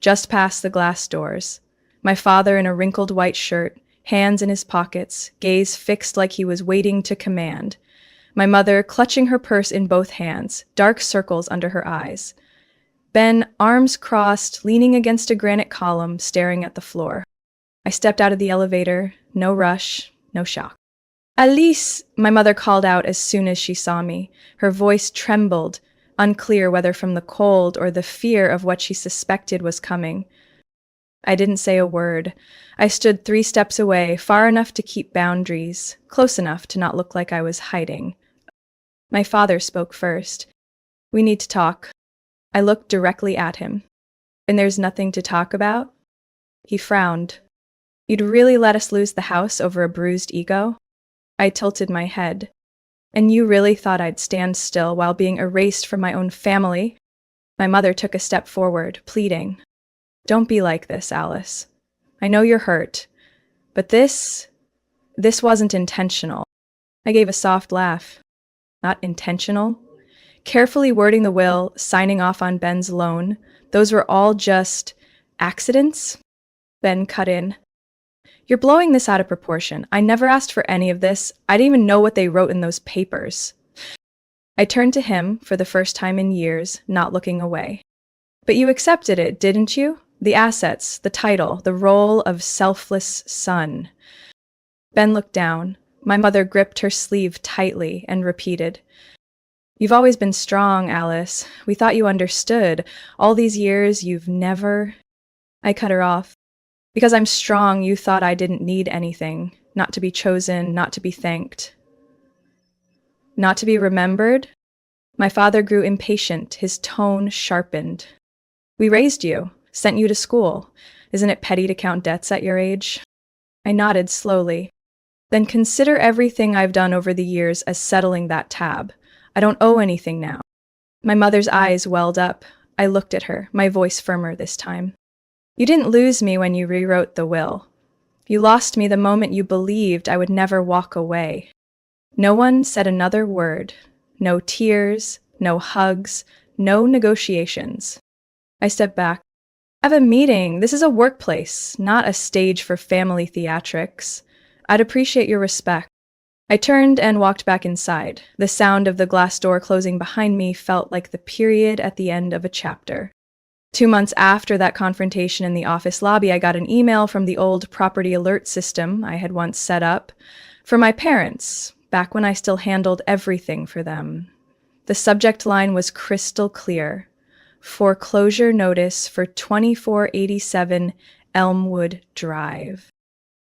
just past the glass doors. My father in a wrinkled white shirt, hands in his pockets, gaze fixed like he was waiting to command. My mother clutching her purse in both hands, dark circles under her eyes. Ben, arms crossed, leaning against a granite column, staring at the floor. I stepped out of the elevator, no rush, no shock. Alice, my mother called out as soon as she saw me. Her voice trembled, unclear whether from the cold or the fear of what she suspected was coming. I didn't say a word. I stood 3 steps away, far enough to keep boundaries, close enough to not look like I was hiding. My father spoke first. We need to talk. I looked directly at him. And there's nothing to talk about? He frowned. You'd really let us lose the house over a bruised ego? I tilted my head. And you really thought I'd stand still while being erased from my own family? My mother took a step forward, pleading. Don't be like this, Alice. I know you're hurt, but this wasn't intentional. I gave a soft laugh. Not intentional? Carefully wording the will, signing off on Ben's loan, those were all just accidents? Ben cut in. You're blowing this out of proportion. I never asked for any of this. I didn't even know what they wrote in those papers. I turned to him for the first time in years, not looking away. But you accepted it, didn't you? The assets, the title, the role of selfless son. Ben looked down. My mother gripped her sleeve tightly and repeated, You've always been strong, Alice. We thought you understood. All these years, you've never... I cut her off. Because I'm strong, you thought I didn't need anything. Not to be chosen, not to be thanked. Not to be remembered? My father grew impatient, his tone sharpened. We raised you, sent you to school. Isn't it petty to count debts at your age? I nodded slowly. Then consider everything I've done over the years as settling that tab. I don't owe anything now. My mother's eyes welled up. I looked at her, my voice firmer this time. You didn't lose me when you rewrote the will. You lost me the moment you believed I would never walk away. No one said another word. No tears, no hugs, no negotiations. I stepped back. I have a meeting. This is a workplace, not a stage for family theatrics. I'd appreciate your respect. I turned and walked back inside. The sound of the glass door closing behind me felt like the period at the end of a chapter. 2 months after that confrontation in the office lobby, I got an email from the old property alert system I had once set up for my parents, back when I still handled everything for them. The subject line was crystal clear. Foreclosure notice for 2487 Elmwood Drive.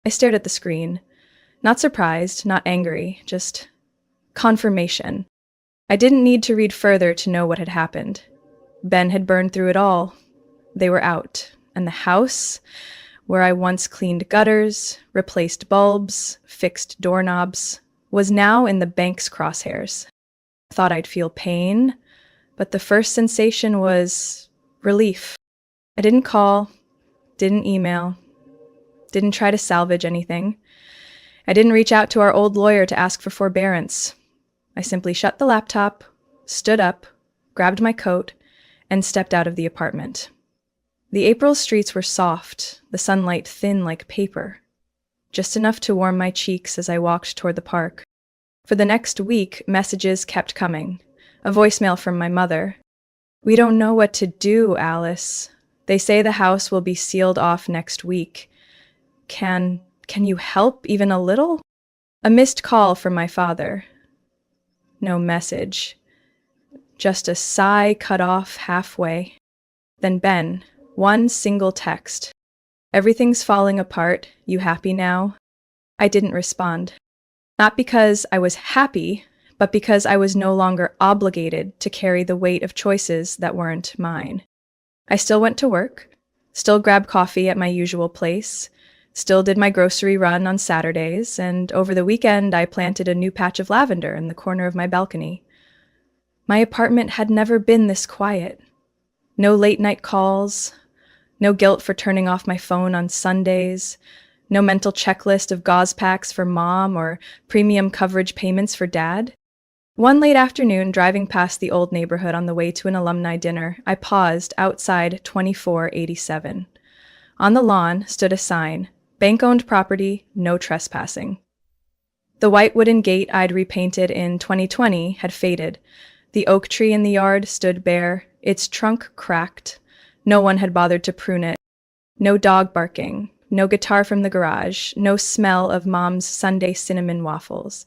I stared at the screen. Not surprised, not angry, just confirmation. I didn't need to read further to know what had happened. Ben had burned through it all. They were out. And the house, where I once cleaned gutters, replaced bulbs, fixed doorknobs, was now in the bank's crosshairs. I thought I'd feel pain, but the first sensation was relief. I didn't call, didn't email, didn't try to salvage anything. I didn't reach out to our old lawyer to ask for forbearance. I simply shut the laptop, stood up, grabbed my coat, and stepped out of the apartment. The April streets were soft, the sunlight thin like paper, just enough to warm my cheeks as I walked toward the park. For the next week, messages kept coming. A voicemail from my mother. "We don't know what to do, Alice. They say the house will be sealed off next week. Can you help even a little?" A missed call from my father. No message. Just a sigh cut off halfway. Then Ben, one single text. "Everything's falling apart. You happy now?" I didn't respond. Not because I was happy, but because I was no longer obligated to carry the weight of choices that weren't mine. I still went to work, still grabbed coffee at my usual place, still did my grocery run on Saturdays, and over the weekend I planted a new patch of lavender in the corner of my balcony. My apartment had never been this quiet. No late-night calls, no guilt for turning off my phone on Sundays, no mental checklist of gauze packs for mom or premium coverage payments for dad. One late afternoon, driving past the old neighborhood on the way to an alumni dinner, I paused outside 2487. On the lawn stood a sign, "Bank-owned property, no trespassing." The white wooden gate I'd repainted in 2020 had faded. The oak tree in the yard stood bare, its trunk cracked. No one had bothered to prune it. No dog barking, no guitar from the garage, no smell of mom's Sunday cinnamon waffles.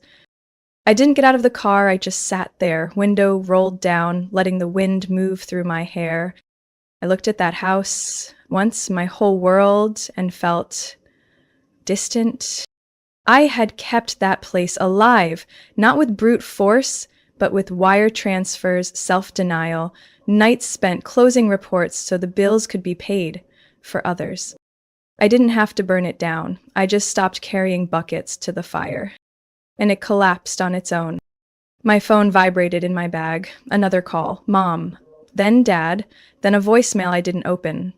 I didn't get out of the car, I just sat there, window rolled down, letting the wind move through my hair. I looked at that house, once my whole world, and felt distant. I had kept that place alive, not with brute force, but with wire transfers, self-denial, nights spent closing reports so the bills could be paid for others. I didn't have to burn it down. I just stopped carrying buckets to the fire. And it collapsed on its own. My phone vibrated in my bag. Another call. Mom. Then Dad. Then a voicemail I didn't open.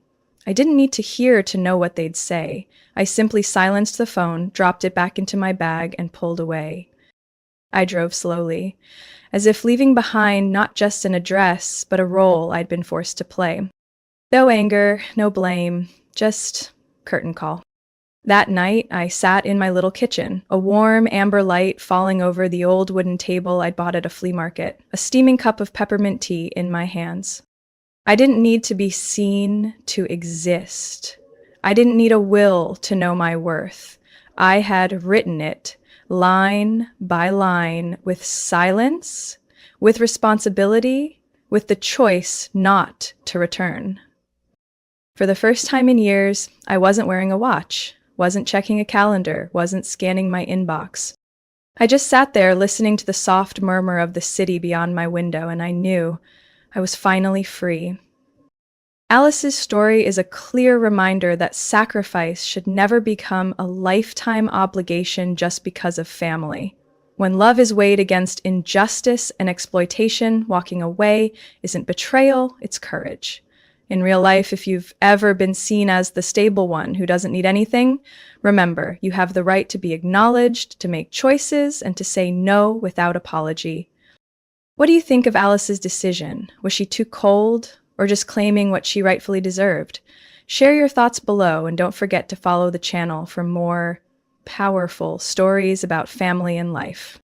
I didn't need to hear to know what they'd say. I simply silenced the phone, dropped it back into my bag, and pulled away. I drove slowly, as if leaving behind not just an address, but a role I'd been forced to play. No anger, no blame, just curtain call. That night, I sat in my little kitchen, a warm amber light falling over the old wooden table I'd bought at a flea market, a steaming cup of peppermint tea in my hands. I didn't need to be seen to exist. I didn't need a will to know my worth. I had written it, line by line, with silence, with responsibility, with the choice not to return. For the first time in years, I wasn't wearing a watch, wasn't checking a calendar, wasn't scanning my inbox. I just sat there listening to the soft murmur of the city beyond my window, and I knew I was finally free. Alice's story is a clear reminder that sacrifice should never become a lifetime obligation just because of family. When love is weighed against injustice and exploitation, walking away isn't betrayal, it's courage. In real life, if you've ever been seen as the stable one who doesn't need anything, remember, you have the right to be acknowledged, to make choices, and to say no without apology. What do you think of Alice's decision? Was she too cold, or just claiming what she rightfully deserved? Share your thoughts below, and don't forget to follow the channel for more powerful stories about family and life.